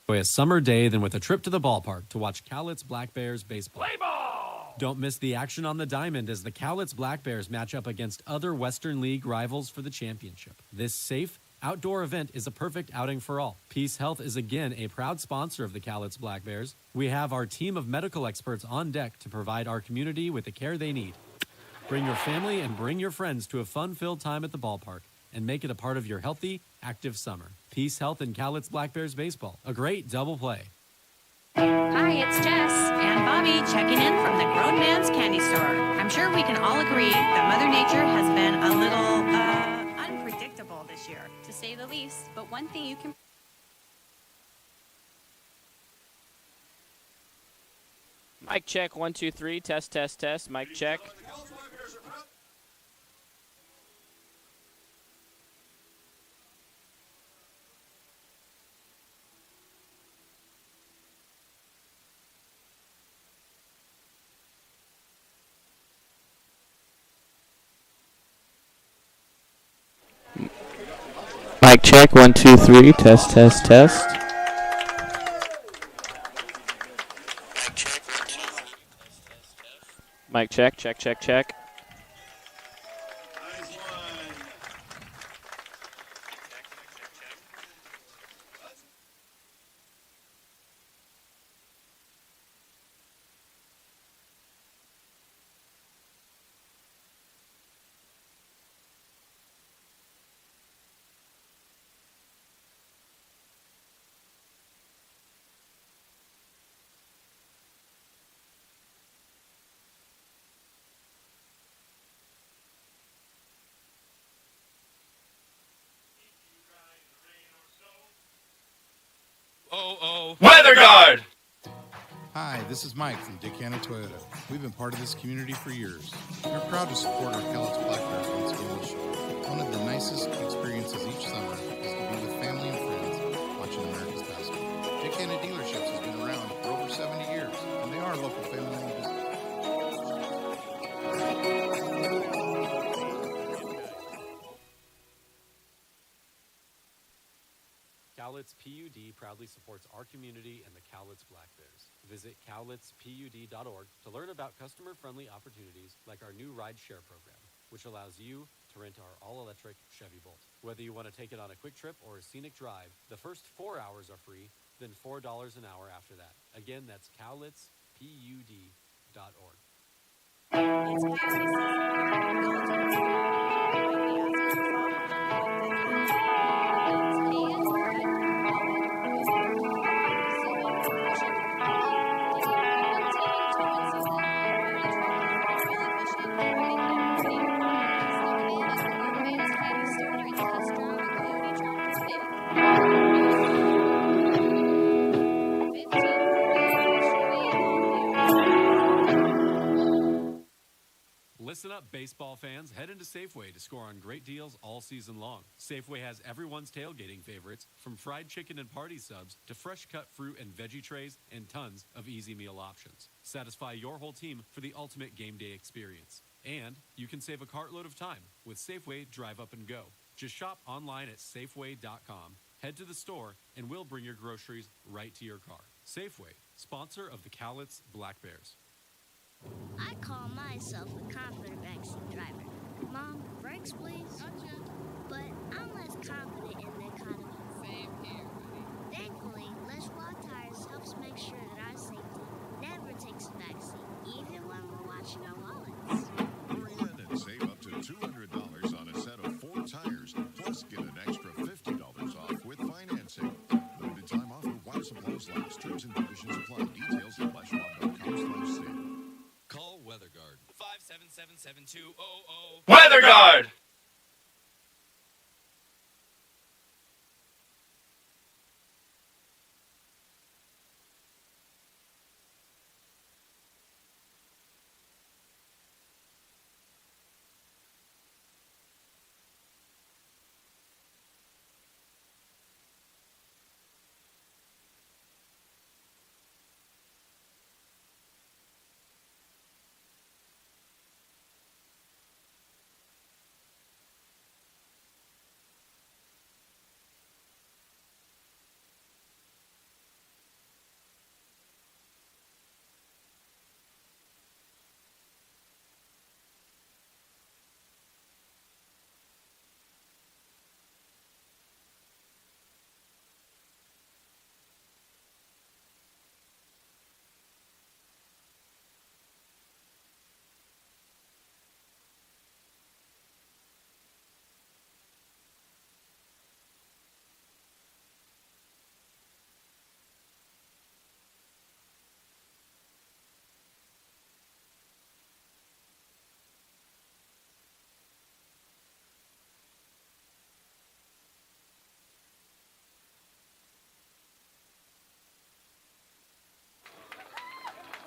Enjoy a summer day than with a trip to the ballpark to watch Cowlitz Black Bears baseball. Play ball! Don't miss the action on the diamond as the Cowlitz Black Bears match up against other Western League rivals for the championship. This safe, outdoor event is a perfect outing for all. Peace Health is again a proud sponsor of the Cowlitz Black Bears. We have our team of medical experts on deck to provide our community with the care they need. Bring your family and bring your friends to a fun-filled time at the ballpark and make it a part of your healthy, active summer. Peace Health and Cowlitz Black Bears baseball. A great double play. Hi, it's Jess and Bobby checking in from the Grown Man's Candy Store. I'm sure we can all agree that Mother Nature has been a little unpredictable this year, to say the least. But one thing you can... Mic check, 1, 2, 3, test, test, test, mic check. Mic check, 1, 2, 3, test, test, test. Mic check, check, check, check. Weather Guard! Hi, this is Mike from Dick Hanna Toyota. We've been part of this community for years. We're proud to support our Cowlitz Black Bears once again this year. One of the nicest experiences each summer is to be with family and friends watching America's basketball. Dick Hanna Dealerships has been around for over 70 years, and they are local family-owned business. Cowlitz PUD proudly supports our community and the Cowlitz Black Bears. Visit cowlitzpud.org to learn about customer-friendly opportunities like our new ride share program, which allows you to rent our all-electric Chevy Bolt. Whether you want to take it on a quick trip or a scenic drive, the first 4 hours are free, then $4 an hour after that. Again, that's cowlitzpud.org. Listen up, baseball fans. Head into Safeway to score on great deals all season long. Safeway has everyone's tailgating favorites, from fried chicken and party subs to fresh-cut fruit and veggie trays and tons of easy meal options. Satisfy your whole team for the ultimate game day experience. And you can save a cartload of time with Safeway Drive Up and Go. Just shop online at Safeway.com, head to the store, and we'll bring your groceries right to your car. Safeway, sponsor of the Cowlitz Black Bears. I call myself a confident backseat driver. Mom, brakes please? Gotcha. But I'm less confident in the economy. Same here, buddy. Thankfully, less raw tires helps make sure that our safety never takes a backseat, even when we're watching our wallets. Hurry in and save up to $200 on a set of 4 tires, plus get an extra $50 off with financing. Limited time offer while supplies last. Terms and conditions apply. Details at flashmob.com/sale. Call Weather Guard. 577-7200. Weather Guard!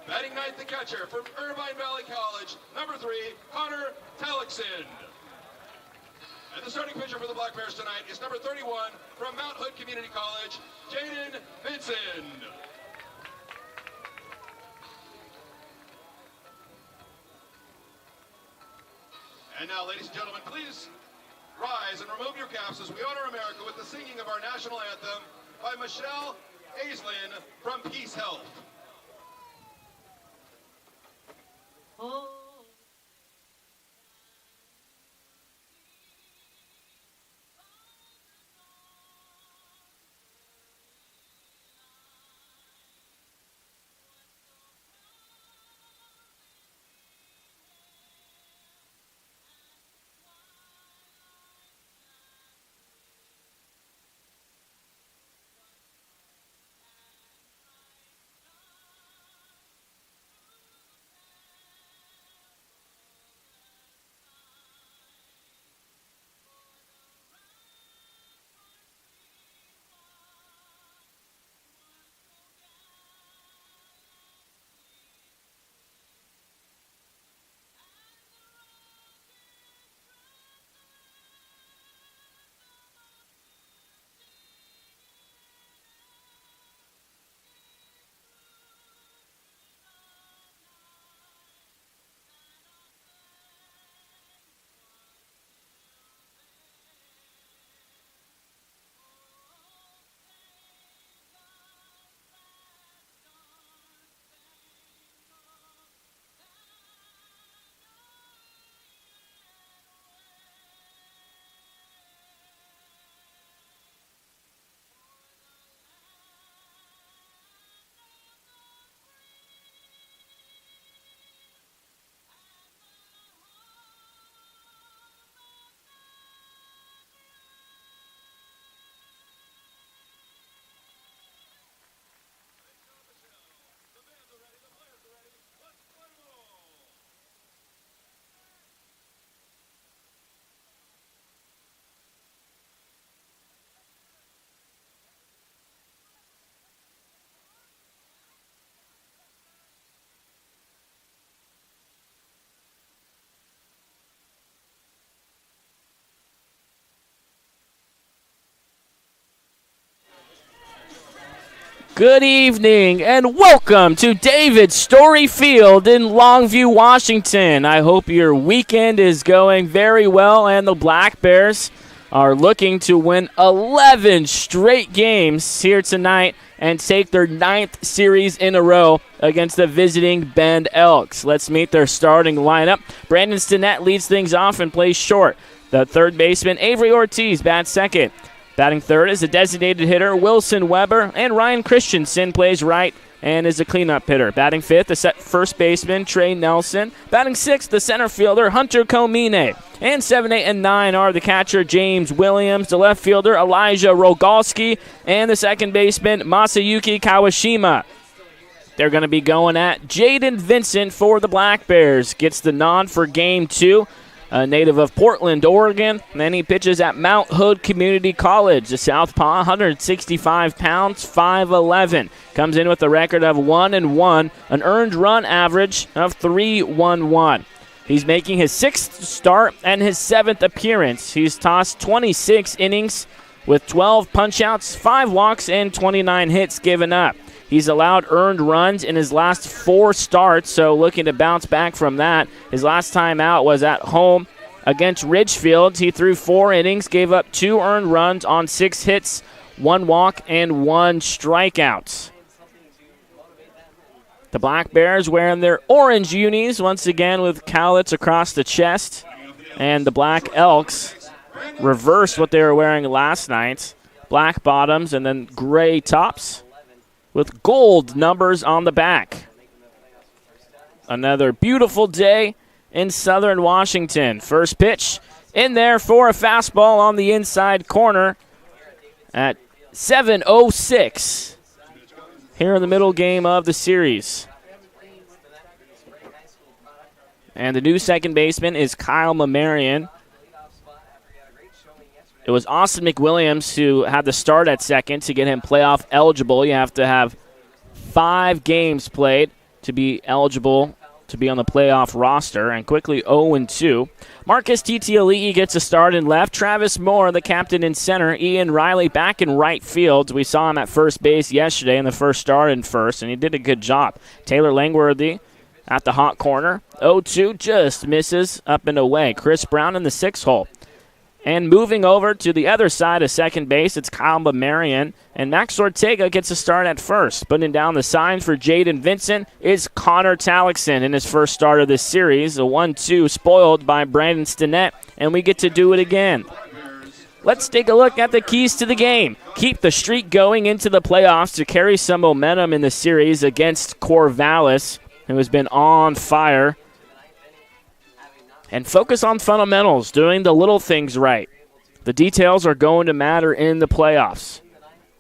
Batting ninth, the catcher from Irvine Valley College, number 3, Connor Talixon. And the starting pitcher for the Black Bears tonight is number 31 from Mount Hood Community College, Jaden Vinson. And now, ladies and gentlemen, please rise and remove your caps as we honor America with the singing of our national anthem by Michelle Aislinn from Peace Health. Oh. Good evening and welcome to David Story Field in Longview, Washington. I hope your weekend is going very well and the Black Bears are looking to win 11 straight games here tonight and take their 9th series in a row against the visiting Bend Elks. Let's meet their starting lineup. Brandon Stinnett leads things off and plays short. The third baseman, Avery Ortiz, bats second. Batting third is a designated hitter, Wilson Weber, and Ryan Christensen plays right and is a cleanup hitter. Batting fifth, the first baseman, Trey Nelson. Batting sixth, the center fielder, Hunter Komine. And 7, 8, and 9 are the catcher, James Williams, the left fielder, Elijah Rogalski, and the second baseman, Masayuki Kawashima. They're going to be going at Jaden Vincent for the Black Bears. Gets the nod for Game 2. A native of Portland, Oregon. And then he pitches at Mount Hood Community College. The southpaw, 165 pounds, 5'11". Comes in with a record of 1-1, an earned run average of 3.11. He's making his 6th start and his 7th appearance. He's tossed 26 innings with 12 punchouts, 5 walks, and 29 hits given up. He's allowed earned runs in his last 4 starts, so looking to bounce back from that. His last time out was at home against Ridgefield. He threw 4 innings, gave up 2 earned runs on 6 hits, 1 walk, and 1 strikeout. The Black Bears wearing their orange unis once again with cowlets across the chest. And the Black Elks reversed what they were wearing last night. Black bottoms and then gray tops with gold numbers on the back. Another beautiful day in southern Washington. First pitch in there for a fastball on the inside corner at 7:06 here in the middle game of the series. And the new second baseman is Kyle Mamarian. It was Austin McWilliams who had the start at second to get him playoff eligible. You have to have 5 games played to be eligible to be on the playoff roster, and quickly 0-2. Marcus Titialii gets a start in left. Travis Moore, the captain in center. Ian Riley back in right field. We saw him at first base yesterday in the first start in first, and he did a good job. Taylor Langworthy at the hot corner. 0-2 just misses up and away. Chris Brown in the 6 hole. And moving over to the other side of second base, it's Kyle Marion. And Max Ortega gets a start at first. Putting down the signs for Jaden Vincent is Connor Tallickson in his first start of this series. A 1-2 spoiled by Brandon Stinnett, and we get to do it again. Let's take a look at the keys to the game. Keep the streak going into the playoffs to carry some momentum in the series against Corvallis, who has been on fire. And focus on fundamentals, doing the little things right. The details are going to matter in the playoffs.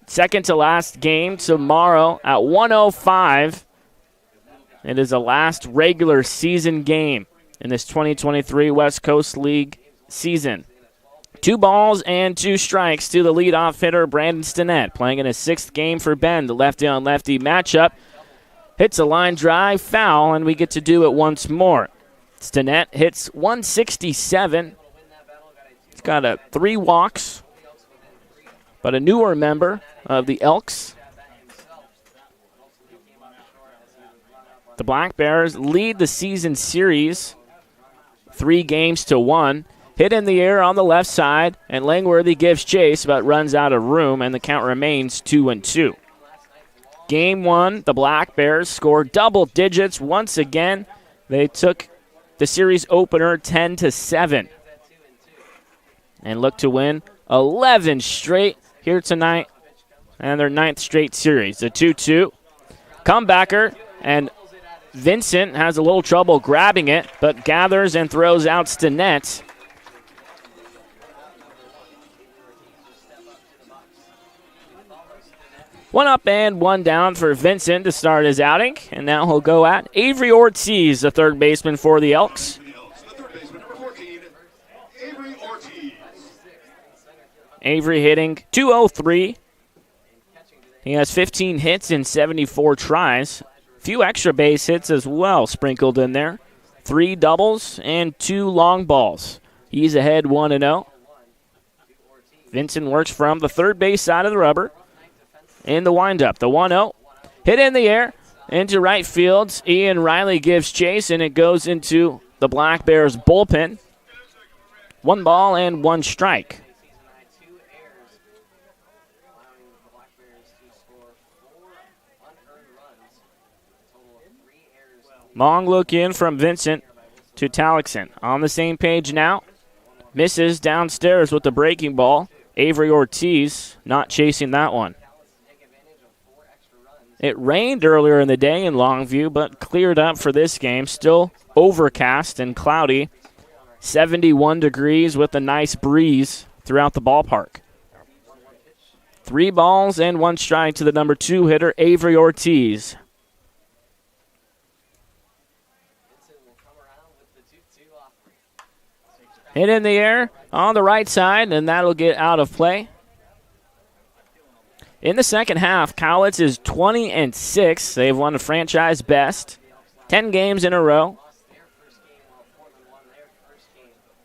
Second to last game tomorrow at 1:05. It is the last regular season game in this 2023 West Coast League season. 2 balls and 2 strikes to the leadoff hitter, Brandon Stinnett, playing in his 6th game for Ben. The lefty-on-lefty matchup hits a line drive, foul, and we get to do it once more. Stinnett hits 167. He's got 3 walks, but a newer member of the Elks. The Black Bears lead the season series 3-1. Hit in the air on the left side, and Langworthy gives chase but runs out of room, and the count remains 2-2. Game 1, the Black Bears scored double digits once again. They took the series opener 10-7 and look to win 11 straight here tonight and their 9th straight series. The 2-2 comebacker, and Vincent has a little trouble grabbing it, but gathers and throws out Stinnett. One up and one down for Vincent to start his outing, and now he'll go at Avery Ortiz, the third baseman for the Elks. Avery hitting .203. He has 15 hits in 74 tries. Few extra base hits as well sprinkled in there. 3 doubles and 2 long balls. He's ahead 1-0. Vincent works from the third base side of the rubber. In the windup, the 1-0. Hit in the air into right field. Ian Riley gives chase, and it goes into the Black Bears bullpen. 1 ball and 1 strike. Long look in from Vincent to Tallickson. On the same page now. Misses downstairs with the breaking ball. Avery Ortiz not chasing that one. It rained earlier in the day in Longview, but cleared up for this game. Still overcast and cloudy. 71 degrees with a nice breeze throughout the ballpark. 3 balls and 1 strike to the number 2 hitter, Avery Ortiz. Hit in the air on the right side, and that'll get out of play. In the second half, Cowlitz is 20-6. They've won a franchise best 10 games in a row.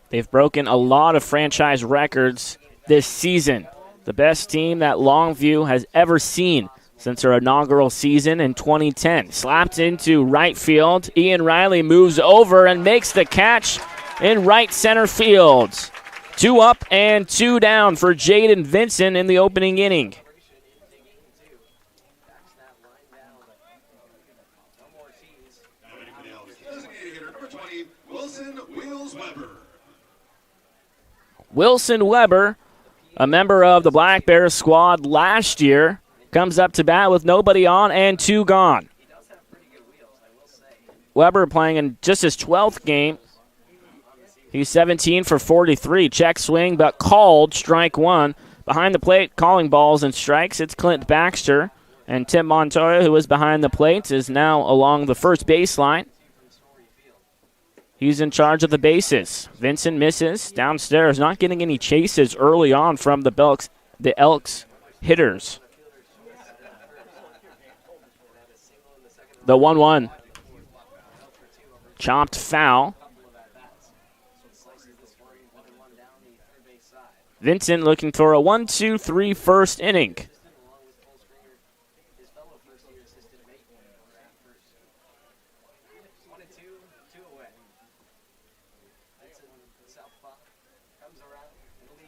They've broken a lot of franchise records this season. The best team that Longview has ever seen since their inaugural season in 2010. Slapped into right field. Ian Riley moves over and makes the catch in right center field. 2 up and 2 down for Jaden Vincent in the opening inning. Wilson Weber, a member of the Black Bears squad last year, comes up to bat with nobody on and 2 gone. Weber playing in just his 12th game. He's 17 for 43. Check swing, but called strike 1. Behind the plate, calling balls and strikes, it's Clint Baxter. And Tim Montoya, who is behind the plate, is now along the first baseline. He's in charge of the bases. Vincent misses downstairs, not getting any chases early on from the Elks hitters. The 1-1 Chopped foul. Vincent looking for a 1-2-3 first inning.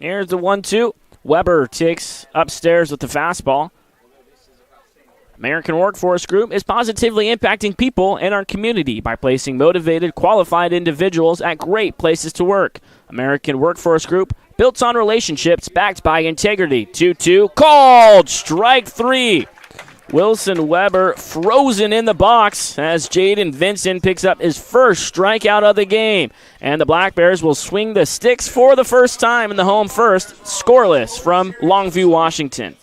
Here's the 1-2. Weber takes upstairs with the fastball. American Workforce Group is positively impacting people in our community by placing motivated, qualified individuals at great places to work. American Workforce Group, built on relationships, backed by integrity. 2-2, called! Strike 3. Wilson Weber frozen in the box as Jaden Vincent picks up his first strikeout of the game. And the Black Bears will swing the sticks for the first time in the home first, scoreless from Longview, Washington.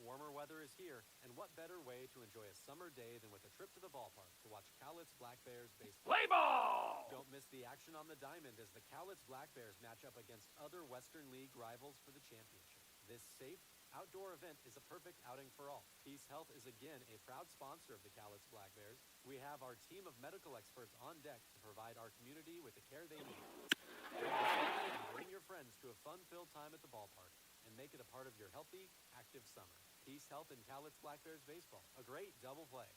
Warmer weather is here, and what better way to enjoy a summer day than with a trip to the ballpark to watch Cowlitz Black Bears baseball. Play ball! Don't miss the action on the diamond as the Cowlitz Black Bears match up against other Western League rivals for the championship. This safe, outdoor event is a perfect outing for all. Peace Health is again a proud sponsor of the Cowlitz Black Bears. We have our team of medical experts on deck to provide our community with the care they need. Bring your friends to a fun-filled time at the ballpark and make it a part of your healthy, active summer. Peace Health and Cowlitz Black Bears baseball. A great double play.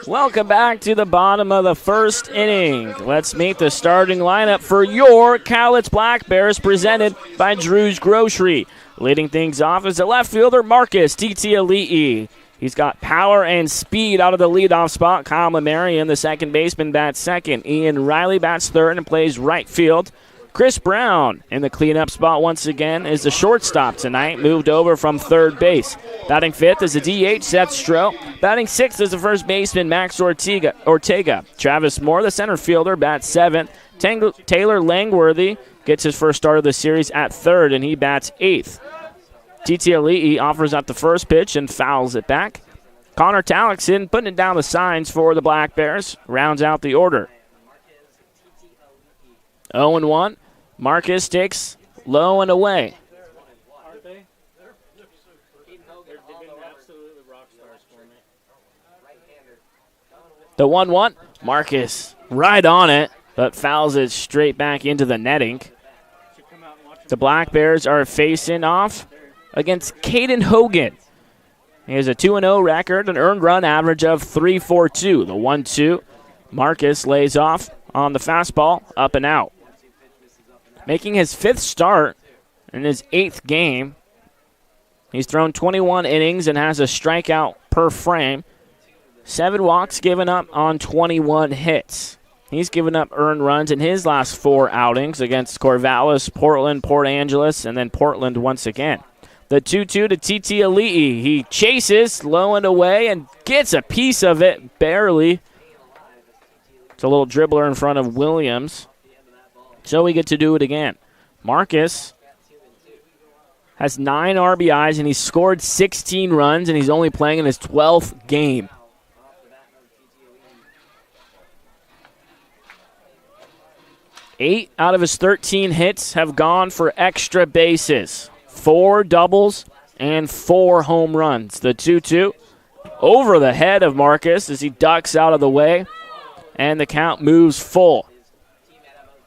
Welcome back to the bottom of the first inning. Let's meet the starting lineup for your Cowlitz Black Bears, presented by Drew's Grocery. Leading things off is the left fielder, Marcus Titiali'i. He's got power and speed out of the leadoff spot. Kyle Mamarian, the second baseman, bats second. Ian Riley bats third and plays right field. Chris Brown in the cleanup spot once again is the shortstop tonight, moved over from third base. Batting fifth is the DH, Seth Stroh. Batting sixth is the first baseman, Max Ortega. Travis Moore, the center fielder, bats seventh. Taylor Langworthy gets his first start of the series at third, and he bats eighth. Titiali'i offers up the first pitch and fouls it back. Connor Talixon putting it down the signs for the Black Bears, rounds out the order. 0-1. Marcus takes low and away. The 1-1. Marcus right on it, but fouls it straight back into the netting. The Black Bears are facing off against Caden Hogan. He has a 2-0 record, an earned run average of 3.42. The 1-2. Marcus lays off on the fastball, up and out. Making his fifth start in his eighth game. He's thrown 21 innings and has a strikeout per frame. 7 walks given up on 21 hits. He's given up earned runs in his last 4 outings against Corvallis, Portland, Port Angeles, and then Portland once again. The 2-2 to Titiali'i. He chases low and away and gets a piece of it, barely. It's a little dribbler in front of Williams. So we get to do it again. Marcus has 9 RBIs, and he's scored 16 runs, and he's only playing in his 12th game. Eight out of his 13 hits have gone for extra bases. 4 doubles and 4 home runs. The 2-2 over the head of Marcus as he ducks out of the way, and the count moves full.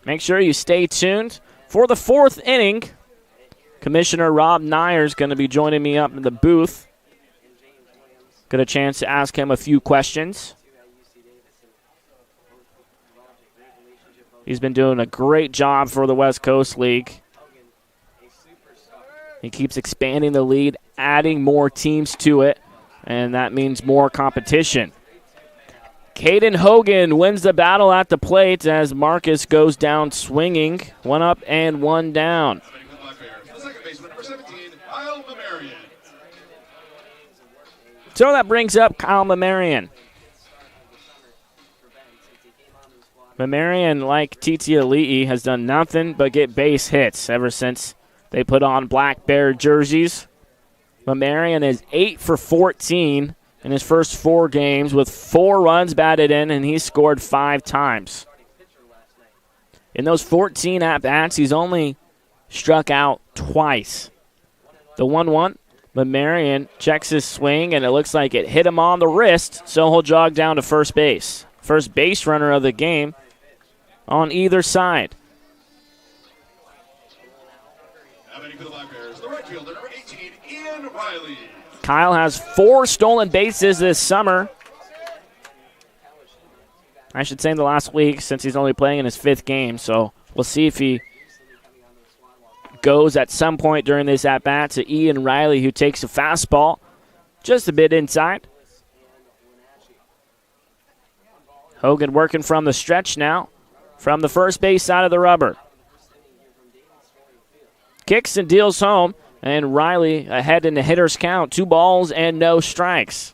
Make sure you stay tuned for the 4th inning. Commissioner Rob Nyer is going to be joining me up in the booth. Get a chance to ask him a few questions. He's been doing a great job for the West Coast League. He keeps expanding the lead, adding more teams to it, and that means more competition. Caden Hogan wins the battle at the plate as Marcus goes down swinging. 1 up and 1 down. So that brings up Kyle Mamarian. Marion, like TT Ali'i, has done nothing but get base hits ever since they put on Black Bear jerseys. Marion is 8 for 14 in his first 4 games with 4 runs batted in, and he's scored 5 times. In those 14 at-bats, he's only struck out twice. The 1-1, Marion checks his swing, and it looks like it hit him on the wrist, so he'll jog down to first base. First base runner of the game on either side. Now batting for the Black Bears, the right fielder, number 18, Ian Riley. Kyle has 4 stolen bases this summer. I should say in the last week, since he's only playing in his 5th game, so we'll see if he goes at some point during this at-bat to Ian Riley, who takes a fastball just a bit inside. Hogan working from the stretch now, from the first base side of the rubber. Kicks and deals home, and Riley ahead in the hitter's count. 2 balls and no strikes.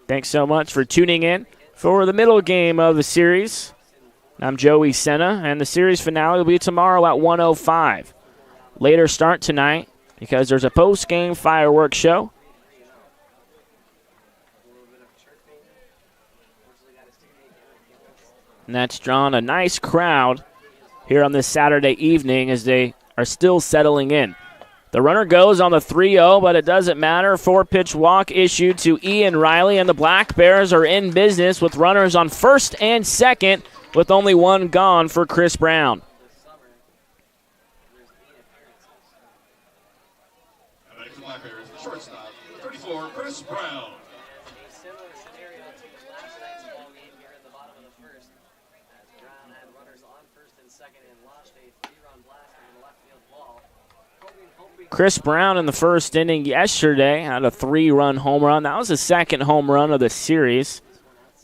Thanks so much for tuning in for the middle game of the series. I'm Joey Senna, and the series finale will be tomorrow at 1:05. Later start tonight because there's a post-game fireworks show. And that's drawn a nice crowd here on this Saturday evening as they are still settling in. The runner goes on the 3-0, but it doesn't matter. 4-pitch walk issued to Ian Riley, and the Black Bears are in business with runners on first and second with only 1 gone for Chris Brown. Batting for the Black Bears, the shortstop, 34, Chris Brown. Chris Brown in the first inning yesterday had a 3-run home run. That was his 2nd home run of the series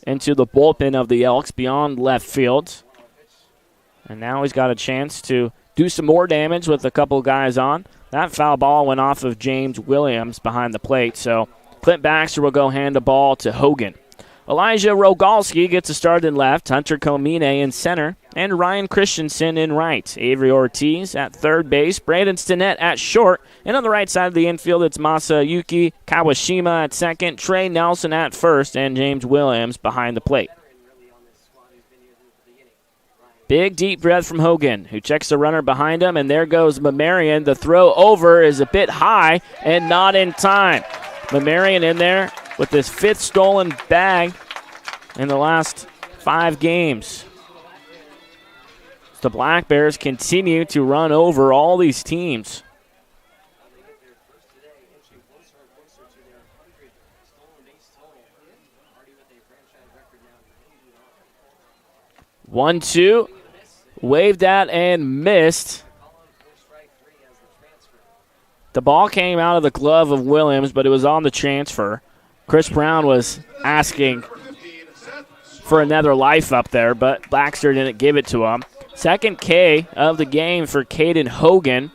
into the bullpen of the Elks beyond left field. And now he's got a chance to do some more damage with a couple guys on. That foul ball went off of James Williams behind the plate, so Clint Baxter will go hand the ball to Hogan. Elijah Rogalski gets a start in left, Hunter Komine in center, and Ryan Christensen in right. Avery Ortiz at third base, Brandon Stinnett at short, and on the right side of the infield, it's Masayuki Kawashima at second, Trey Nelson at first, and James Williams behind the plate. Big deep breath from Hogan, who checks the runner behind him, and there goes Mamarian. The throw over is a bit high and not in time. Mamarian in there with his 5th stolen bag in the last 5 games. The Black Bears continue to run over all these teams. One, two, waved at and missed. The ball came out of the glove of Williams, but it was on the transfer. Chris Brown was asking for another life up there, but Baxter didn't give it to him. Second K of the game for Caden Hogan.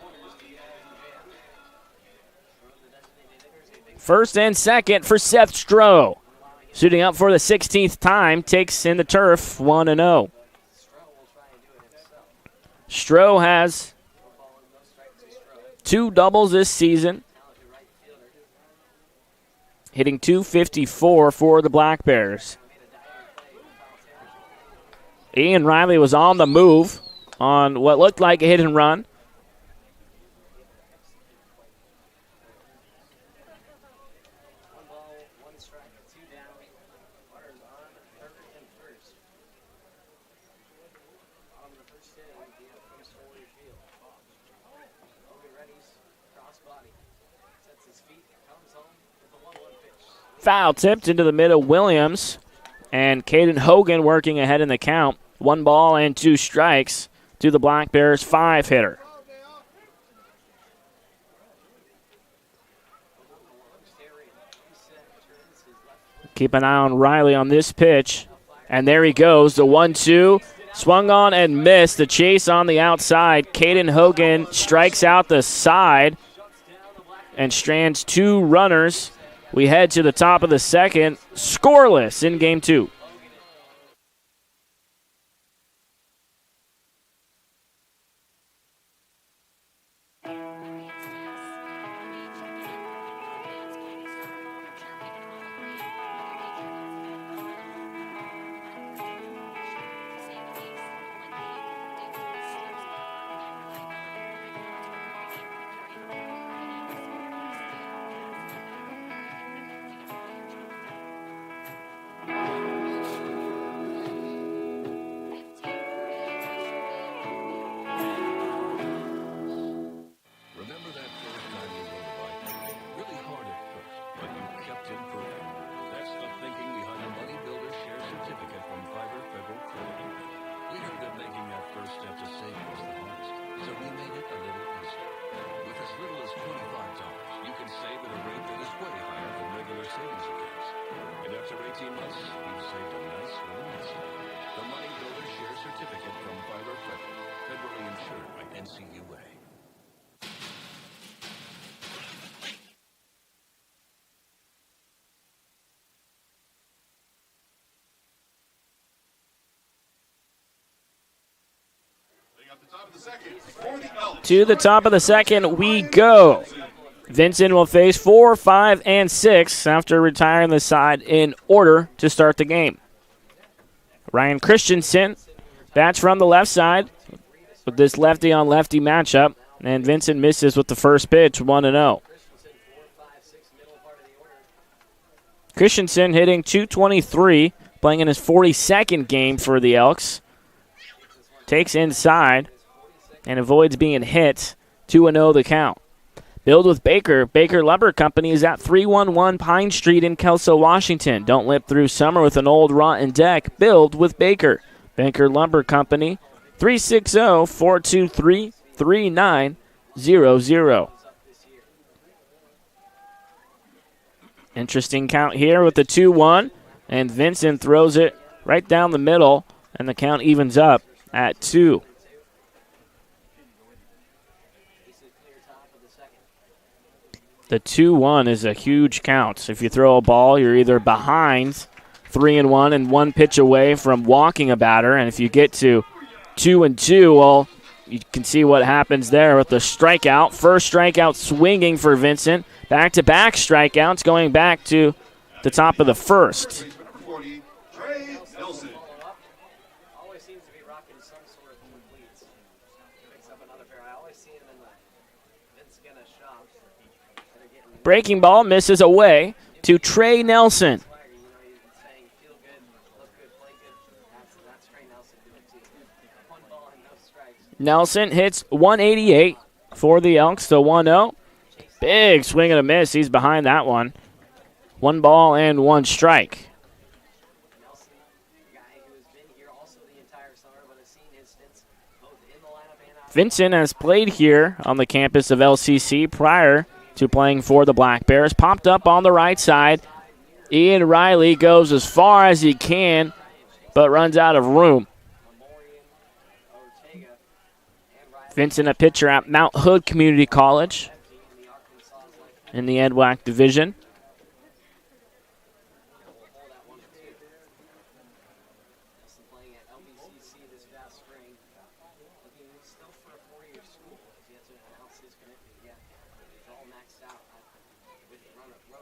First and second for Seth Stroh. Suiting up for the 16th time, takes in the turf 1-0. Stroh has 2 doubles this season, hitting .254 for the Black Bears. Ian Riley was on the move on what looked like a hit and run. Foul tipped into the middle, Williams, and Caden Hogan working ahead in the count. 1 ball and 2 strikes to the Black Bears 5-hitter. Keep an eye on Riley on this pitch. And there he goes, the 1-2. Swung on and missed. The chase on the outside. Caden Hogan strikes out the side and strands 2 runners. We head to the top of the second, scoreless in game 2. way. To the top of the second we go. Vincent will face 4, 5, and 6 after retiring the side in order to start the game. Ryan Christensen bats from the left side with this lefty-on-lefty matchup, and Vincent misses with the first pitch, 1-0. Christensen hitting .223, playing in his 42nd game for the Elks. Takes inside and avoids being hit. 2-0 the count. Build with Baker. Baker Lumber Company is at 311 Pine Street in Kelso, Washington. Don't lip through summer with an old rotten deck. Build with Baker. Baker Lumber Company, 360-423-3900. Interesting count here with the 2-1, and Vincent throws it right down the middle, and the count evens up at 2. The 2-1 is a huge count. If you throw a ball, you're either behind 3-1 and one pitch away from walking a batter, and if you get to 2-2, well, you can see what happens there with the strikeout. First strikeout swinging for Vincent. Back-to-back strikeouts going back to the top of the first. Breaking ball misses away to Trey Nelson. Nelson hits 188 for the Elks, so 1-0. Big swing and a miss. He's behind that one. 1 ball and 1 strike. Vincent has played here on the campus of LCC prior to playing for the Black Bears. Popped up on the right side. Ian Riley goes as far as he can, but runs out of room. Vincent, a pitcher at Mount Hood Community College in the EdWAC division.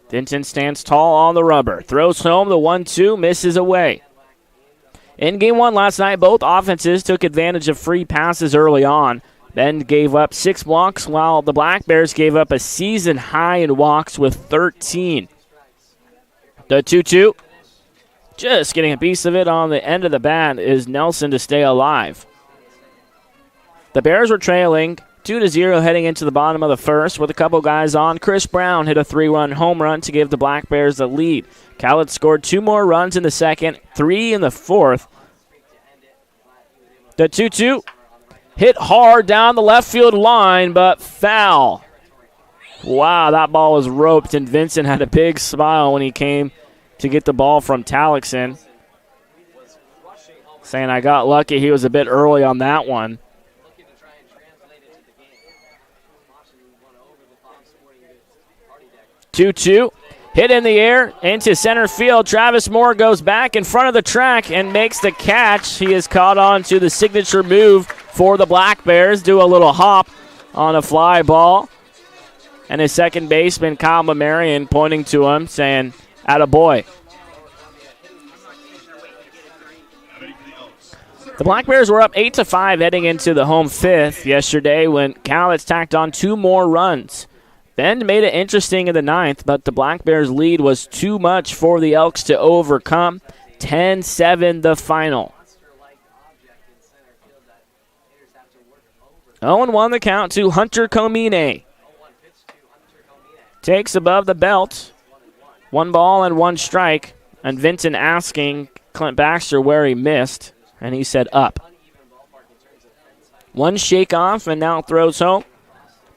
Vincent stands tall on the rubber. Throws home the 1-2, misses away. In Game 1 last night, both offenses took advantage of free passes early on. Bend gave up 6 walks, while the Black Bears gave up a season high in walks with 13. The 2-2, just getting a piece of it on the end of the bat, is Nelson to stay alive. The Bears were trailing 2-0 heading into the bottom of the first with a couple guys on. Chris Brown hit a 3-run home run to give the Black Bears the lead. Khaled scored 2 more runs in the second, 3 in the fourth. The 2-2 hit hard down the left field line, but foul. Wow, that ball was roped, and Vincent had a big smile when he came to get the ball from Talixon, saying, I got lucky. He was a bit early on that one. 2-2, hit in the air into center field. Travis Moore goes back in front of the track and makes the catch. He is caught on to the signature move for the Black Bears. Do a little hop on a fly ball. And his second baseman, Kyle Mamarian, pointing to him, saying, attaboy. The Black Bears were up 8-5 heading into the home fifth yesterday when Cowlitz tacked on 2 more runs. Bend made it interesting in the ninth, but the Black Bears' lead was too much for the Elks to overcome. 10-7 the final. 0-1 the count to Hunter Comine. Takes above the belt. 1 ball and 1 strike. And Vincent asking Clint Baxter where he missed, and he said up. 1 shake off and now throws home.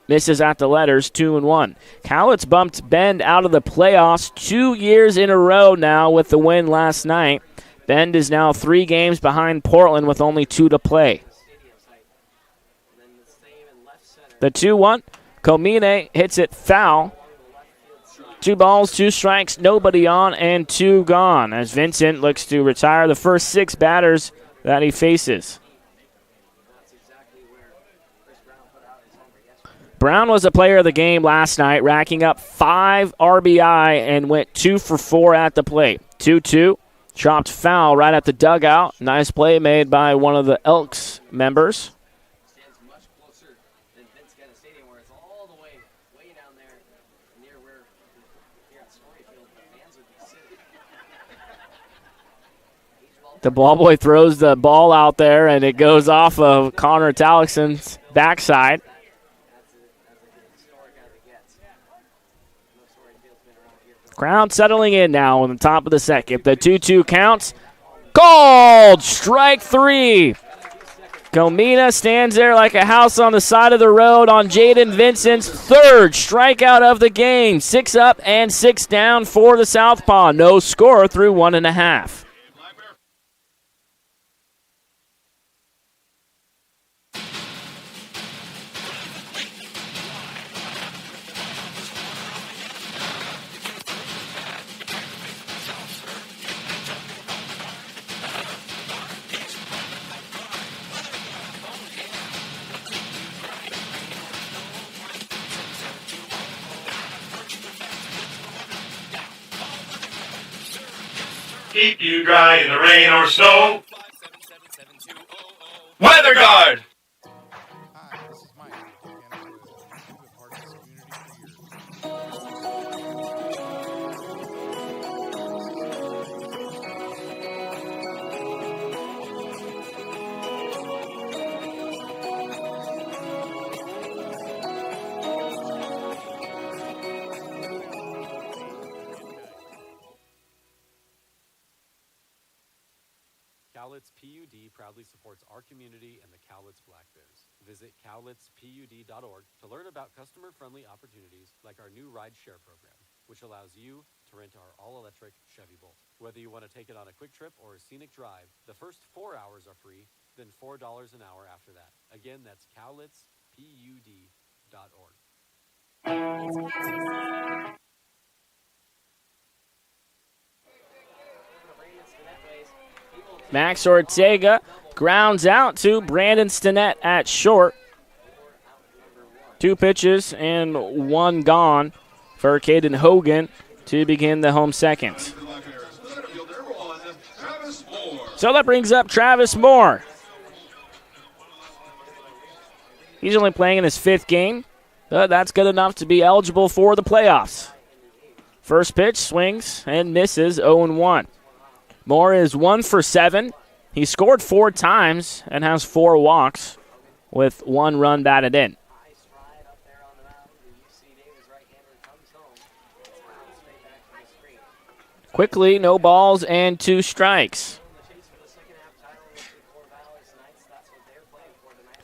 Misses at the letters, 2-1. Cowlitz bumped Bend out of the playoffs 2 years in a row now with the win last night. Bend is now 3 games behind Portland with only 2 to play. The 2-1. Comine hits it foul. 2 balls, 2 strikes, nobody on, and 2 gone as Vincent looks to retire the first 6 batters that he faces. Brown was a player of the game last night, racking up 5 RBI and went 2 for 4 at the plate. 2-2, chopped foul right at the dugout. Nice play made by one of the Elks members. The ball boy throws the ball out there, and it goes off of Connor Talixon's backside. Crowd settling in now on the top of the second. The 2-2 counts. Called! Strike 3. Comina stands there like a house on the side of the road on Jaden Vincent's 3rd strikeout of the game. 6 up and 6 down for the Southpaw. No score through 1.5. Keep you dry in the rain or snow. Weather Guard. Hi, this is Mike from Untitled Chapter. We've been part of this community for years. Cowlitz PUD proudly supports our community and the Cowlitz Black Bears. Visit cowlitzpud.org to learn about customer-friendly opportunities like our new ride share program, which allows you to rent our all-electric Chevy Bolt. Whether you want to take it on a quick trip or a scenic drive, the first 4 hours are free, then $4 an hour after that. Again, that's cowlitzpud.org. Max Ortega grounds out to Brandon Stinnett at short. 2 pitches and 1 gone for Caden Hogan to begin the home second. So that brings up Travis Moore. He's only playing in his 5th game, but that's good enough to be eligible for the playoffs. First pitch, swings and misses, 0-1. Moore is 1 for 7. He scored 4 times and has 4 walks with 1 run batted in. Quickly, no balls and 2 strikes.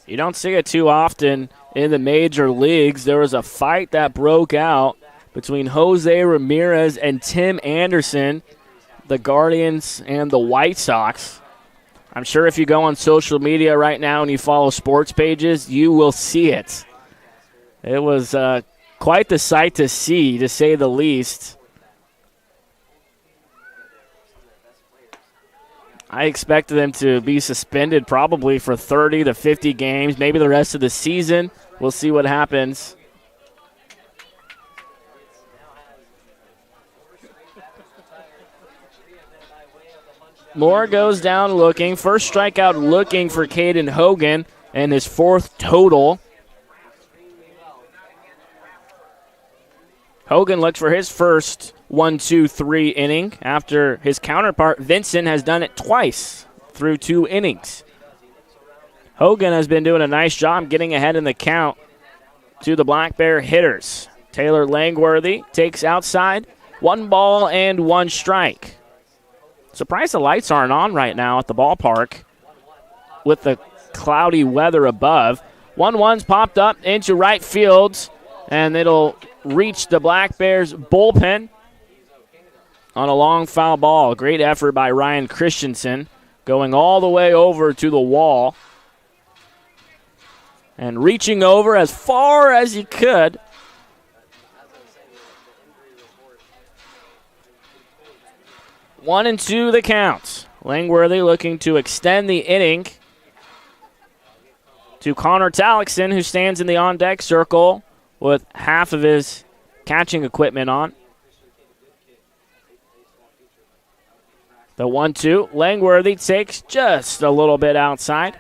You don't see it too often in the major leagues. There was a fight that broke out between Jose Ramirez and Tim Anderson, the Guardians and the White Sox. I'm sure if you go on social media right now and you follow sports pages, you will see it. It was quite the sight to see, to say the least. I expected them to be suspended probably for 30 to 50 games, maybe the rest of the season. We'll see what happens. Moore goes down looking. First strikeout looking for Caden Hogan and his 4th total. Hogan looks for his first 1-2-3 inning after his counterpart Vincent has done it twice through 2 innings. Hogan has been doing a nice job getting ahead in the count to the Black Bear hitters. Taylor Langworthy takes outside, 1 ball and 1 strike. Surprised the lights aren't on right now at the ballpark with the cloudy weather above. 1-1's popped up into right field, and it'll reach the Black Bears bullpen on a long foul ball. Great effort by Ryan Christensen going all the way over to the wall. And reaching over as far as he could. One and two the count. Langworthy looking to extend the inning to Connor Talixon, who stands in the on-deck circle with half of his catching equipment on. The 1-2. Langworthy takes just a little bit outside.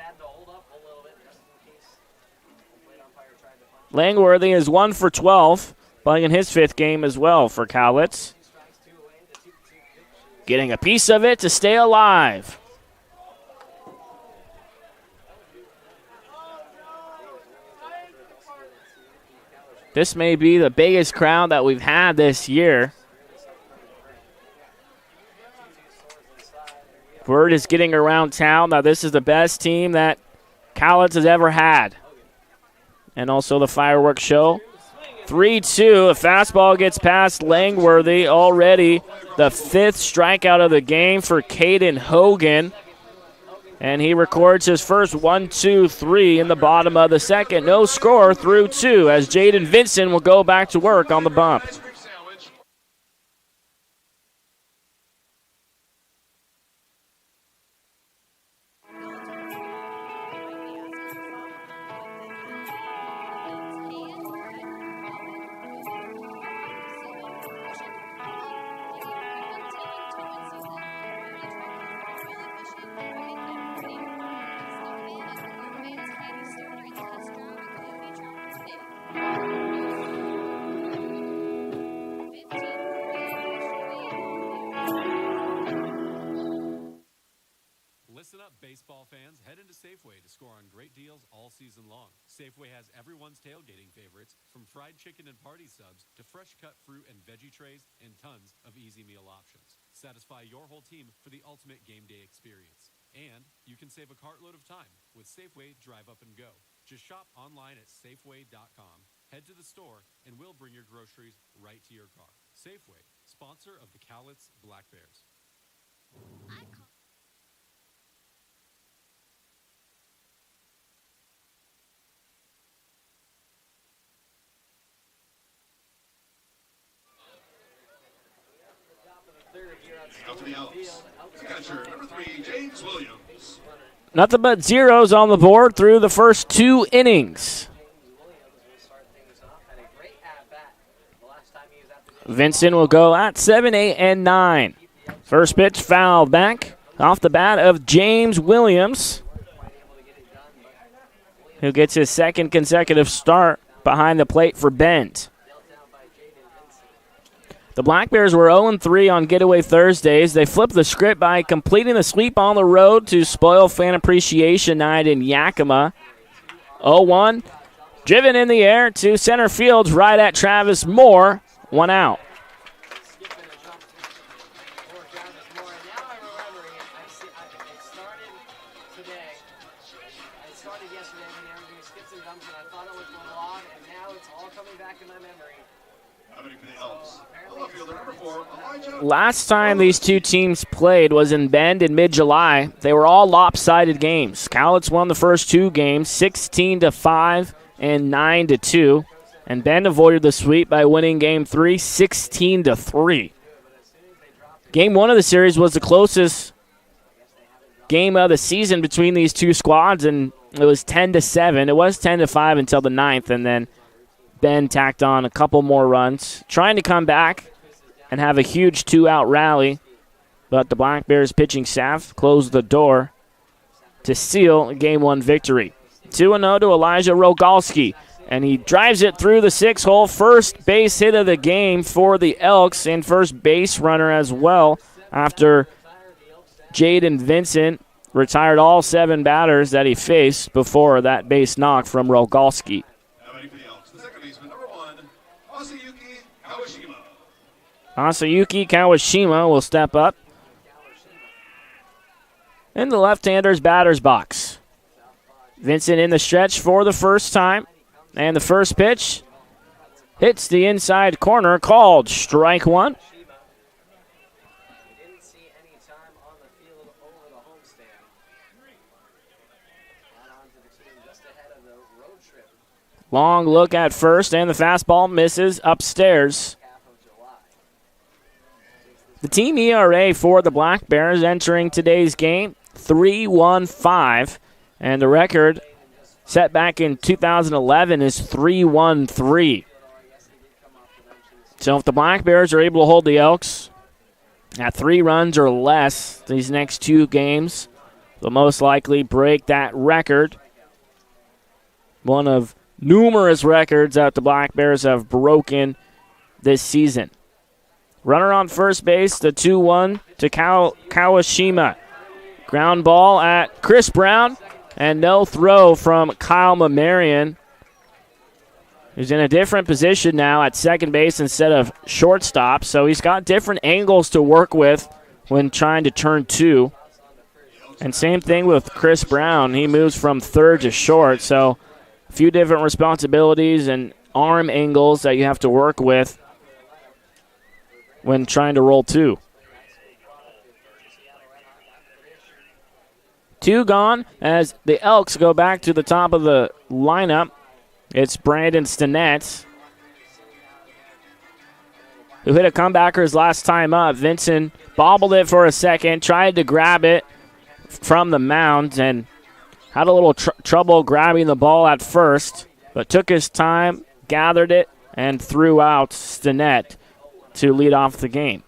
Langworthy is 1 for 12, playing in his 5th game as well for Cowlitz. Getting a piece of it to stay alive. This may be the biggest crowd that we've had this year. Word is getting around town that this is the best team that Cowlitz has ever had. And also the fireworks show. 3-2, a fastball gets past Langworthy. Already the 5th strikeout of the game for Caden Hogan. And he records his first 1-2-3 in the bottom of the 2nd. No score through 2 as Jaden Vincent will go back to work on the bump. Listen up, baseball fans. Head into Safeway to score on great deals all season long. Safeway has everyone's tailgating favorites, from fried chicken and party subs to fresh cut fruit and veggie trays and tons of easy meal options. Satisfy your whole team for the ultimate game day experience. And you can save a cartload of time with Safeway Drive Up and Go. Just shop online at Safeway.com. Head to the store and we'll bring your groceries right to your car. Safeway, sponsor of the Cowlitz Black Bears. Out to the Elks. Catcher, number 3, James Williams. Nothing but zeros on the board through the first 2 innings. Vincent will go at 7, 8, and 9. First pitch fouled back off the bat of James Williams, who gets his 2nd consecutive start behind the plate for Bend. The Black Bears were 0-3 on Getaway Thursdays. They flipped the script by completing the sweep on the road to spoil Fan Appreciation Night in Yakima. 0-1, driven in the air to center field right at Travis Moore. 1 out. Last time these two teams played was in Bend in mid-July. They were all lopsided games. Cowlitz won the first 2 games, 16-5 and 9-2. And Bend avoided the sweep by winning Game 3, 16-3. Game 1 of the series was the closest game of the season between these two squads, and it was 10-7. It was 10-5 until the 9th, and then Bend tacked on a couple more runs, trying to come back and have a huge 2-out rally. But the Black Bears pitching staff closed the door to seal a Game 1 victory. 2-0 to Elijah Rogalski, and he drives it through the 6-hole. First base hit of the game for the Elks, and first base runner as well, after Jaden Vincent retired all 7 batters that he faced before that base knock from Rogalski. Asayuki Kawashima will step up in the left-hander's batter's box. Vincent in the stretch for the first time, and the first pitch hits the inside corner, called strike 1. Long look at first, and the fastball misses upstairs. The team ERA for the Black Bears entering today's game, 3.15, and the record set back in 2011 is 3.13. So if the Black Bears are able to hold the Elks at 3 runs or less these next 2 games, they'll most likely break that record. One of numerous records that the Black Bears have broken this season. Runner on first base, the 2-1 to Kawashima. Ground ball at Chris Brown, and no throw from Kyle Mamarian, who's in a different position now at second base instead of shortstop, so he's got different angles to work with when trying to turn 2. And same thing with Chris Brown. He moves from third to short, so a few different responsibilities and arm angles that you have to work with when trying to roll 2. 2 gone as the Elks go back to the top of the lineup. It's Brandon Stinnett, who hit a comebacker his last time up. Vincent bobbled it for a second, tried to grab it from the mound, and had a little trouble grabbing the ball at first, but took his time, gathered it, and threw out Stinnett to lead off the game.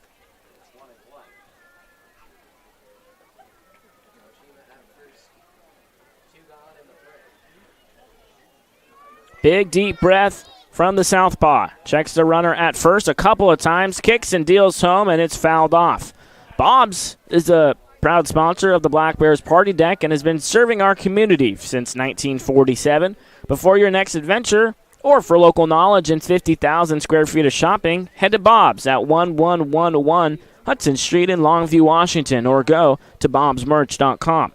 Big deep breath from the southpaw. Checks the runner at first a couple of times, kicks and deals home, and it's fouled off. Bob's is a proud sponsor of the Black Bears Party Deck and has been serving our community since 1947. Before your next adventure, or for local knowledge and 50,000 square feet of shopping, head to Bob's at 1111 Hudson Street in Longview, Washington, or go to bobsmerch.com.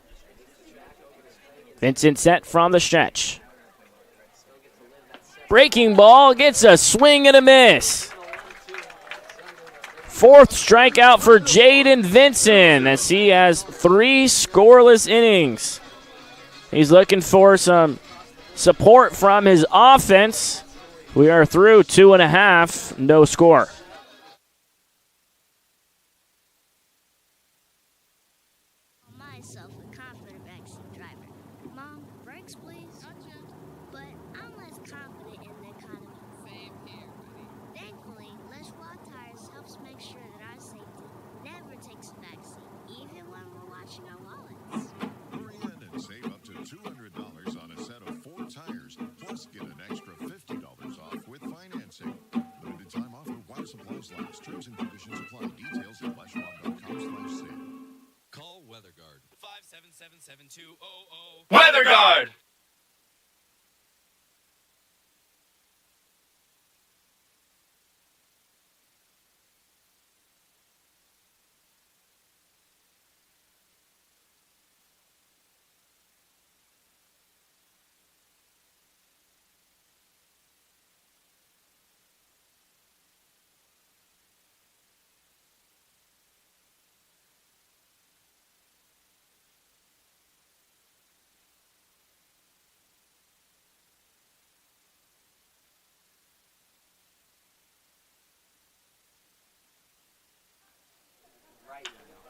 Vincent set from the stretch. Breaking ball gets a swing and a miss. 4th strikeout for Jaden Vincent as he has 3 scoreless innings. He's looking for some support from his offense. We are through 2.5, no score. Myself a confident action driver. Mom, brakes please. But I'm less confident in the economy. Same here, buddy. Thankfully, less wide tires helps make sure that our safety never takes a backseat, even when we're watching our wallets. Hurry in and save up to $200 on a set of 4 tires, plus get an extra $50 off with financing. Limited time offer while supplies last. Terms and conditions apply. Details at flashmob.com/sale. Call WeatherGuard 577-7200. WeatherGuard!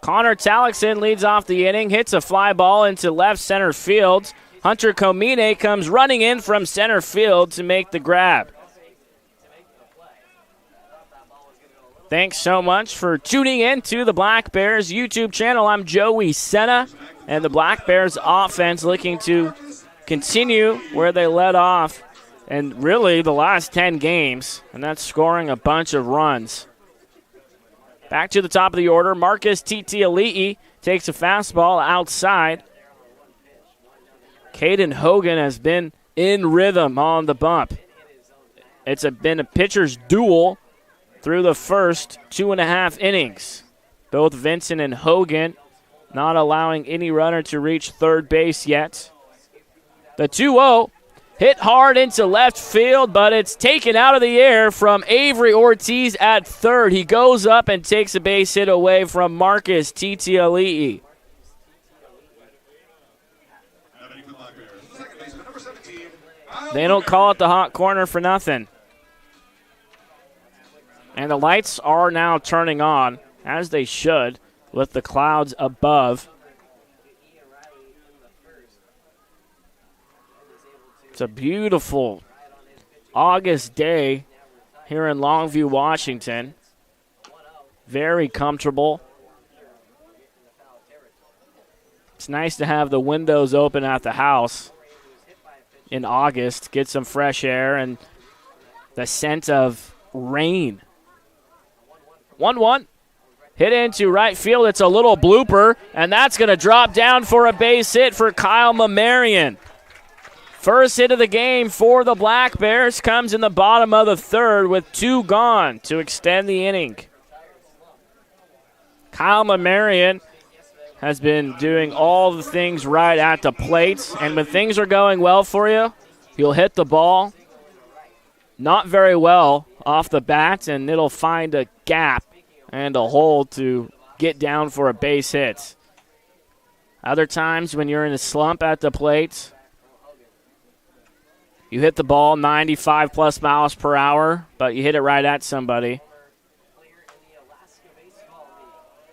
Connor Talixon leads off the inning, hits a fly ball into left center field. Hunter Comine comes running in from center field to make the grab. Thanks so much for tuning in to the Black Bears YouTube channel. I'm Joey Senna, and the Black Bears offense looking to continue where they led off and really the last 10 games, and that's scoring a bunch of runs. Back to the top of the order, Marcus Titiali'i takes a fastball outside. Caden Hogan has been in rhythm on the bump. It's been a pitcher's duel through the first 2.5 innings. Both Vincent and Hogan not allowing any runner to reach third base yet. The 2-0 hit hard into left field, but it's taken out of the air from Avery Ortiz at third. He goes up and takes a base hit away from Marcus Titiali'i. They don't call it the hot corner for nothing. And the lights are now turning on, as they should, with the clouds above. It's a beautiful August day here in Longview, Washington. Very comfortable. It's nice to have the windows open at the house in August, get some fresh air and the scent of rain. 1-1. Hit into right field. It's a little blooper, and that's going to drop down for a base hit for Kyle Mamarian. First hit of the game for the Black Bears comes in the bottom of the third with 2 gone to extend the inning. Kyle Mamarian has been doing all the things right at the plate, and when things are going well for you, you'll hit the ball not very well off the bat, and it'll find a gap and a hole to get down for a base hit. Other times when you're in a slump at the plate, you hit the ball 95 plus miles per hour, but you hit it right at somebody.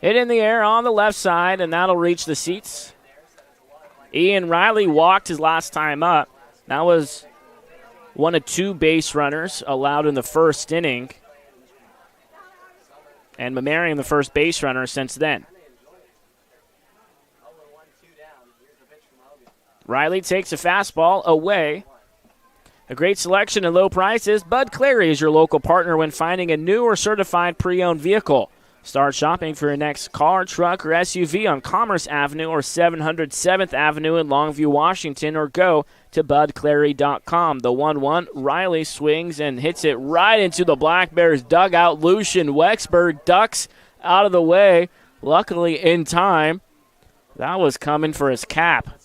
Hit in the air on the left side, and that'll reach the seats. Ian Riley walked his last time up. That was one of 2 base runners allowed in the first inning. And Mamarian, the first base runner since then. Riley takes a fastball away. A great selection and low prices. Bud Clary is your local partner when finding a new or certified pre-owned vehicle. Start shopping for your next car, truck, or SUV on Commerce Avenue or 700 7th Avenue in Longview, Washington, or go to budclary.com. The 1-1, Riley swings and hits it right into the Black Bears dugout. Lucian Wexberg ducks out of the way, luckily in time. That was coming for his cap.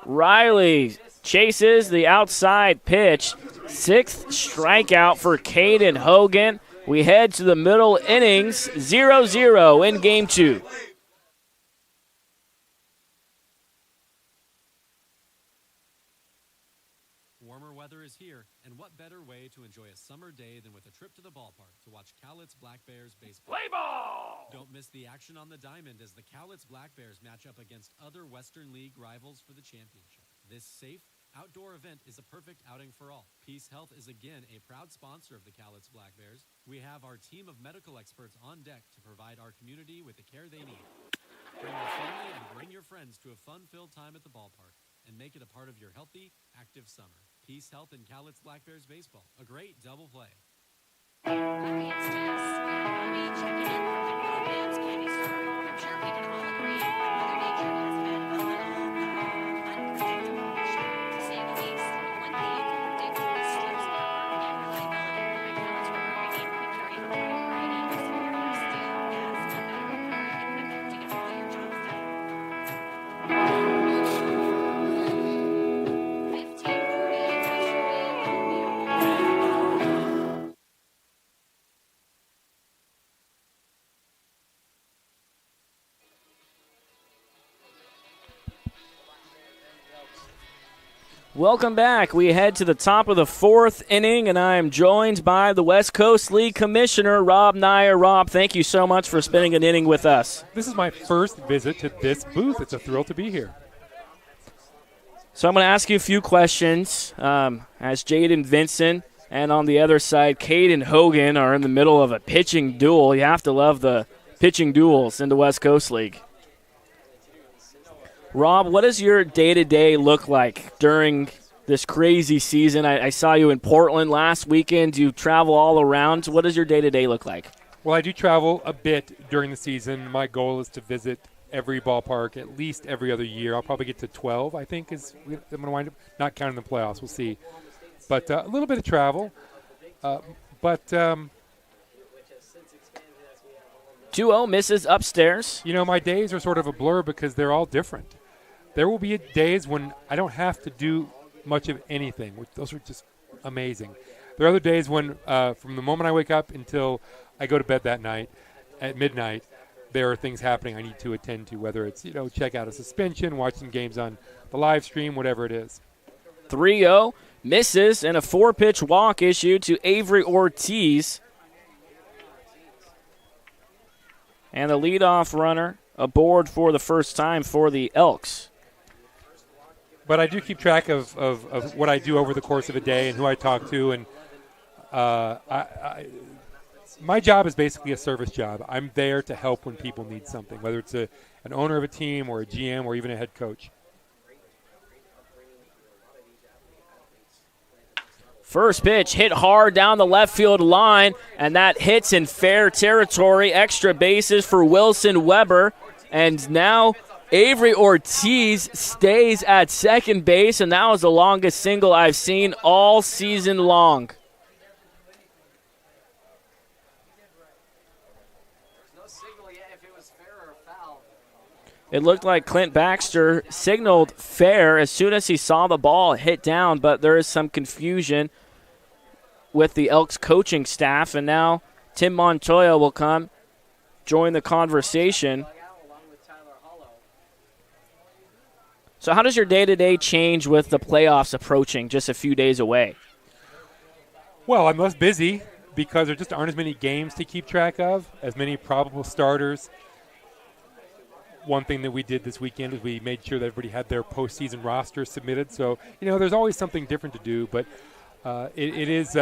Riley chases the outside pitch. 6th strikeout for Caden Hogan. We head to the middle innings, 0-0 in game 2. Warmer weather is here, and what better way to enjoy a summer day than with a trip to the ballpark to watch Cowlitz Black Bears baseball. Play ball! Don't miss the action on the diamond as the Cowlitz Black Bears match up against other Western League rivals for the championship. This safe, outdoor event is a perfect outing for all. Peace Health is again a proud sponsor of the Cowlitz Black Bears. We have our team of medical experts on deck to provide our community with the care they need. Bring your family and bring your friends to a fun-filled time at the ballpark and make it a part of your healthy, active summer. Peace Health and Cowlitz Black Bears baseball. A great double play. Hi, it's Jess and Bobby checking in from the Grown Man's Candy Store. I'm sure we can all agree that Mother Nature has been a little unpredictable this year, to say the least. One thing you can predict is sleep power and reliability. At Cowlitz River Breeding, we carry a wide variety of superior steel, gas, and metal repairing equipment to get all your jobs done. 1540 Industrial Way, Longview. Welcome back. We head to the top of the 4th inning, and I am joined by the West Coast League Commissioner, Rob Nyer. Rob, thank you so much for spending an inning with us. This is my first visit to this booth. It's a thrill to be here. So I'm going to ask you a few questions as Jaden Vinson and on the other side, Caden Hogan are in the middle of a pitching duel. You have to love the pitching duels in the West Coast League. Rob, what does your day-to-day look like during this crazy season? I saw you in Portland last weekend. You travel all around. What does your day-to-day look like? Well, I do travel a bit during the season. My goal is to visit every ballpark at least every other year. I'll probably get to 12, I think, I'm going to wind up, not counting the playoffs. We'll see. But a little bit of travel. 2-0 misses upstairs. You know, my days are sort of a blur because they're all different. There will be days when I don't have to do much of anything, which those are just amazing. There are other days when, from the moment I wake up until I go to bed that night at midnight, there are things happening I need to attend to, whether it's, check out a suspension, watch some games on the live stream, whatever it is. 3-0, misses, and a 4-pitch walk issued to Avery Ortiz. And the leadoff runner aboard for the first time for the Elks. But I do keep track of what I do over the course of a day and who I talk to, and my job is basically a service job. I'm there to help when people need something, whether it's an owner of a team or a GM or even a head coach. First pitch hit hard down the left field line, and that hits in fair territory. Extra bases for Wilson Weber, and now Avery Ortiz stays at second base, and that was the longest single I've seen all season long. It looked like Clint Baxter signaled fair as soon as he saw the ball hit down, but there is some confusion with the Elks coaching staff, and now Tim Montoya will come join the conversation. So how does your day-to-day change with the playoffs approaching just a few days away? Well, I'm less busy because there just aren't as many games to keep track of, as many probable starters. One thing that we did this weekend is we made sure that everybody had their postseason roster submitted. So, there's always something different to do. But it is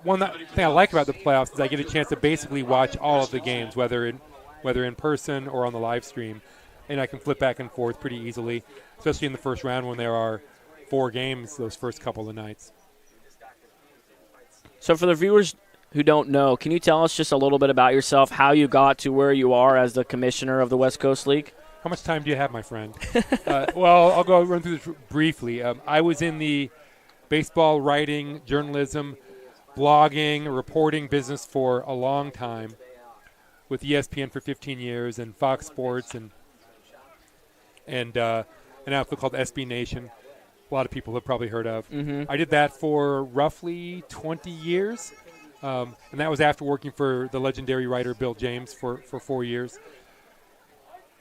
one thing I like about the playoffs is I get a chance to basically watch all of the games, whether in person or on the live stream. And I can flip back and forth pretty easily, especially in the first round when there are 4 games those first couple of nights. So for the viewers who don't know, can you tell us just a little bit about yourself, how you got to where you are as the commissioner of the West Coast League? How much time do you have, my friend? Well, I'll go run through this briefly. I was in the baseball writing, journalism, blogging, reporting business for a long time, with ESPN for 15 years and Fox Sports and an outfit called SB Nation. A lot of people have probably heard of. Mm-hmm. I did that for roughly 20 years, and that was after working for the legendary writer Bill James for 4 years.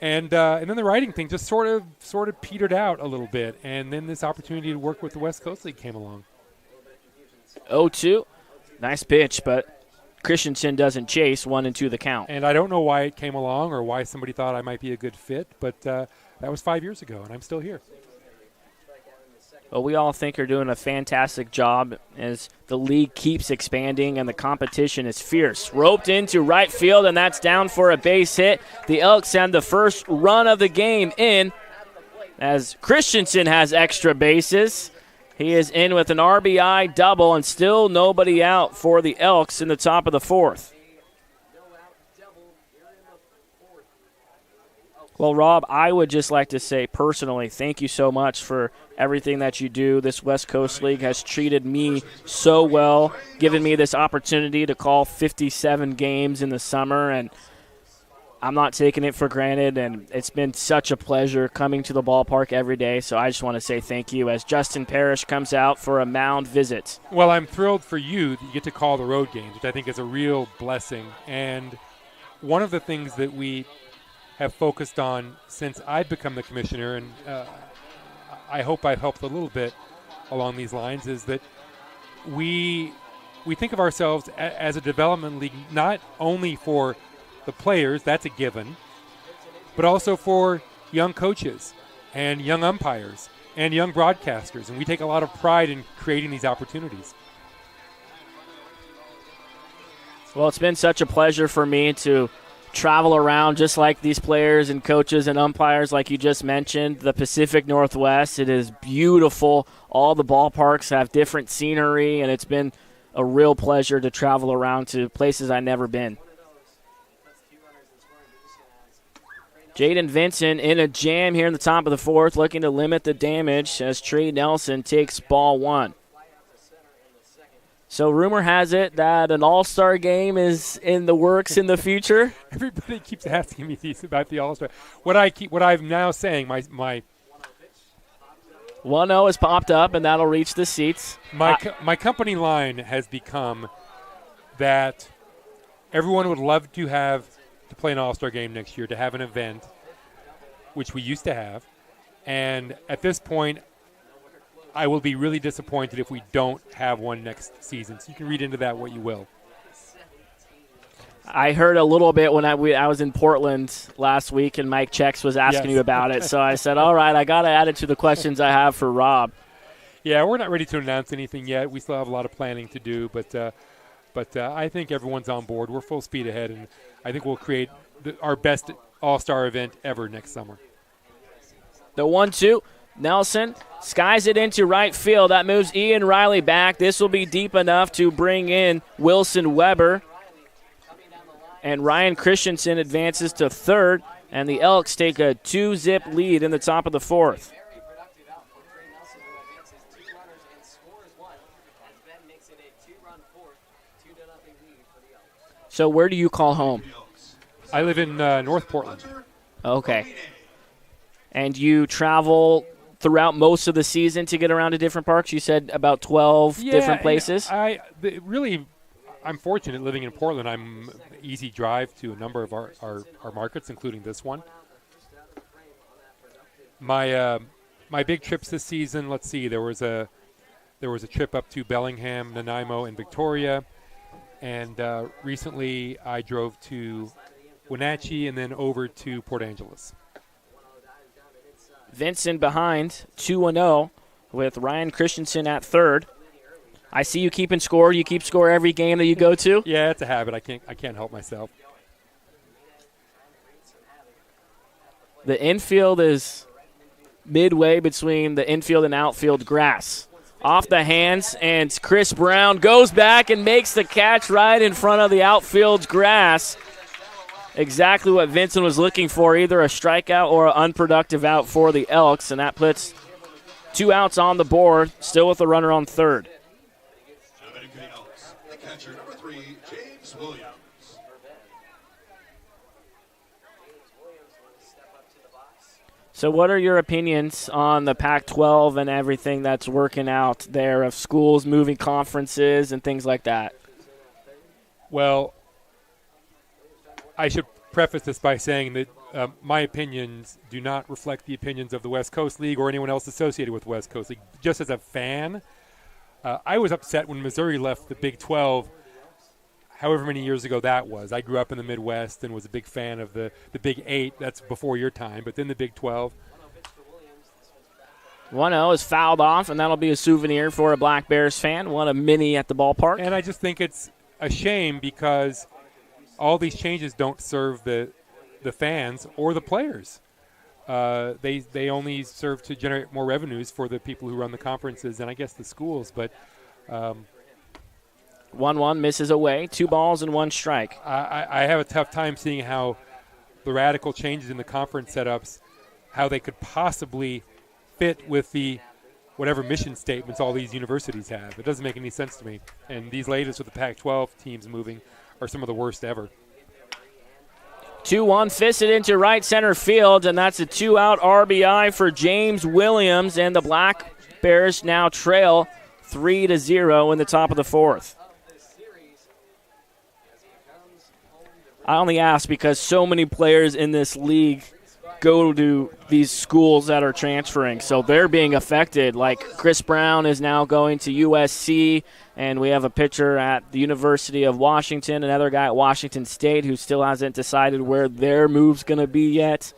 And then the writing thing just sort of petered out a little bit, and then this opportunity to work with the West Coast League came along. 0-2, nice pitch, but Christensen doesn't chase, 1-2 the count. And I don't know why it came along or why somebody thought I might be a good fit, but that was 5 years ago, and I'm still here. Well, we all think you're doing a fantastic job as the league keeps expanding and the competition is fierce. Roped into right field, and that's down for a base hit. The Elks send the first run of the game in as Christensen has extra bases. He is in with an RBI double, and still nobody out for the Elks in the top of the fourth. Well, Rob, I would just like to say personally, thank you so much for everything that you do. This West Coast League has treated me so well, given me this opportunity to call 57 games in the summer, and I'm not taking it for granted, and it's been such a pleasure coming to the ballpark every day, so I just want to say thank you as Justin Parrish comes out for a mound visit. Well, I'm thrilled for you that you get to call the road games, which I think is a real blessing, and one of the things that we have focused on since I've become the commissioner, and I hope I've helped a little bit along these lines, is that we think of ourselves as a development league not only for the players, that's a given, but also for young coaches and young umpires and young broadcasters, and we take a lot of pride in creating these opportunities. Well, it's been such a pleasure for me to travel around just like these players and coaches and umpires like you just mentioned. The Pacific Northwest, it is beautiful. All the ballparks have different scenery, and it's been a real pleasure to travel around to places I've never been. Jaden Vincent in a jam here in the top of the fourth, looking to limit the damage as Trey Nelson takes ball one. So rumor has it that an all-star game is in the works in the future. Everybody keeps asking me these about the all-star. What I'm now saying, my 1-0 has popped up, and that'll reach the seats. My company line has become that everyone would love to play an all-star game next year, to have an event, which we used to have. And at this point, I will be really disappointed if we don't have one next season. So you can read into that what you will. I heard a little bit when I was in Portland last week, and Mike Chex was asking you about it. So I said, all right, I got to add it to the questions I have for Rob. Yeah, we're not ready to announce anything yet. We still have a lot of planning to do, but I think everyone's on board. We're full speed ahead, and I think we'll create our best all-star event ever next summer. The 1-2. Nelson skies it into right field. That moves Ian Riley back. This will be deep enough to bring in Wilson Weber. And Ryan Christensen advances to third, and the Elks take a 2-zip lead in the top of the fourth. So where do you call home? I live in North Portland. Okay. And you travel throughout most of the season to get around to different parks? You said about 12 different places? I'm fortunate living in Portland. I'm easy drive to a number of our markets, including this one. My big trips this season, let's see, there was a trip up to Bellingham, Nanaimo, and Victoria. And recently I drove to Wenatchee and then over to Port Angeles. Vincent behind, 2-0, with Ryan Christensen at third. I see you keeping score. You keep score every game that you go to? Yeah, it's a habit. I can't help myself. The infield is midway between the infield and outfield grass. Off the hands, and Chris Brown goes back and makes the catch right in front of the outfield's grass. Exactly what Vincent was looking for, either a strikeout or an unproductive out for the Elks, and that puts 2 outs on the board, still with a runner on third. Catcher number 3, James Williams. So what are your opinions on the Pac-12 and everything that's working out there of schools moving conferences and things like that? Well, I should preface this by saying that my opinions do not reflect the opinions of the West Coast League or anyone else associated with West Coast League. Just as a fan, I was upset when Missouri left the Big 12, however many years ago that was. I grew up in the Midwest and was a big fan of the Big 8. That's before your time, but then the Big 12. 1-0 is fouled off, and that'll be a souvenir for a Black Bears fan, one of many at the ballpark. And I just think it's a shame because all these changes don't serve the fans or the players. They only serve to generate more revenues for the people who run the conferences and I guess the schools. But 1-1 misses away. 2 balls and 1 strike. I have a tough time seeing how the radical changes in the conference setups, how they could possibly fit with the whatever mission statements all these universities have. It doesn't make any sense to me. And these latest with the Pac-12 teams moving are some of the worst ever. 2-1 fisted into right center field, and that's a 2-out RBI for James Williams, and the Black Bears now trail 3-0 in the top of the fourth. I only ask because so many players in this league go to these schools that are transferring, so they're being affected. Like Chris Brown is now going to USC, and we have a pitcher at the University of Washington, another guy at Washington State who still hasn't decided where their move's going to be yet.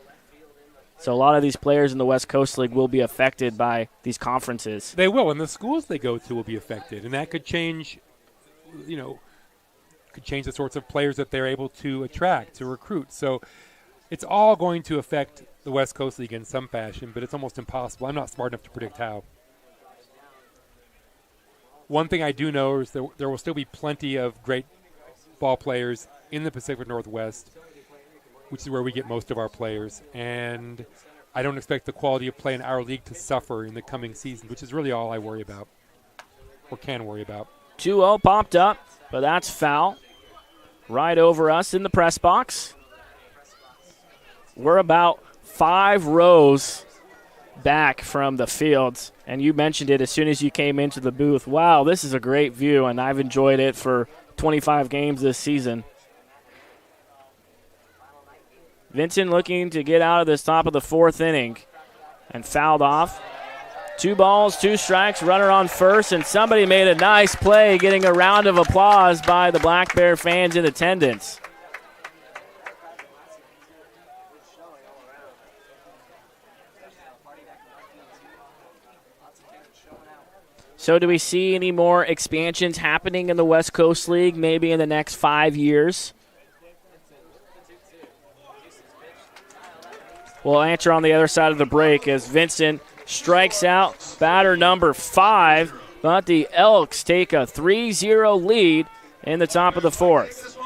So a lot of these players in the West Coast League will be affected by these conferences. They will, and the schools they go to will be affected, and that could change, could change the sorts of players that they're able to attract, to recruit. So it's all going to affect the West Coast League in some fashion, but it's almost impossible. I'm not smart enough to predict how. One thing I do know is there will still be plenty of great ball players in the Pacific Northwest, which is where we get most of our players. And I don't expect the quality of play in our league to suffer in the coming season, which is really all I worry about or can worry about. 2-0 popped up, but that's foul. Right over us in the press box. We're about 5 rows back from the fields. And you mentioned it as soon as you came into the booth. Wow, this is a great view, and I've enjoyed it for 25 games this season. Vincent looking to get out of this top of the 4th inning and fouled off. 2 balls, 2 strikes, runner on first, and somebody made a nice play, getting a round of applause by the Black Bear fans in attendance. So do we see any more expansions happening in the West Coast League maybe in the next 5 years? We'll answer on the other side of the break as Vincent strikes out batter number 5, but the Elks take a 3-0 lead in the top of the 4th.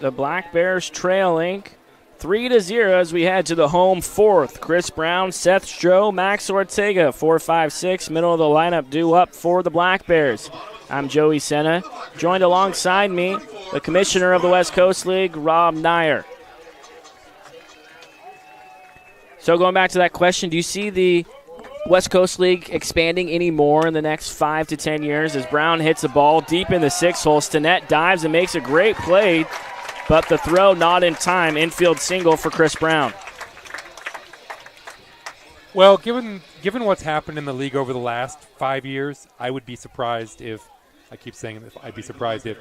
The Black Bears trailing 3-0 as we head to the home 4th. Chris Brown, Seth Stroh, Max Ortega, 4, 5, 6, middle of the lineup due up for the Black Bears. I'm Joey Senna. Joined alongside me, the commissioner of the West Coast League, Rob Nyer. So going back to that question, do you see the West Coast League expanding any more in the next 5 to 10 years as Brown hits a ball deep in the 6 hole? Stinnett dives and makes a great play, but the throw not in time. Infield single for Chris Brown. Well, given what's happened in the league over the last 5 years, I would be surprised if I'd be surprised if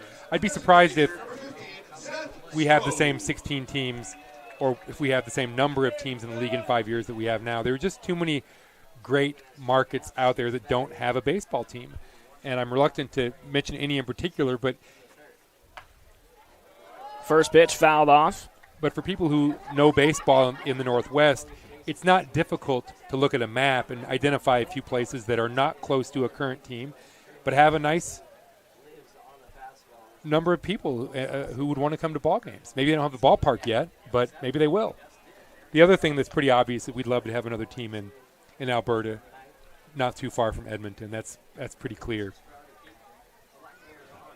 we have the same 16 teams, or if we have the same number of teams in the league in 5 years that we have now. There are just too many great markets out there that don't have a baseball team. And I'm reluctant to mention any in particular, but first pitch fouled off. But for people who know baseball in the Northwest, it's not difficult to look at a map and identify a few places that are not close to a current team, but have a nice number of people who would want to come to ball games. Maybe they don't have the ballpark yet, but maybe they will. The other thing that's pretty obvious is we'd love to have another team in Alberta, not too far from Edmonton. That's pretty clear.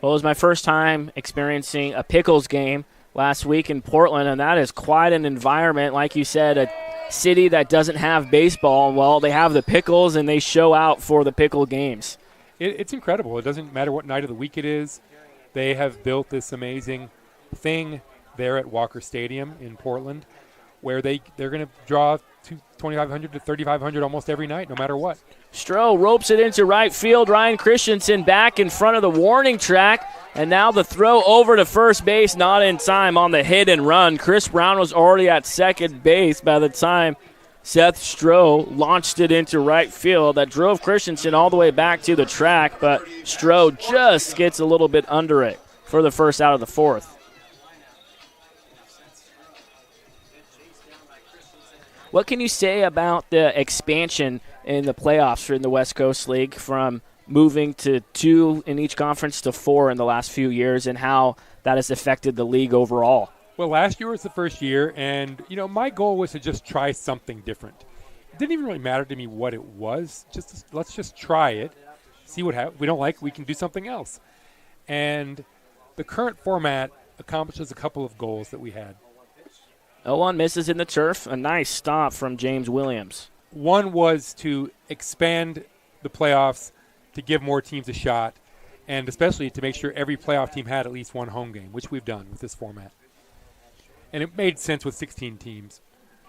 Well, it was my first time experiencing a Pickles game last week in Portland, and that is quite an environment. Like you said, a city that doesn't have baseball, well, they have the Pickles, and they show out for the Pickle games. It's incredible. It doesn't matter what night of the week it is. They have built this amazing thing there at Walker Stadium in Portland where they're going to draw 2,500 to 3,500 almost every night, no matter what. Stroh ropes it into right field. Ryan Christensen back in front of the warning track. And now the throw over to first base, not in time on the hit and run. Chris Brown was already at second base by the time Seth Stroh launched it into right field. That drove Christensen all the way back to the track, but Stroh just gets a little bit under it for the first out of the 4th. What can you say about the expansion in the playoffs in the West Coast League from moving to 2 in each conference to 4 in the last few years and how that has affected the league overall? Well, last year was the first year, and, my goal was to just try something different. It didn't even really matter to me what it was. Let's just try it. see what we don't like, we can do something else. And the current format accomplishes a couple of goals that we had. 0-1 misses in the turf. A nice stop from James Williams. One was to expand the playoffs to give more teams a shot, and especially to make sure every playoff team had at least one home game, which we've done with this format. And it made sense with 16 teams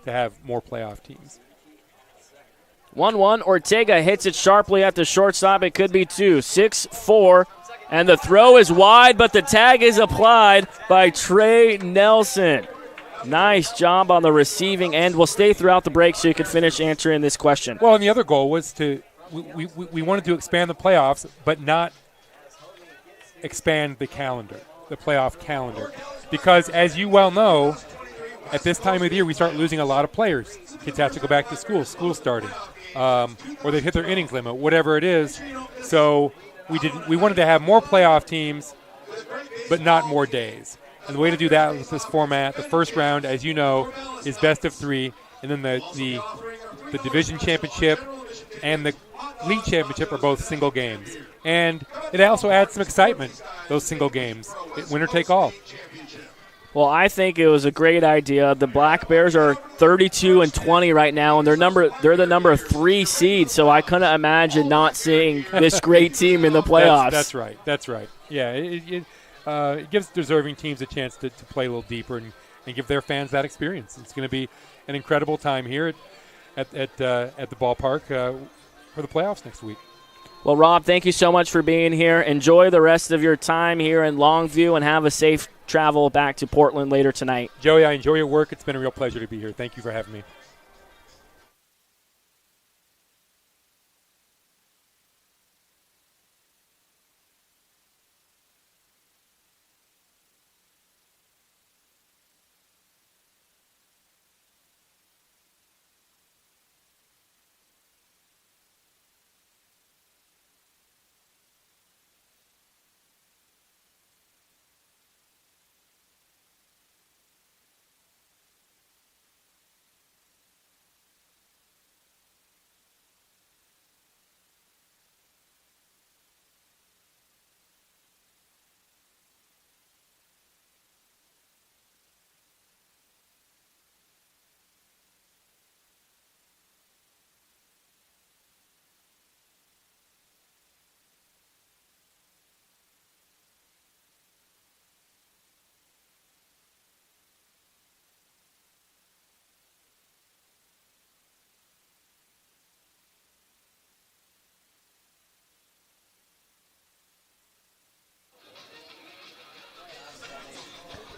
to have more playoff teams. 1-1. Ortega hits it sharply at the shortstop. It could be 2. 6-4. And the throw is wide, but the tag is applied by Trey Nelson. Nice job on the receiving end. We'll stay throughout the break so you can finish answering this question. Well, and the other goal was we wanted to expand the playoffs, but not expand the calendar, the playoff calendar. Because as you well know, at this time of the year, we start losing a lot of players. Kids have to go back to school starting, or they hit their innings limit, whatever it is. So we wanted to have more playoff teams, but not more days. And the way to do that with this format, the first round, as you know, is best of 3, and then the division championship and the league championship are both single games. And it also adds some excitement, those single games. Winner take all. Well, I think it was a great idea. The Black Bears are 32-20 right now, and they're the number 3 seed. So I couldn't imagine not seeing this great team in the playoffs. That's right. That's right. Yeah, it gives deserving teams a chance to play a little deeper and give their fans that experience. It's going to be an incredible time here at the ballpark for the playoffs next week. Well, Rob, thank you so much for being here. Enjoy the rest of your time here in Longview and have a safe travel back to Portland later tonight. Joey, I enjoy your work. It's been a real pleasure to be here. Thank you for having me.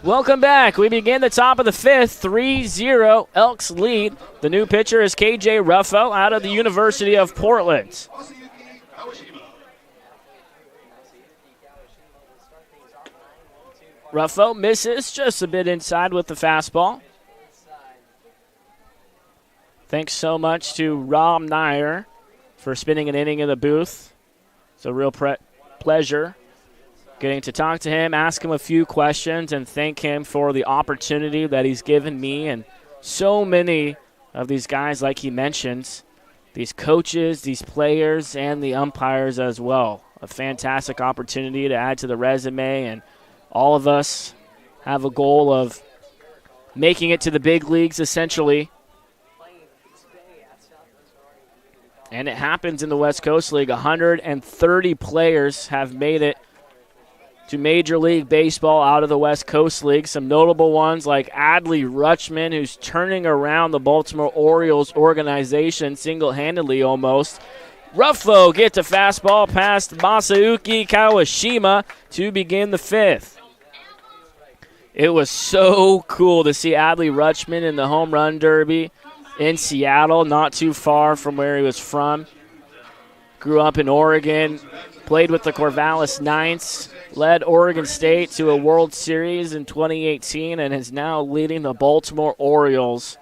Welcome back. We begin the top of the 5th, 3-0 Elks lead. The new pitcher is KJ Ruffo out of the University of Portland. Ruffo misses just a bit inside with the fastball. Thanks so much to Rob Nyer for spending an inning in the booth. It's a real pleasure getting to talk to him, ask him a few questions, and thank him for the opportunity that he's given me and so many of these guys, like he mentions, these coaches, these players, and the umpires as well. A fantastic opportunity to add to the resume, and all of us have a goal of making it to the big leagues, essentially. And it happens in the West Coast League. 130 players have made it to Major League Baseball out of the West Coast League. Some notable ones like Adley Rutschman, who's turning around the Baltimore Orioles organization single-handedly almost. Ruffo gets a fastball past Masayuki Kawashima to begin the 5th. It was so cool to see Adley Rutschman in the home run derby in Seattle, not too far from where he was from. Grew up in Oregon, played with the Corvallis Knights, led Oregon State to a World Series in 2018, and is now leading the Baltimore Orioles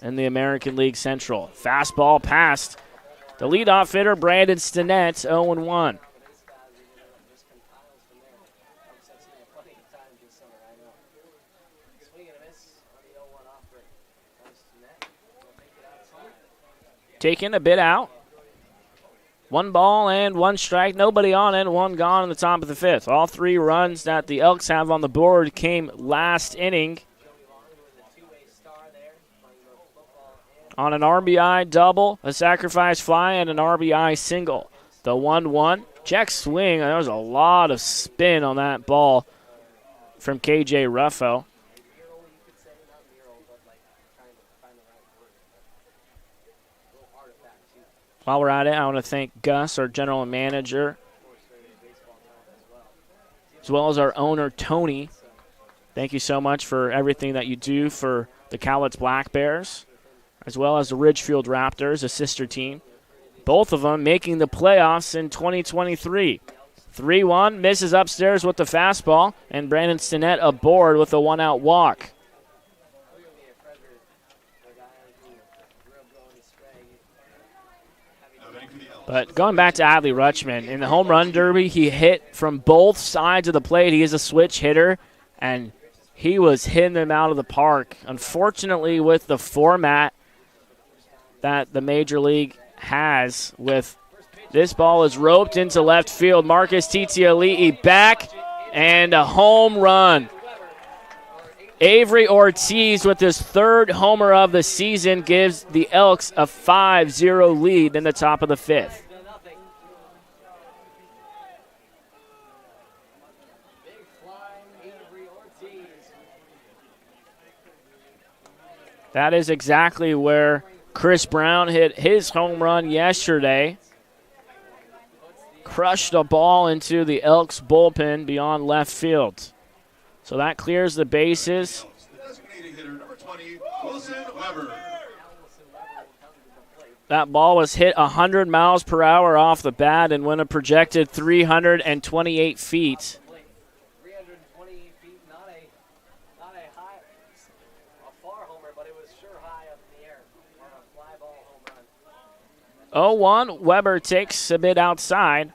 in the American League Central. Fastball past the leadoff hitter, Brandon Stinnett, 0-1. Taking a bit out. 1 ball and 1 strike, nobody on it, 1 gone in the top of the 5th. All 3 runs that the Elks have on the board came last inning on an RBI double, a sacrifice fly, and an RBI single. The 1-1. Check swing. There was a lot of spin on that ball from KJ Ruffo. While we're at it, I want to thank Gus, our general manager, as well as our owner, Tony. Thank you so much for everything that you do for the Cowlitz Black Bears, as well as the Ridgefield Raptors, a sister team. Both of them making the playoffs in 2023. 3-1, misses upstairs with the fastball, and Brandon Stinnett aboard with a 1-out walk. But going back to Adley Rutschman, in the home run derby, he hit from both sides of the plate. He is a switch hitter, and he was hitting them out of the park. Unfortunately, with the format that the Major League has, with this ball is roped into left field. Marcus Titiali'i back, and a home run. Avery Ortiz with his 3rd homer of the season gives the Elks a 5-0 lead in the top of the 5th. That is exactly where Chris Brown hit his home run yesterday. Crushed a ball into the Elks bullpen beyond left field. So that clears the bases. That ball was hit 100 miles per hour off the bat and went a projected 328 feet. 328 feet, not a high, a far homer, but it was sure high up in the air on a fly ball home run. 0-1, Weber takes a bit outside.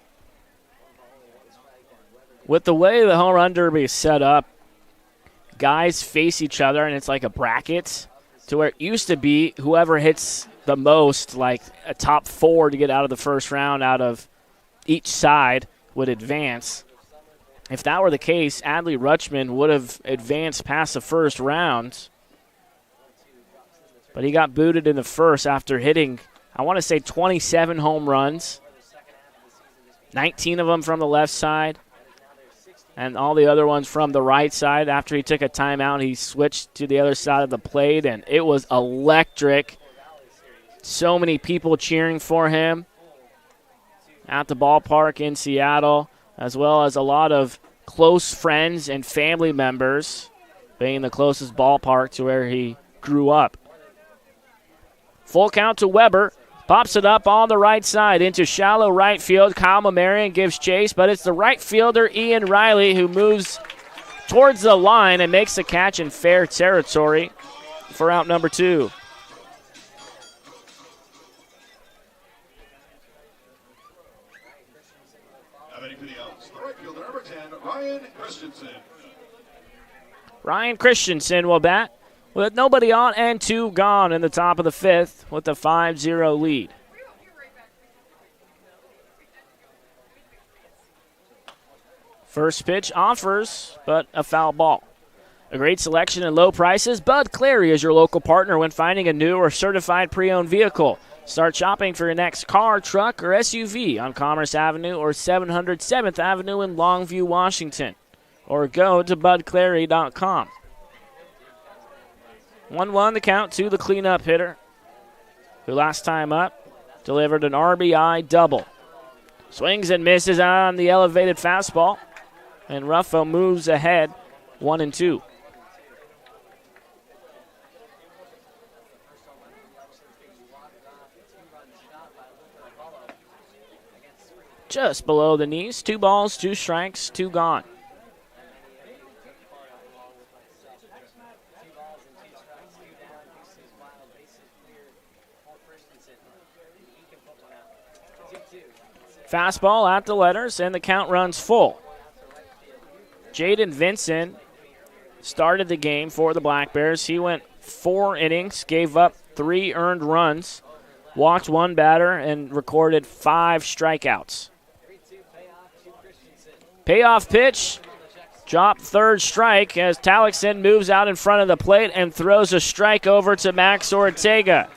With the way the home run derby is set up, guys face each other, and it's like a bracket to where it used to be whoever hits the most, like a top 4 to get out of the first round out of each side, would advance. If that were the case, Adley Rutschman would have advanced past the first round. But he got booted in the first after hitting, I want to say, 27 home runs, 19 of them from the left side, and all the other ones from the right side. After he took a timeout, he switched to the other side of the plate, and it was electric. So many people cheering for him at the ballpark in Seattle, as well as a lot of close friends and family members, being the closest ballpark to where he grew up. Full count to Weber. Pops it up on the right side into shallow right field. Kyle Mamarian gives chase, but it's the right fielder, Ian Riley, who moves towards the line and makes the catch in fair territory for out number 2. For the Elks, the right fielder, number 10, Ryan Christensen. Ryan Christensen will bat with nobody on and 2 gone in the top of the 5th with a 5-0 lead. First pitch offers, but a foul ball. A great selection and low prices. Bud Clary is your local partner when finding a new or certified pre-owned vehicle. Start shopping for your next car, truck, or SUV on Commerce Avenue or 700 7th Avenue in Longview, Washington. Or go to budclary.com. 1-1 the count to the cleanup hitter, who last time up delivered an RBI double. Swings and misses on the elevated fastball, and Ruffo moves ahead 1-2. Just below the knees, 2 balls, 2 strikes, 2 gone. Fastball at the letters, and the count runs full. Jaden Vincent started the game for the Black Bears. He went 4 innings, gave up 3 earned runs, walked one batter, and recorded 5 strikeouts. Payoff pitch, drop third strike as Talixon moves out in front of the plate and throws a strike over to Max Ortega.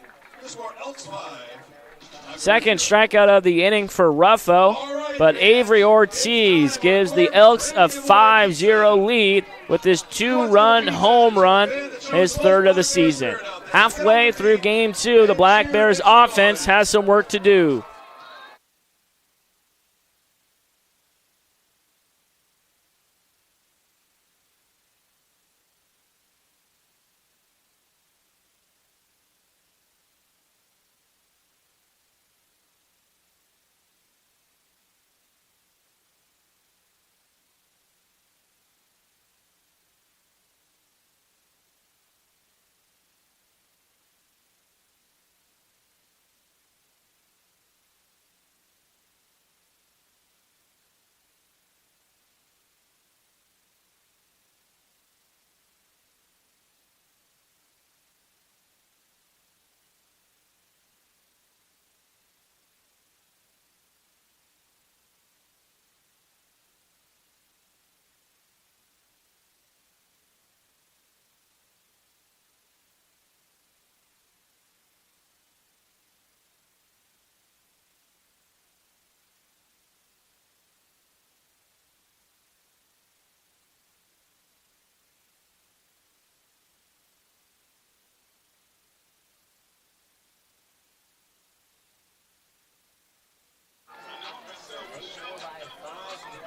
Second strikeout of the inning for Ruffo, but Avery Ortiz gives the Elks a 5-0 lead with his 2-run home run, his third of the season. Halfway through Game 2, the Black Bears offense has some work to do.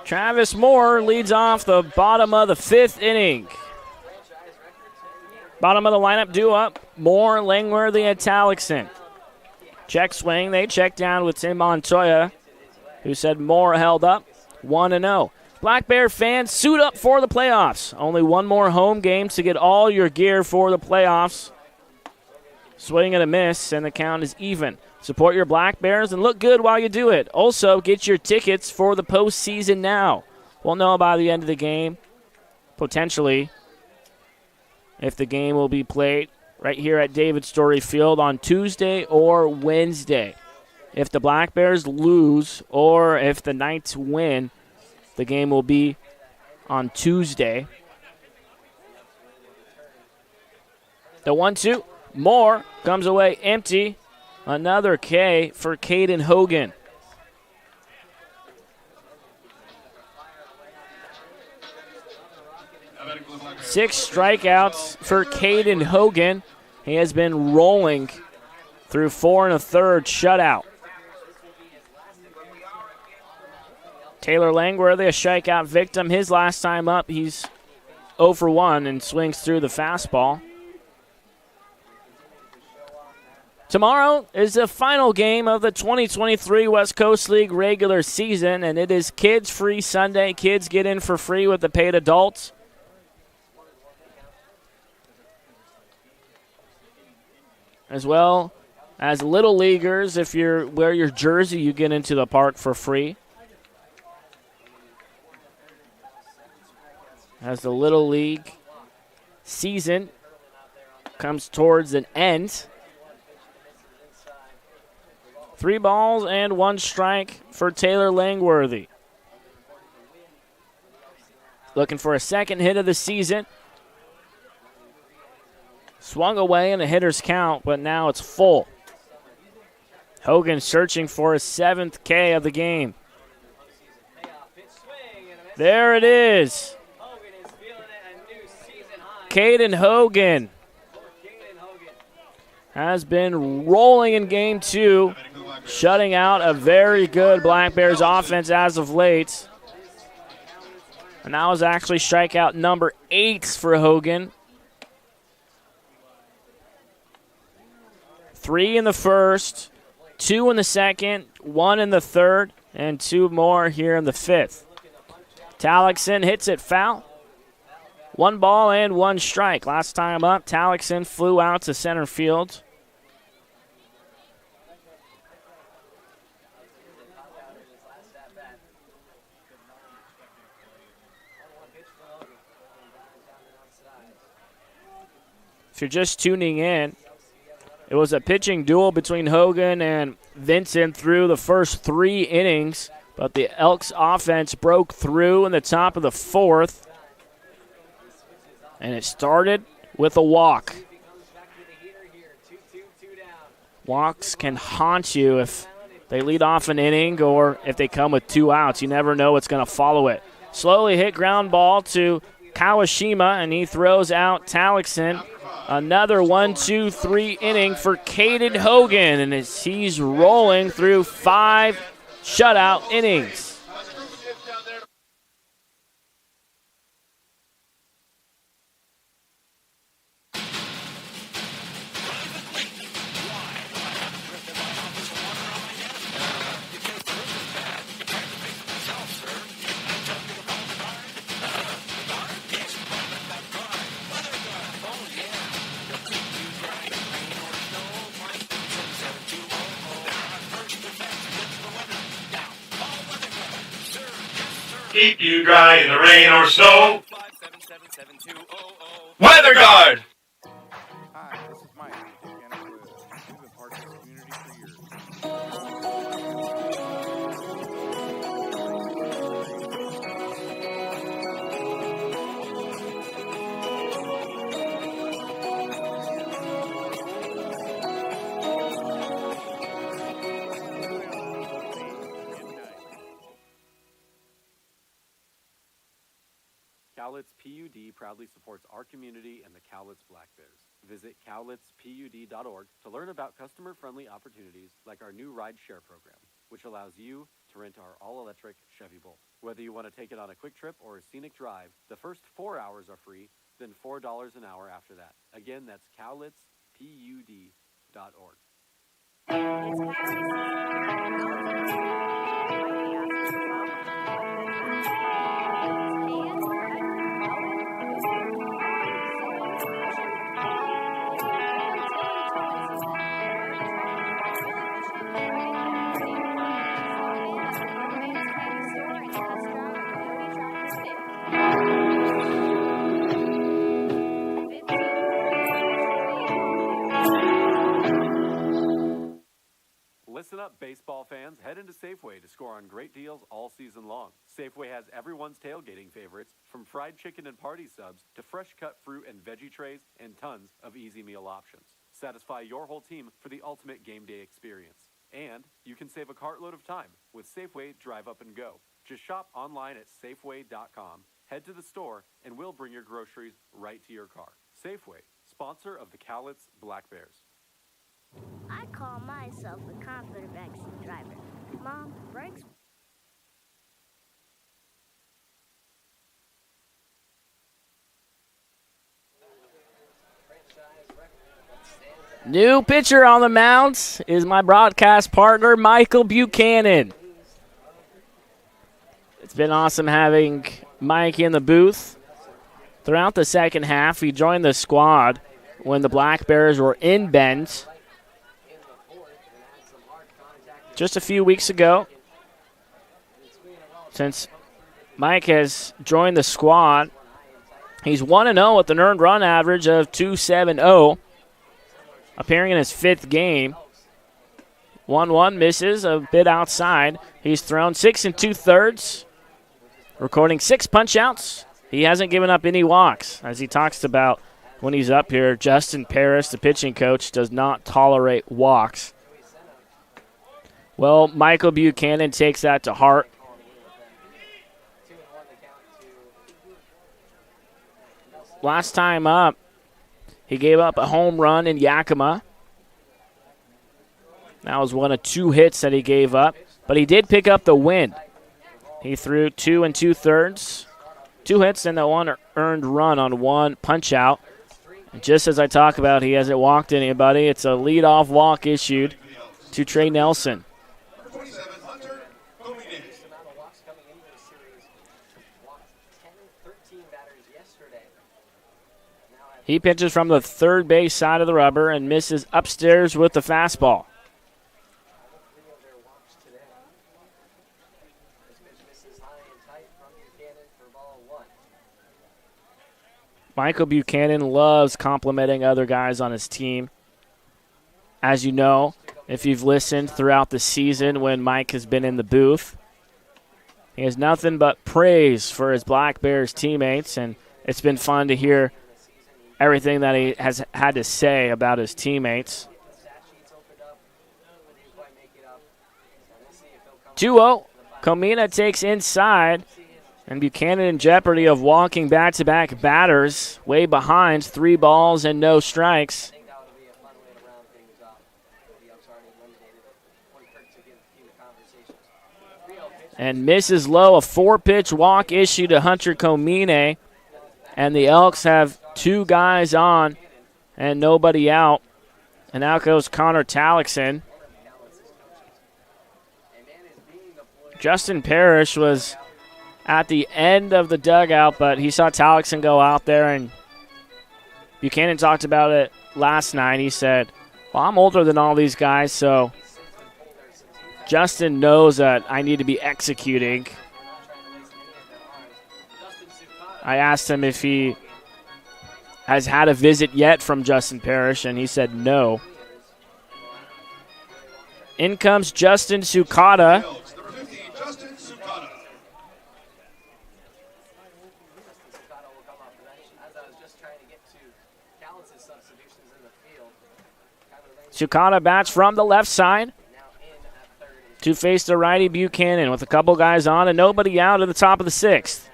Travis Moore leads off the bottom of the 5th inning. Bottom of the lineup due up, Moore, Langworthy, and Talixon. Check swing, they check down with Tim Montoya, who said Moore held up, 1-0. Black Bear fans, suit up for the playoffs. Only one more home game to get all your gear for the playoffs. Swing and a miss, and the count is even. Support your Black Bears and look good while you do it. Also, get your tickets for the postseason now. We'll know by the end of the game, potentially, if the game will be played right here at David Story Field on Tuesday or Wednesday. If the Black Bears lose or if the Knights win, the game will be on Tuesday. The 1-2, Moore comes away empty. Another K for Caden Hogan. Six strikeouts for Caden Hogan. He has been rolling through 4 1/3 shutout. Taylor Langworthy, a strikeout victim. His last time up, he's 0 for 1 and swings through the fastball. Tomorrow is the final game of the 2023 West Coast League regular season, and it is Kids Free Sunday. Kids get in for free with the paid adults. As well as Little Leaguers, if you wear your jersey, you get into the park for free. As the Little League season comes towards an end. 3 balls and 1 strike for Taylor Langworthy. Looking for a second hit of the season. Swung away in a hitter's count, but now it's full. Hogan searching for his 7th K of the game. There it is. Caden Hogan has been rolling in Game 2, shutting out a very good Black Bears offense as of late. And that was actually strikeout number 8 for Hogan. 3 in the first, 2 in the second, 1 in the third, and 2 more here in the 5th. Talixon hits it foul. 1 ball and 1 strike. Last time up, Talixon flew out to center field. If you're just tuning in, It was a pitching duel between Hogan and Vincent through the first 3 innings, but the Elks offense broke through in the top of the 4th, and it started with a walk. Walks can haunt you if they lead off an inning or if they come with 2 outs. You never know what's going to follow it. Slowly hit ground ball to Kawashima, and he throws out Talixon. Another 1-2-3 inning for Caden Hogan, and he's rolling through 5 shutout innings. Keep you dry in the rain or snow. Weather Guard! Hi, this is Mike from Indiana Toyota. We've been part of this community for years. Cowlitz PUD proudly supports our community and the Cowlitz Black Bears. Visit cowlitzpud.org to learn about customer-friendly opportunities like our new ride share program, which allows you to rent our all-electric Chevy Bolt. Whether you want to take it on a quick trip or a scenic drive, the first 4 hours are free, then $4 an hour after that. Again, that's cowlitzpud.org. Listen up, baseball fans. Head into Safeway to score on great deals all season long. Safeway has everyone's tailgating favorites, from fried chicken and party subs to fresh-cut fruit and veggie trays and tons of easy meal options. Satisfy your whole team for the ultimate game day experience. And you can save a cartload of time with Safeway Drive Up and Go. Just shop online at Safeway.com, head to the store, and we'll bring your groceries right to your car. Safeway, sponsor of the Cowlitz Black Bears. I call myself a confident action driver. Mom, brakes. New pitcher on the mound is my broadcast partner, Michael Buchanan. It's been awesome having Mike in the booth. Throughout the second half, he joined the squad when the Black Bears were in Bend just a few weeks ago. Since Mike has joined the squad, he's 1-0 with an earned run average of .270, appearing in his 5th game. 1-1 misses a bit outside. He's thrown 6 2/3, recording 6 punch-outs. He hasn't given up any walks. As he talks about when he's up here, Justin Paris, the pitching coach, does not tolerate walks. Well, Michael Buchanan takes that to heart. Last time up, he gave up a home run in Yakima. That was one of 2 hits that he gave up, but he did pick up the win. He threw 2 2/3, 2 hits and the 1 earned run on 1 punch-out. And just as I talk about, he hasn't walked anybody. It's a leadoff walk issued to Trey Nelson. He pitches from the third base side of the rubber and misses upstairs with the fastball. Michael Buchanan loves complimenting other guys on his team. as you know, if you've listened throughout the season when Mike has been in the booth. He has nothing but praise for his Black Bears teammates, and it's been fun to hear everything that he has had to say about his teammates. 2-0. Comina takes inside, and Buchanan in jeopardy of walking back-to-back batters, way behind, 3 balls and no strikes. And misses low, a 4-pitch walk issue to Hunter Comine, and the Elks have 2 guys on and nobody out. And out goes Connor Talixon. Justin Parrish was at the end of the dugout, but he saw Talixon go out there, and Buchanan talked about it last night. He said, well, I'm older than all these guys, so Justin knows that I need to be executing. I asked him if he has had a visit yet from Justin Parrish, and he said no. In comes Justin Sukata. Sukata bats from the left side to face the righty Buchanan with a couple guys on and nobody out at the top of the 6th.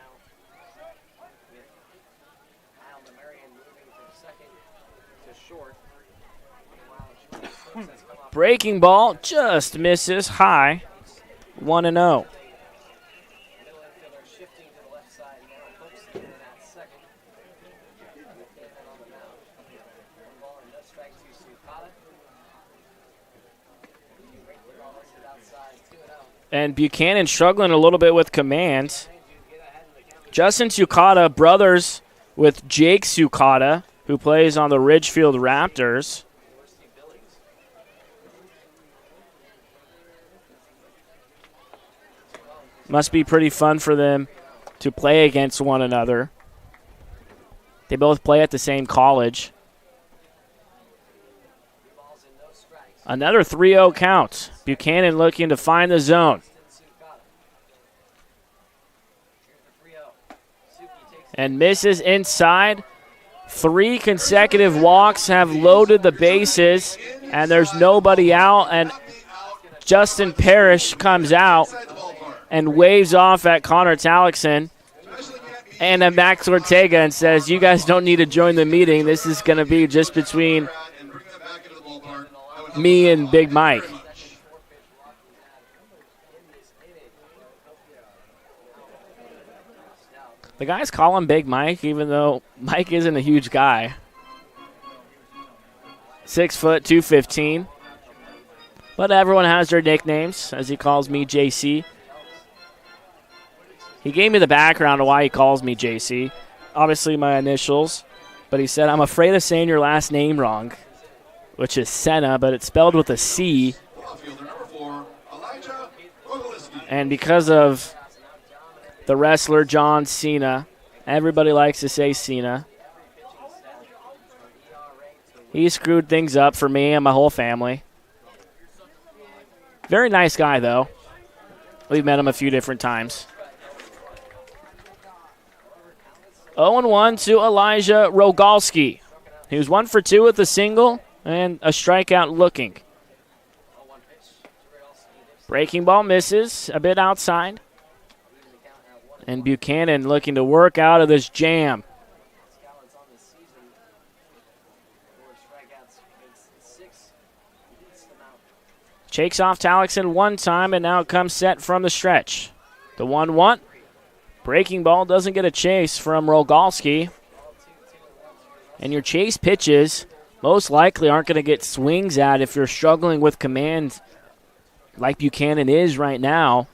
Breaking ball just misses high, 1-0. And Buchanan struggling a little bit with command. Justin Sukata, brothers with Jake Sukata, who plays on the Ridgefield Raptors. Must be pretty fun for them to play against one another. They both play at the same college. Another 3-0 count. Buchanan looking to find the zone. And misses inside. 3 consecutive walks have loaded the bases, and there's nobody out, and Justin Parrish comes out and waves off at Connor Talixon and at Max Ortega and says, you guys don't need to join the meeting. This is going to be just between me and Big Mike. The guys call him Big Mike, even though Mike isn't a huge guy. 6 foot, 215. But everyone has their nicknames, as he calls me JC. He gave me the background of why he calls me JC. Obviously my initials. But he said, I'm afraid of saying your last name wrong, which is Senna, but it's spelled with a C. And because of the wrestler John Cena, everybody likes to say Cena. He screwed things up for me and my whole family. Very nice guy, though. We've met him a few different times. 0-1 to Elijah Rogalski. He was 1 for 2 with a single and a strikeout looking. Breaking ball misses, a bit outside. And Buchanan looking to work out of this jam. Shakes off Talixon one time, and now it comes set from the stretch. The 1-1. Breaking ball doesn't get a chase from Rogalski. And your chase pitches most likely aren't going to get swings at if you're struggling with command like Buchanan is right now.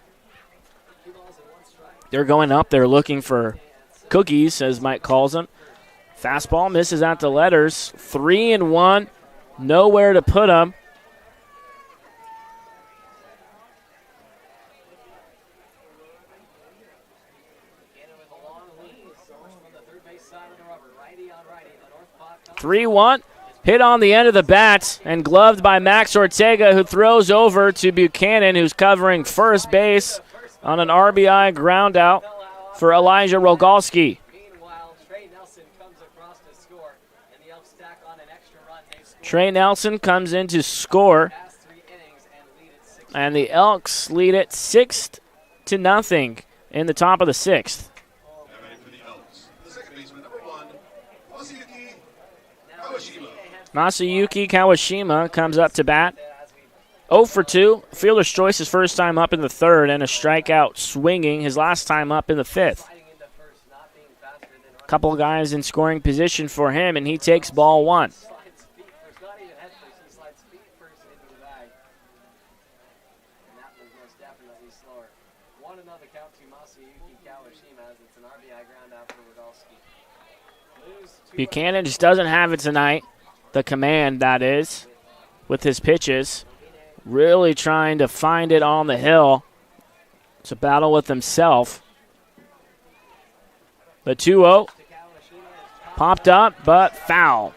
They're going up there looking for cookies, as Mike calls them. Fastball misses at the letters. 3-1, nowhere to put them. hit on the end of the bat and gloved by Max Ortega, who throws over to Buchanan, who's covering first base on an RBI ground out for Elijah Rogalski. Trey Nelson comes in to score, and the Elks lead it 6-0 in the top of the sixth. Masayuki Kawashima comes up to bat. 0 for 2. Fielder's choice his first time up in the third, and a strikeout swinging his last time up in the fifth. Couple of guys in scoring position for him, and he takes ball one. Buchanan just doesn't have it tonight. The command, that is, with his pitches. Really trying to find it on the hill. It's a battle with himself. The 2-0 popped up, but foul.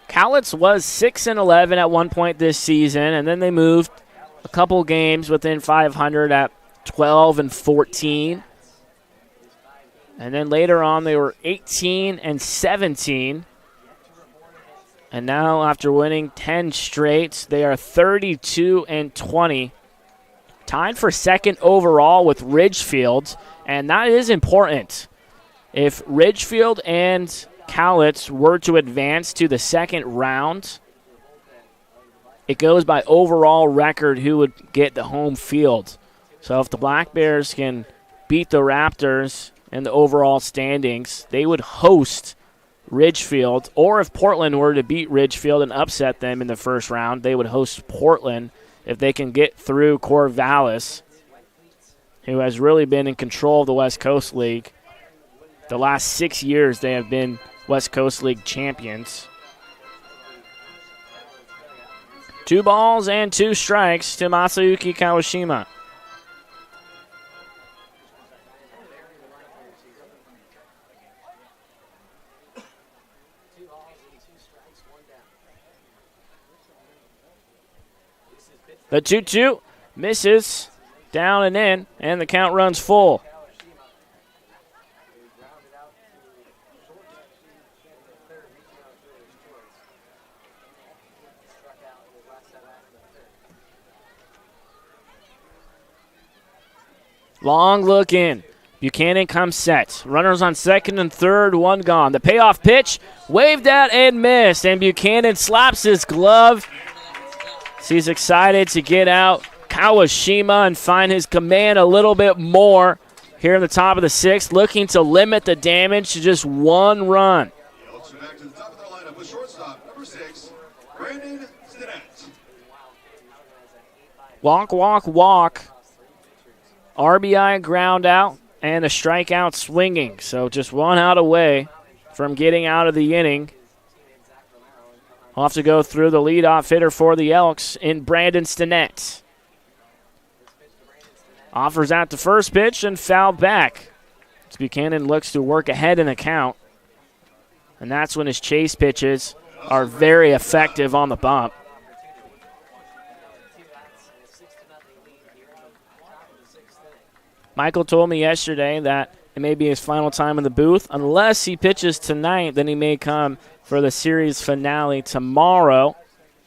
Cowlitz was 6-11 at one point this season, and then they moved a couple games within 500 at 12-14. And then later on, they were 18-17. And now, after winning 10 straight, they are 32-20. Tied for second overall with Ridgefield, and that is important. If Ridgefield and Cowlitz were to advance to the second round, it goes by overall record who would get the home field. So if the Black Bears can beat the Raptors in the overall standings, they would host Ridgefield, or if Portland were to beat Ridgefield and upset them in the first round, they would host Portland if they can get through Corvallis, who has really been in control of the West Coast League. The last 6 years, they have been West Coast League champions. 2 balls and 2 strikes to Masayuki Kawashima. The 2-2 misses, down and in, and the count runs full. Long look in. Buchanan comes set. Runners on second and third, one gone. The payoff pitch, waved at and missed, and Buchanan slaps his glove. He's excited to get out Kawashima and find his command a little bit more here in the top of the sixth, looking to limit the damage to just 1 run. Walk, walk, walk. RBI ground out and a strikeout swinging. So just 1 out away from getting out of the inning. We'll have to go through the leadoff hitter for the Elks in Brandon Stinnett. Offers out the first pitch and fouled back. Buchanan looks to work ahead in the count. And that's when his chase pitches are very effective on the bump. Michael told me yesterday that it may be his final time in the booth. Unless he pitches tonight, then he may come for the series finale tomorrow,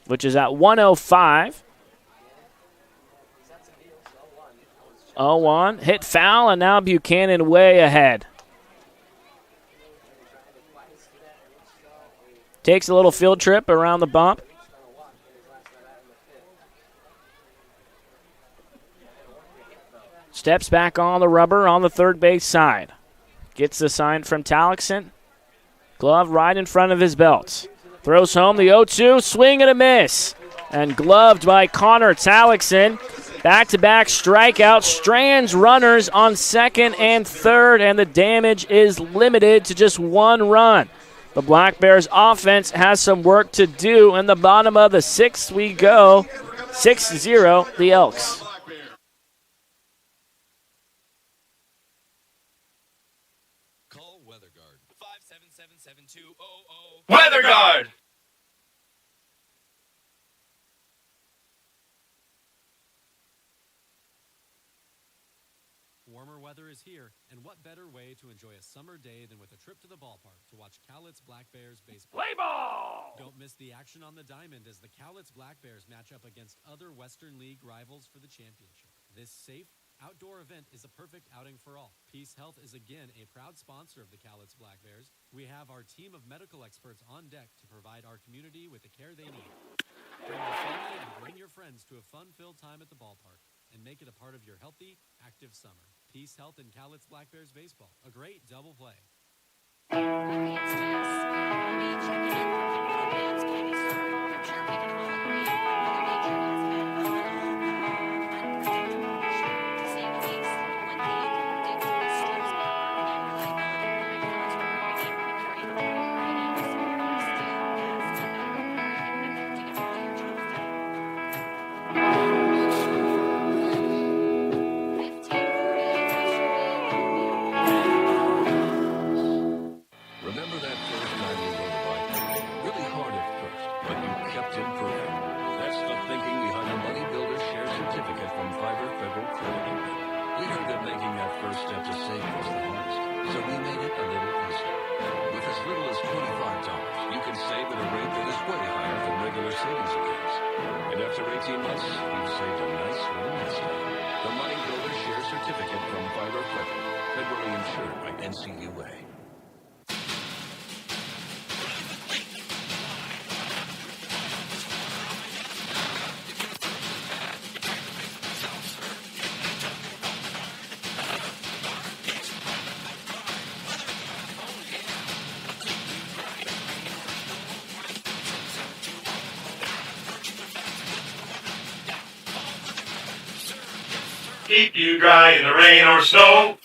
which is at 1:05. 0-1, hit foul, and now Buchanan way ahead. Takes a little field trip around the bump. Steps back on the rubber on the third base side. Gets the sign from Talixon. Glove right in front of his belt. Throws home the 0-2, swing and a miss. And gloved by Connor Talixon. Back-to-back strikeout, strands runners on second and third, and the damage is limited to just 1 run. The Black Bears offense has some work to do. In the bottom of the sixth we go. 6-0, the Elks. Weather Guard! Warmer weather is here, and what better way to enjoy a summer day than with a trip to the ballpark to watch Cowlitz Black Bears baseball. Play ball! Don't miss the action on the diamond as the Cowlitz Black Bears match up against other Western League rivals for the championship. This safe, outdoor event is a perfect outing for all. Peace Health is again a proud sponsor of the Cowlitz Black Bears. We have our team of medical experts on deck to provide our community with the care they need. Bring your family and bring your friends to a fun-filled time at the ballpark and make it a part of your healthy, active summer. Peace Health and Cowlitz Black Bears baseball. A great double play. Hi, it's Jess. I'll be checking in from the Grown Man's Candy Store. I'm sure we can all agree that Mother Nature has been a little unpredictable this year, to say the least. One thing you can predict is Stu's power and reliability. That's where we need to carry the ball righty to support Stu as a number one to get all your jobs done. 15:48 yesterday. Remember that first time you rode a bike? Really hard at first, but you kept improving. That's the thinking behind the Money Builder Share Certificate from Fiverr Federal Credit Union. We heard that making that first step to save was the hardest, so we made it a little easier. With as little as $25, you can save at a rate that is way higher than regular savings accounts. And after 18 months, you've saved a nice little nest egg. The Money Builder Share Certificate from Fiverr Federal, federally insured by NCUA. Keep you dry in the rain or snow.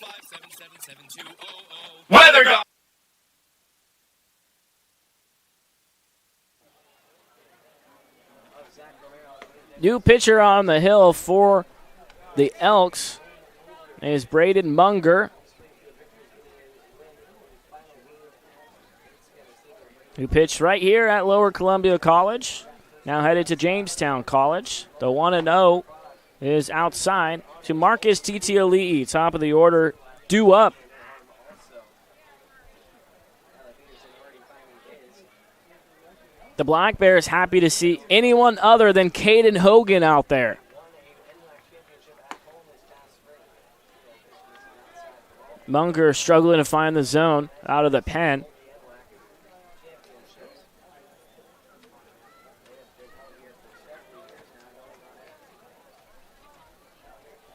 Weather Guard! New pitcher on the hill for the Elks is Braden Munger, who pitched right here at Lower Columbia College, now headed to Jamestown College. The 1-0 is outside to Marcus Titiali'i, top of the order, due up. The Black Bears happy to see anyone other than Caden Hogan out there. Munger struggling to find the zone out of the pen.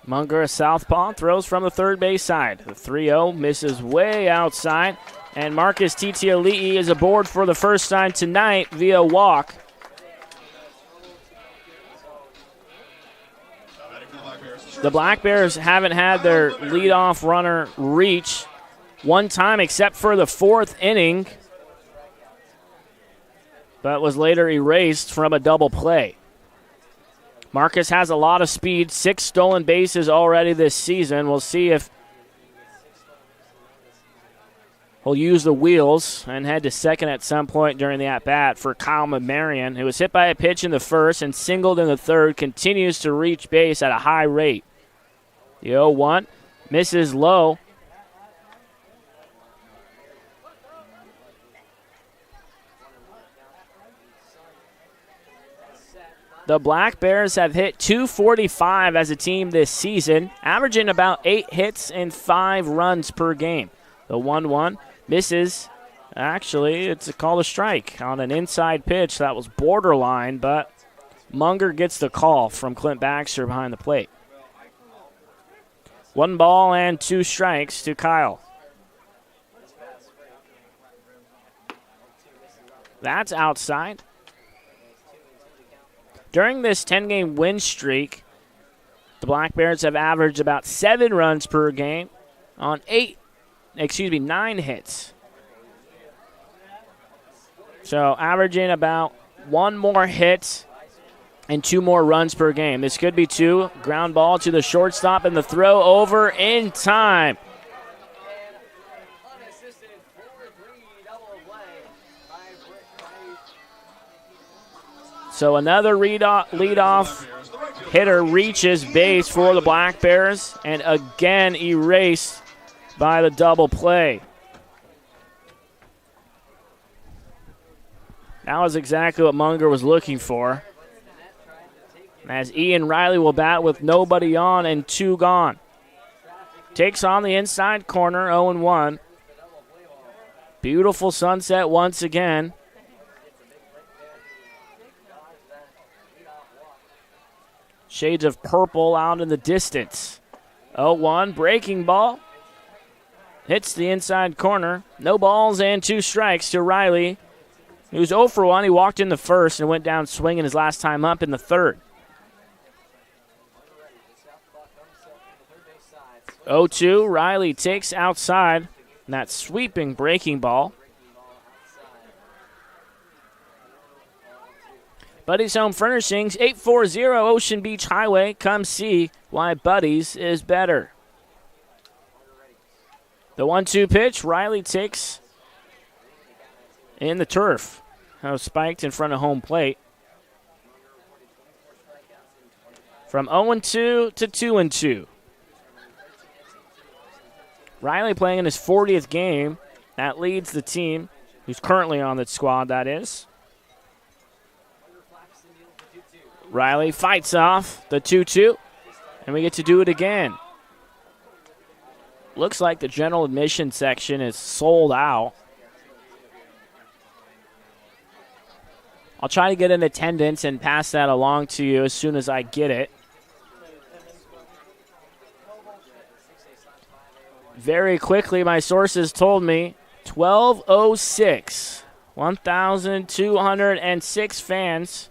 Munger, a southpaw, throws from the third base side. The 3-0 misses way outside, and Marcus Titiali'i is aboard for the first time tonight via walk. The Black Bears haven't had their leadoff runner reach one time except for the fourth inning, but was later erased from a double play. Marcus has a lot of speed, 6 stolen bases already this season. We'll see if he'll use the wheels and head to second at some point during the at-bat for Kyle Mamarian, who was hit by a pitch in the first and singled in the third, continues to reach base at a high rate. The 0-1 misses low. The Black Bears have hit .245 as a team this season, averaging about 8 hits and 5 runs per game. The 1-1 misses. Actually, it's called a strike on an inside pitch that was borderline, but Munger gets the call from Clint Baxter behind the plate. 1 ball and 2 strikes to Kyle. That's outside. During this 10-game win streak, the Black Bears have averaged about 7 runs per game on 9 hits. So averaging about 1 more hit and 2 more runs per game. This could be 2. Ground ball to the shortstop and the throw over in time. So another leadoff hitter reaches base for the Black Bears, and again erased by the double play. That was exactly what Munger was looking for. As Ian Riley will bat with nobody on and 2 gone. Takes on the inside corner, 0-1. Beautiful sunset once again. Shades of purple out in the distance. 0-1, breaking ball. Hits the inside corner. No balls and 2 strikes to Riley. He was 0 for 1. He walked in the first and went down swinging his last time up in the third. 0-2, Riley takes outside. And that sweeping breaking ball. Buddy's Home Furnishings, 840 Ocean Beach Highway. Come see why Buddy's is better. The 1-2 pitch, Riley takes in the turf. Spiked in front of home plate. From 0-2 to 2-2. Riley playing in his 40th game. That leads the team, who's currently on the squad, that is. Riley fights off the 2-2, and we get to do it again. Looks like the general admission section is sold out. I'll try to get an attendance and pass that along to you as soon as I get it. Very quickly, my sources told me 12:06, 1,206 fans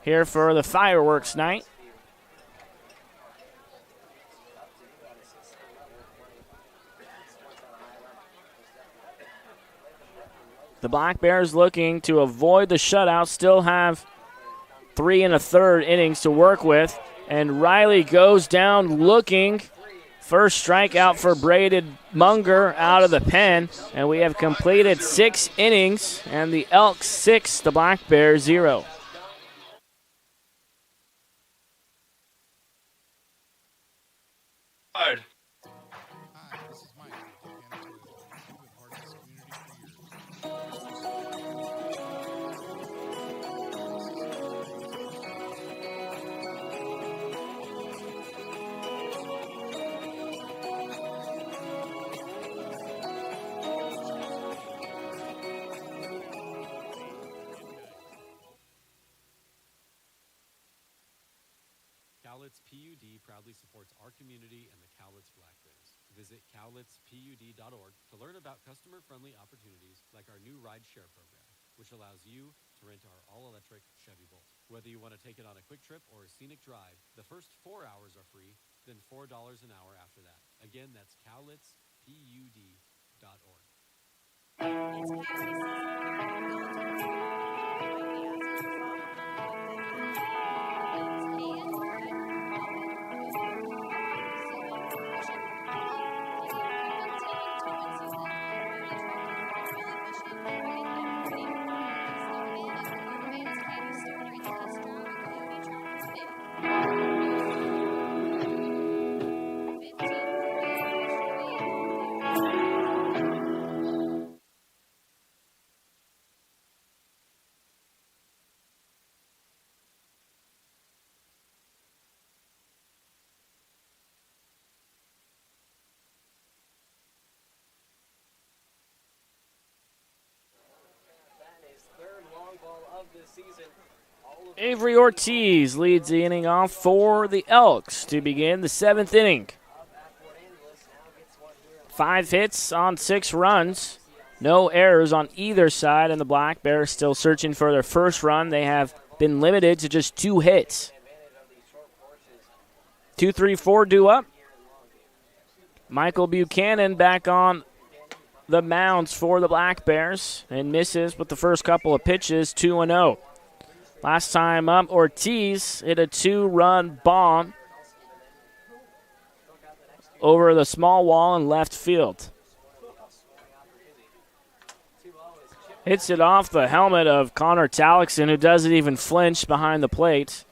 here for the fireworks night. The Black Bears looking to avoid the shutout, still have 3 1/3 innings to work with, and Riley goes down looking. First strikeout for Braden Munger out of the pen, and we have completed 6 innings, and the Elks 6, the Black Bears 0. Hi, this is Mike from Untitled Chapter. We've been part of this community for Cowlitz PUD proudly supports our community and the Cowlitz Black Bears. Visit cowlitzpud.org to learn about customer-friendly opportunities like our new ride-share program, which allows you to rent our all-electric Chevy Bolt. Whether you want to take it on a quick trip or a scenic drive, the first 4 hours are free, then $4 an hour after that. Again, that's cowlitzpud.org. Avery Ortiz leads the inning off for the Elks to begin the 7th inning. 5 hits on 6 runs. No errors on either side, and the Black Bears still searching for their first run. They have been limited to just 2 hits. 2-3-4 due up. Michael Buchanan back on the mounds for the Black Bears and misses with the first couple of pitches, 2-0. Last time up, Ortiz hit a 2-run bomb over the small wall in left field. Hits it off the helmet of Connor Talixon, who doesn't even flinch behind the plate.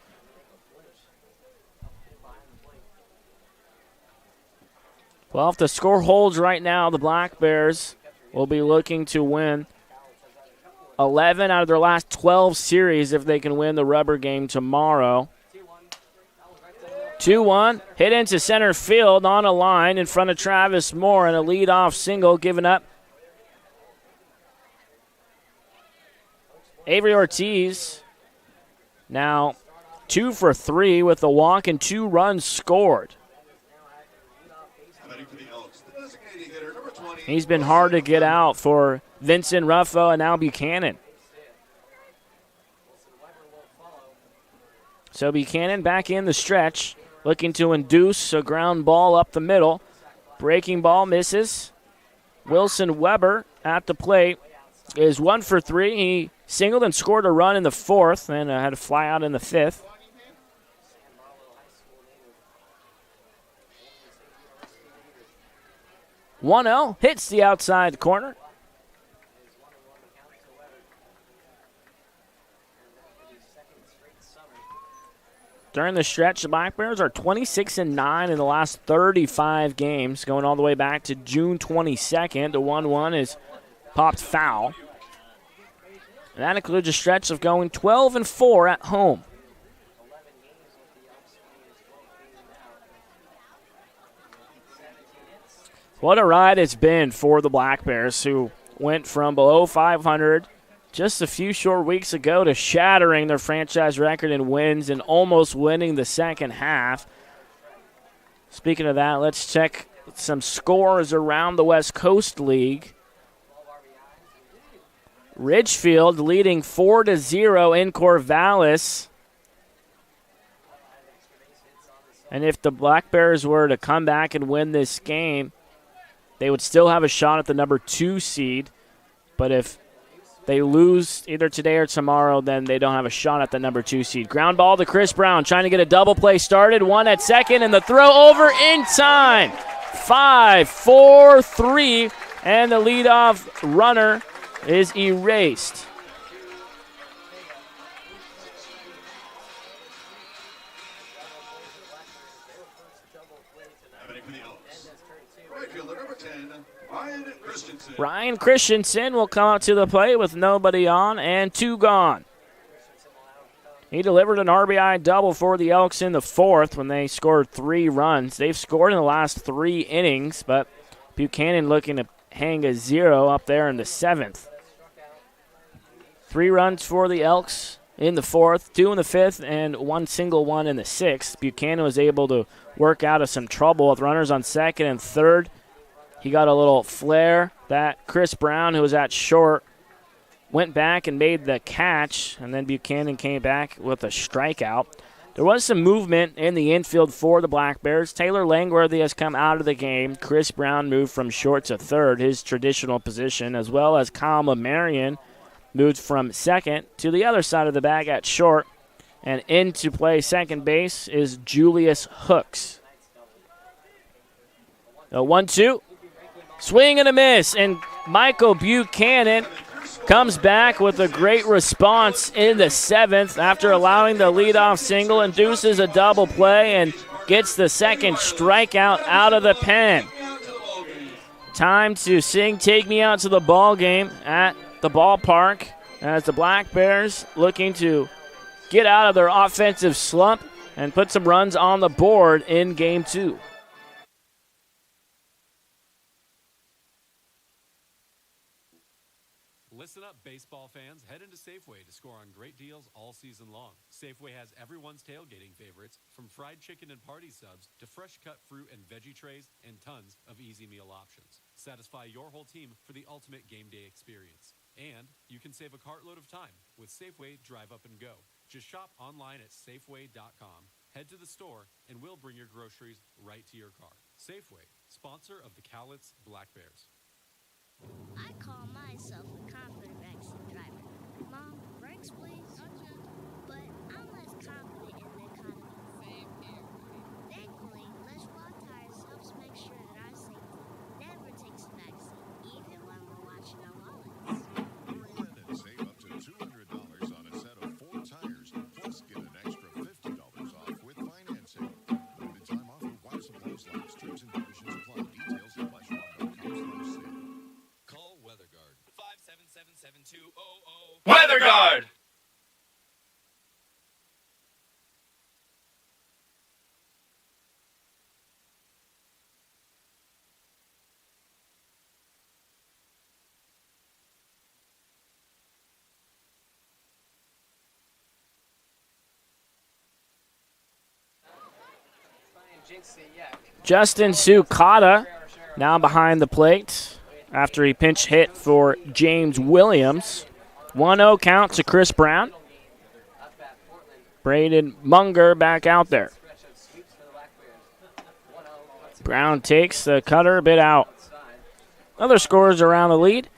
Well, if the score holds right now, the Black Bears will be looking to win 11 out of their last 12 series if they can win the rubber game tomorrow. 2-1, hit into center field on a line in front of Travis Moore, and a leadoff single given up. Avery Ortiz now 2 for 3 with a walk and 2 runs scored. He's been hard to get out for Vincent Ruffo and now Buchanan. So Buchanan back in the stretch, looking to induce a ground ball up the middle. Breaking ball misses. Wilson Weber at the plate is 1 for 3. He singled and scored a run in the 4th and had to fly out in the 5th. 1-0, hits the outside corner. During the stretch, the Black Bears are 26-9 in the last 35 games, going all the way back to June 22nd. The 1-1 is popped foul. And that includes a stretch of going 12-4 at home. What a ride it's been for the Black Bears, who went from below 500 just a few short weeks ago to shattering their franchise record in wins and almost winning the second half. Speaking of that, let's check some scores around the West Coast League. Ridgefield leading 4-0 in Corvallis. And if the Black Bears were to come back and win this game, they would still have a shot at the number 2 seed. But if they lose either today or tomorrow, then they don't have a shot at the number 2 seed. Ground ball to Chris Brown, trying to get a double play started. 1 at second, and the throw over in time. 5, 4, 3, and the leadoff runner is erased. Ryan Christensen will come out to the plate with nobody on and 2 gone. He delivered an RBI double for the Elks in the 4th when they scored 3 runs. They've scored in the last 3 innings, but Buchanan looking to hang a 0 up there in the 7th. 3 runs for the Elks in the 4th, 2 in the 5th, and 1 single one in the 6th. Buchanan was able to work out of some trouble with runners on 2nd and 3rd. He got a little flare that Chris Brown, who was at short, went back and made the catch, and then Buchanan came back with a strikeout. There was some movement in the infield for the Black Bears. Taylor Langworthy has come out of the game. Chris Brown moved from short to 3rd, his traditional position, as well as Kyle Marion moved from 2nd to the other side of the bag at short. And in to play second base is Julius Hooks. A 1-2. Swing and a miss, and Michael Buchanan comes back with a great response in the 7th after allowing the leadoff single, induces a double play, and gets the second strikeout out of the pen. Time to sing "Take Me Out to the Ball Game" at the ballpark as the Black Bears looking to get out of their offensive slump and put some runs on the board in Game 2. Listen up, baseball fans. Head into Safeway to score on great deals all season long. Safeway has everyone's tailgating favorites, from fried chicken and party subs to fresh-cut fruit and veggie trays and tons of easy meal options. Satisfy your whole team for the ultimate game day experience. And you can save a cartload of time with Safeway Drive Up and Go. Just shop online at Safeway.com, head to the store, and we'll bring your groceries right to your car. Safeway, sponsor of the Cowlitz Black Bears. I call myself a confident action driver. Mom, brakes please? But I'm less confident in the economy. Same here. Thankfully, Les Schwab Tires helps make sure that our safety never takes a backseat, even when we're watching our wallets. Justin Sukata now behind the plate after he pinch hit for James Williams. 1-0 count to Chris Brown. Braden Munger back out there. Brown takes the cutter a bit out. Other scores around the lead.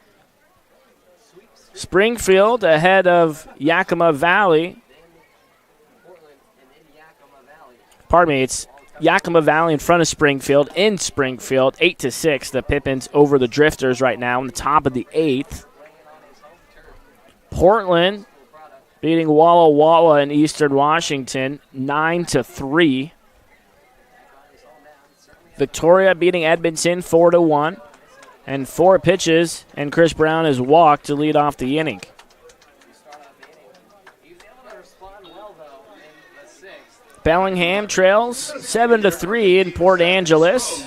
Springfield ahead of Yakima Valley. Pardon me, it's Yakima Valley in front of Springfield. In Springfield, 8-6. The Pippins over the Drifters right now in the top of the 8th. Portland beating Walla Walla in Eastern Washington, 9-3. Victoria beating Edmonton 4-1. And 4 pitches, and Chris Brown has walked to lead off the inning. Bellingham trails 7-3 in Port Angeles.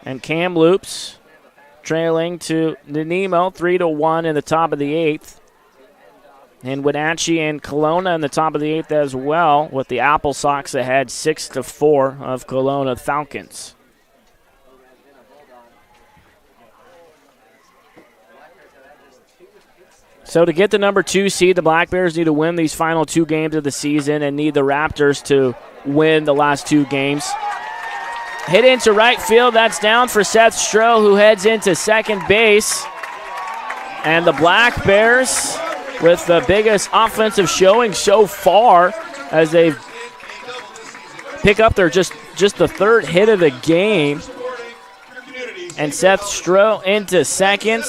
And Kamloops trailing to Nanaimo 3-1 in the top of the 8th. And Wenatchee and Kelowna in the top of the 8th as well, with the Apple Sox ahead 6-4 of Kelowna Falcons. So to get the number 2 seed, the Black Bears need to win these final 2 games of the season and need the Raptors to win the last 2 games. Hit into right field. That's down for Seth Stroh, who heads into second base. And the Black Bears with the biggest offensive showing so far as they pick up their just the 3rd hit of the game. And Seth Stroh into second.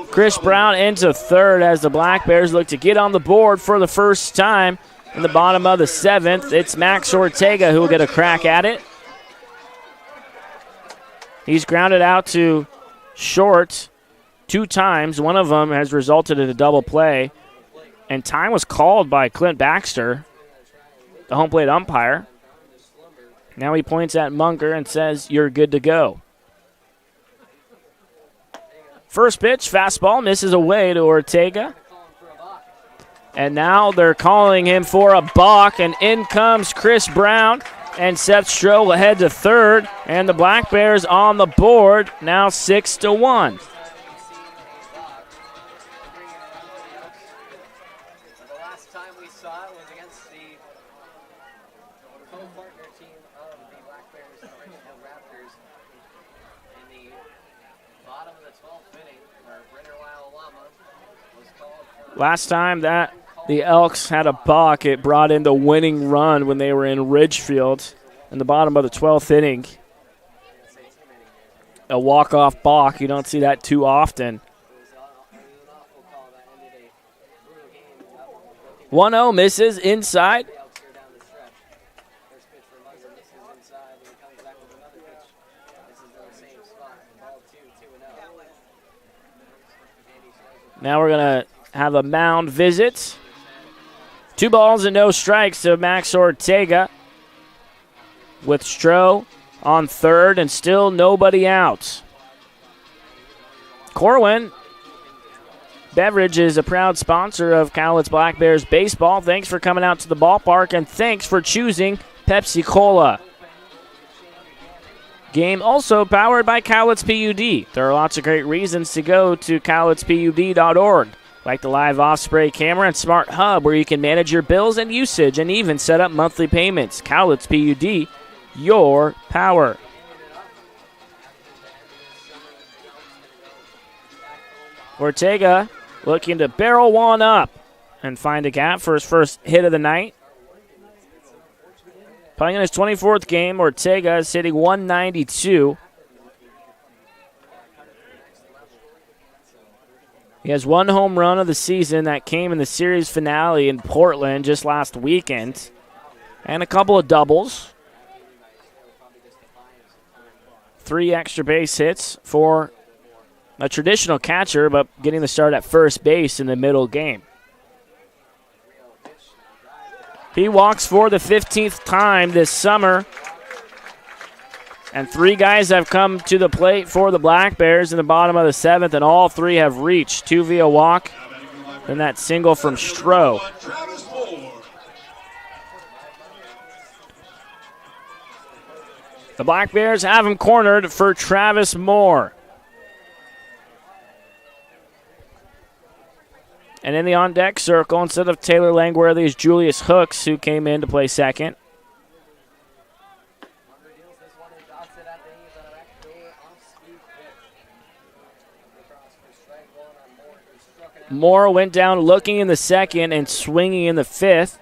Chris Brown into 3rd as the Black Bears look to get on the board for the first time in the bottom of the 7th. It's Max Ortega who will get a crack at it. He's grounded out to short 2 times. One of them has resulted in a double play. And time was called by Clint Baxter, the home plate umpire. Now he points at Munger and says, "You're good to go." First pitch, fastball, misses away to Ortega. And now they're calling him for a balk, and in comes Chris Brown. And Seth Stroh will head to 3rd, and the Black Bears on the board, now 6-1. The last time we saw it was against the co-partner team of the Black Bears, the Raptors, in the bottom of the 12th inning, where Brenner Waialama was called for. Last time that the Elks had a balk, it brought in the winning run when they were in Ridgefield in the bottom of the 12th inning. A walk-off balk, you don't see that too often. 1-0 misses inside. Now we're going to have a mound visit. 2 balls and no strikes to Max Ortega, with Stroh on 3rd and still nobody out. Corwin Beverage is a proud sponsor of Cowlitz Black Bears baseball. Thanks for coming out to the ballpark, and thanks for choosing Pepsi Cola. Game also powered by Cowlitz PUD. There are lots of great reasons to go to cowlitzpud.org, like the live off-spray camera and smart hub where you can manage your bills and usage and even set up monthly payments. Cowlitz PUD, your power. Ortega looking to barrel one up and find a gap for his first hit of the night. Playing in his 24th game, Ortega is hitting .192. He has 1 home run of the season that came in the series finale in Portland just last weekend, and a couple of doubles. 3 extra base hits for a traditional catcher, but getting the start at first base in the middle game. He walks for the 15th time this summer. And 3 guys have come to the plate for the Black Bears in the bottom of the 7th, and all 3 have reached. 2 via walk, then that single from Stroh. The Black Bears have him cornered for Travis Moore. And in the on-deck circle, instead of Taylor Langworthy, is Julius Hooks, who came in to play second. Moore went down looking in the second and swinging in the fifth.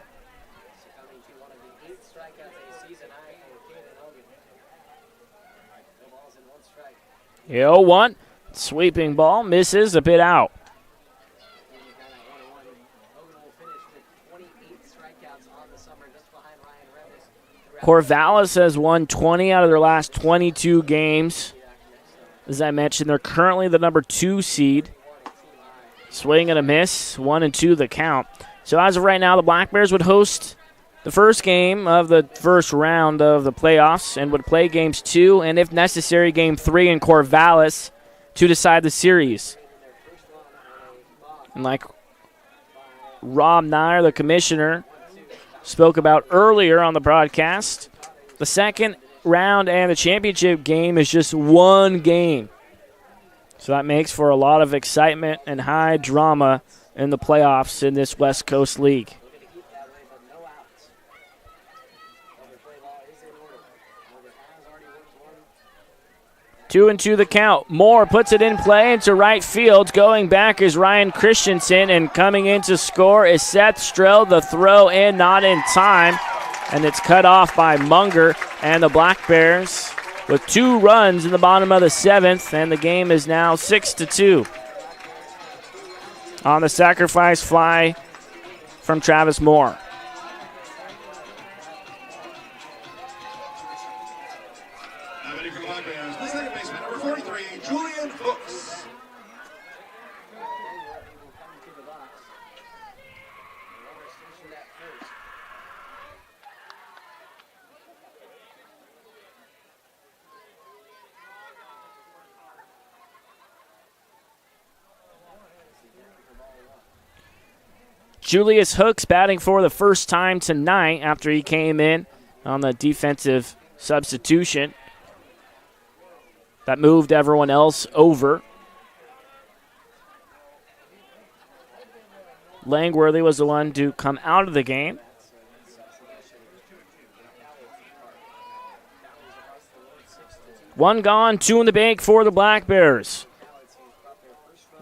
0-1. Sweeping ball, misses, a bit out. Corvallis has won 20 out of their last 22 games. As I mentioned, they're currently the number 2 seed. Swing and a miss, 1-2 the count. So as of right now, the Black Bears would host the first game of the first round of the playoffs and would play games 2 and, if necessary, game 3 in Corvallis to decide the series. And like Rob Nair, the commissioner, spoke about earlier on the broadcast, the second round and the championship game is just one game. So that makes for a lot of excitement and high drama in the playoffs in this West Coast League. Two and two the count. Moore puts it in play into right field. Going back is Ryan Christensen, and coming in to score is Seth Strell. The throw in, not in time, and it's cut off by Munger. And the Black Bears with 2 runs in the bottom of the 7th, and the game is now 6-2. On the sacrifice fly from Travis Moore. Julius Hooks batting for the first time tonight after he came in on the defensive substitution that moved everyone else over. Langworthy was the one to come out of the game. One gone, 2 in the bank for the Black Bears.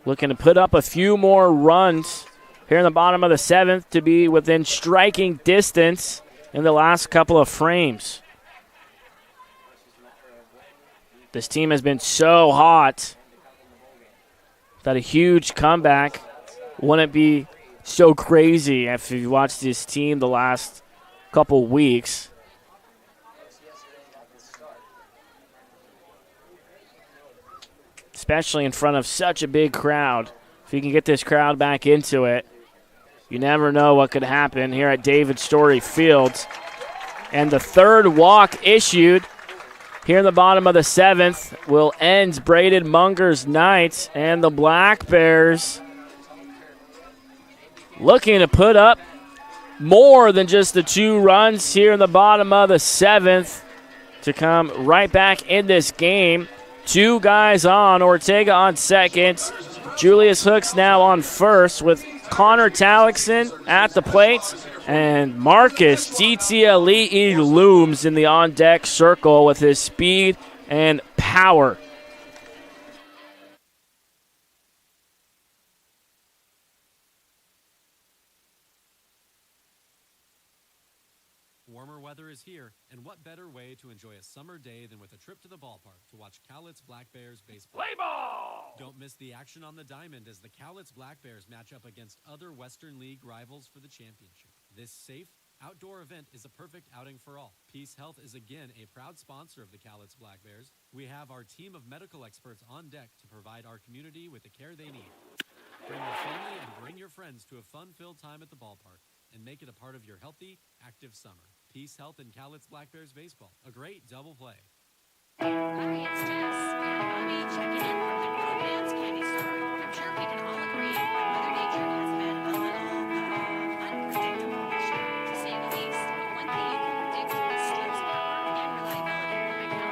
Looking to put up a few more runs here in the bottom of the 7th to be within striking distance in the last couple of frames. This team has been so hot that a huge comeback wouldn't be so crazy if you watched this team the last couple weeks. Especially in front of such a big crowd. If you can get this crowd back into it, you never know what could happen here at David Story Field. And the third walk issued here in the bottom of the 7th will end Braden Munger's night. And the Black Bears looking to put up more than just the 2 runs here in the bottom of the 7th to come right back in this game. 2 guys on, Ortega on second. Julius Hooks now on first with Connor Talixon at the plate, and Marcus Titiali'i looms in the on-deck circle with his speed and power. Warmer weather is here, and what better way to enjoy a summer day than with a trip to the ballpark to watch Cowlitz Black Bears baseball. Play ball! Don't miss the action on the diamond as the Cowlitz Black Bears match up against other Western League rivals for the championship. This safe, outdoor event is a perfect outing for all. Peace Health is again a proud sponsor of the Cowlitz Black Bears. We have our team of medical experts on deck to provide our community with the care they need. Bring your family and bring your friends to a fun-filled time at the ballpark and make it a part of your healthy, active summer. Peace Health and Cowlitz Black Bears baseball. A great double play. Hi, it's Jess and Bobby checking in from the Grown Man's Candy Store. I'm sure we can all agree that Mother Nature has been a little unpredictable this year, to say the least. But one thing you can predict is Steve's power and reliability.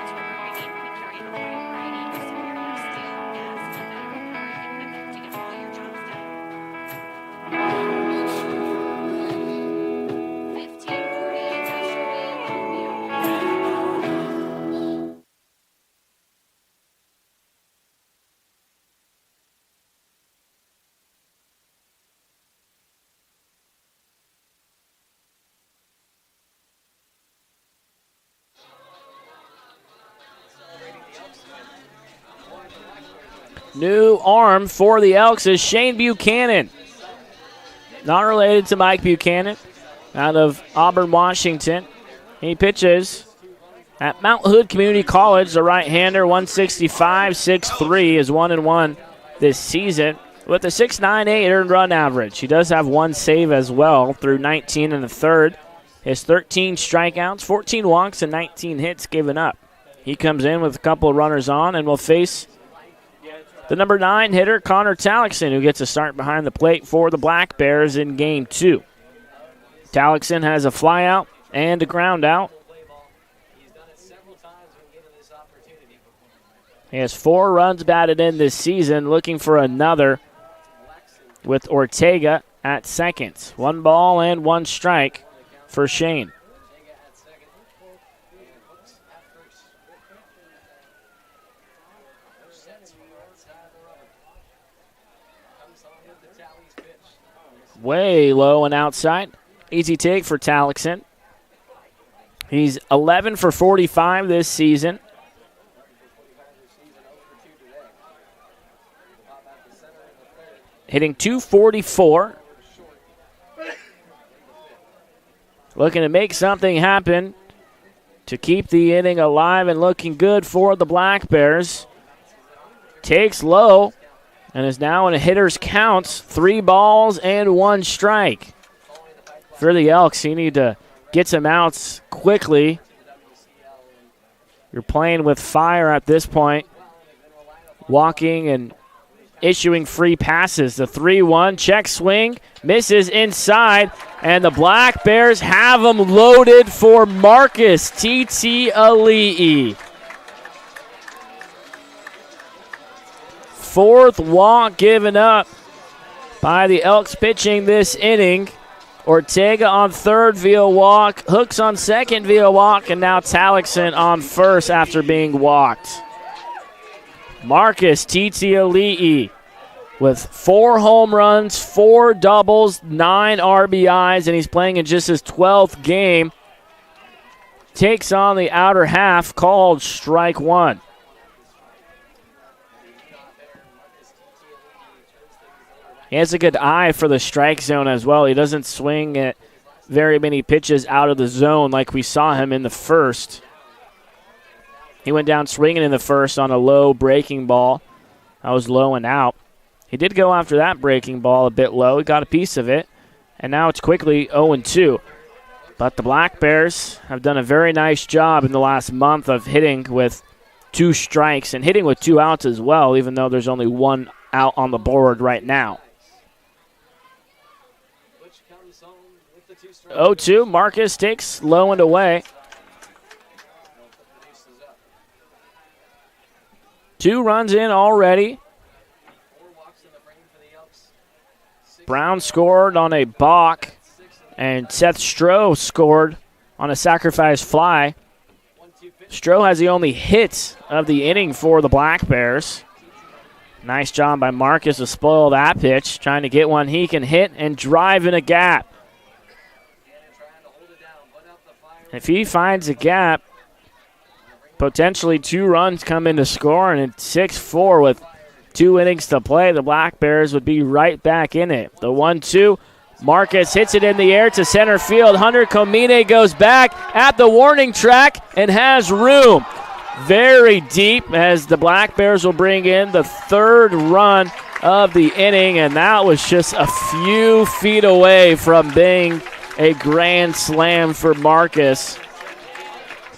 New arm for the Elks is Shane Buchanan. Not related to Mike Buchanan, out of Auburn, Washington. He pitches at Mount Hood Community College. The right-hander, 165, 6'3", is 1-1 this season with a 6.98 earned run average. He does have one save as well through 19 and a third. His 13 strikeouts, 14 walks, and 19 hits given up. He comes in with a couple of runners on and will face the number 9 hitter, Connor Talixon, who gets a start behind the plate for the Black Bears in Game 2. Talixon has a flyout and a ground out. He has 4 runs batted in this season, looking for another with Ortega at second. 1 ball and 1 strike for Shane. Way low and outside. Easy take for Talixon. He's 11 for 45 this season. Hitting .244. Looking to make something happen to keep the inning alive and looking good for the Black Bears. Takes low and is now in a hitter's count. 3 balls and 1 strike. For the Elks, you need to get some outs quickly. You're playing with fire at this point. Walking and issuing free passes. The 3-1 check swing misses inside, and the Black Bears have them loaded for Marcus T.T. Ali'i. 4th walk given up by the Elks pitching this inning. Ortega on 3rd via walk, Hooks on 2nd via walk, and now Talixon on 1st after being walked. Marcus T.T. Ali'i with 4 home runs, 4 doubles, 9 RBIs, and he's playing in just his 12th game. Takes on the outer half, called strike 1. He has a good eye for the strike zone as well. He doesn't swing at very many pitches out of the zone like we saw him in the first. He went down swinging in the first on a low breaking ball. That was low and out. He did go after that breaking ball a bit low. He got a piece of it, and now it's quickly 0-2. But the Black Bears have done a very nice job in the last month of hitting with 2 strikes and hitting with 2 outs as well, even though there's only 1 out on the board right now. 0-2, Marcus takes low and away. 2 runs in already. Brown scored on a balk, and Seth Stroh scored on a sacrifice fly. Stroh has the only hit of the inning for the Black Bears. Nice job by Marcus to spoil that pitch, trying to get one he can hit and drive in a gap. If he finds a gap, potentially 2 runs come in to score, and it's 6-4 with 2 innings to play. The Black Bears would be right back in it. The 1-2, Marcus hits it in the air to center field. Hunter Comine goes back at the warning track and has room. Very deep as the Black Bears will bring in the 3rd run of the inning, and that was just a few feet away from being a grand slam for Marcus.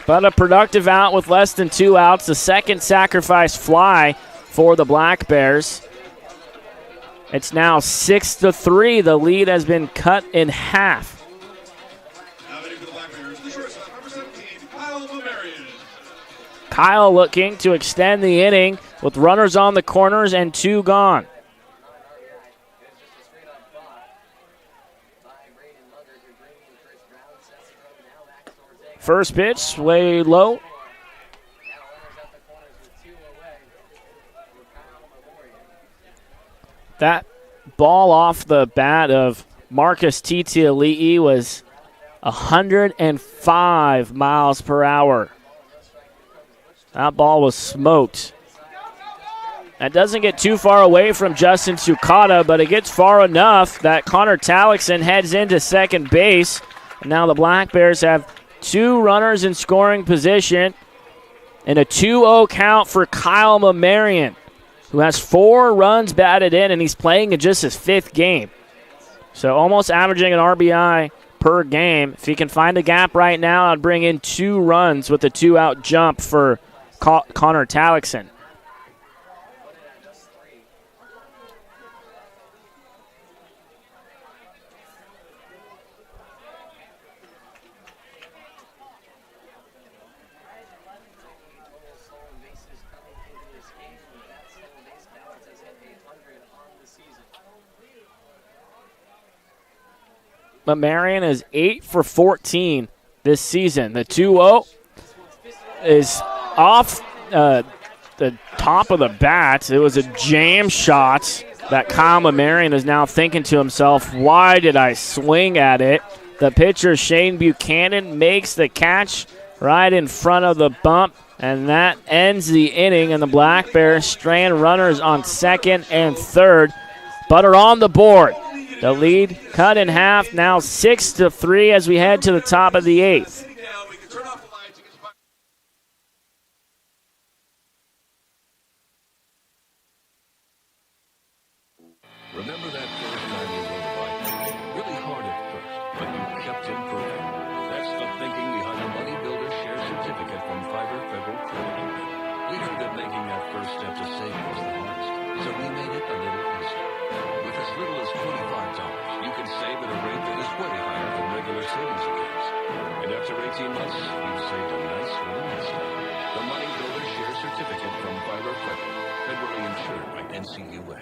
But a productive out with less than 2 outs. The 2nd sacrifice fly for the Black Bears. It's now 6-3. The lead has been cut in half. Kyle looking to extend the inning with runners on the corners and 2 gone. First pitch, way low. That ball off the bat of Marcus T.T. Ali'i was 105 miles per hour. That ball was smoked. That doesn't get too far away from Justin Sukata, but it gets far enough that Connor Tallickson heads into second base. And now the Black Bears have 2 runners in scoring position and a 2-0 count for Kyle Mamarian, who has 4 runs batted in, and he's playing in just his 5th game. So almost averaging an RBI per game. If he can find a gap right now, I'd bring in 2 runs with a 2-out jump for Connor Tallickson. Marion is 8 for 14 this season. The 2-0 is off the top of the bat. It was a jam shot that Kyle Marion is now thinking to himself, why did I swing at it? The pitcher, Shane Buchanan, makes the catch right in front of the bump, and that ends the inning, and the Black Bears strand runners on second and third, but are on the board. The lead cut in half, now 6-3 as we head to the top of the 8th. Remember that first time you rode a bike? Really hard at first, but you kept improving. That's the thinking behind the Money Builder Share Certificate from Fiverr Federal Credit Union. We heard that making that first step to saving was the hardest, so we made it a little easier. With as little as $25, you can save at a rate that is way higher than regular savings accounts. And after 18 months, you've saved a nice little nest egg. The Money Builder Share Certificate from Fiverr Federal, federally insured by NCUA.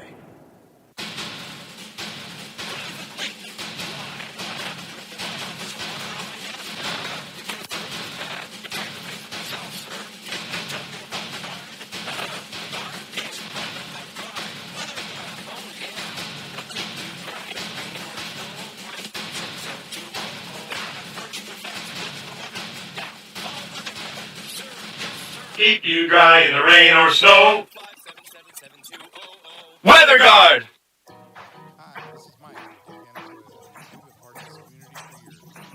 Keep you dry in the rain or snow. Weather Guard! Hi, this is Mike from Untitled Chapter. We've been part of this community for years.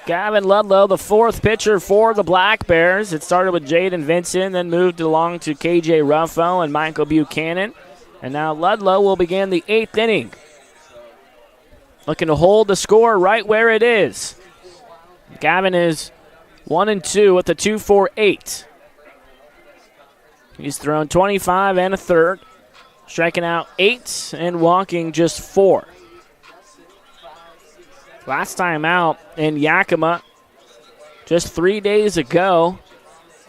Gavin Ludlow, the 4th pitcher for the Black Bears. It started with Jaden Vincent, then moved along to KJ Ruffo and Michael Buchanan. And now Ludlow will begin the 8th inning. Looking to hold the score right where it is. Gavin is 1-2 with a 2.48. He's thrown 25 and a third, striking out 8 and walking just 4. Last time out in Yakima, just 3 days ago,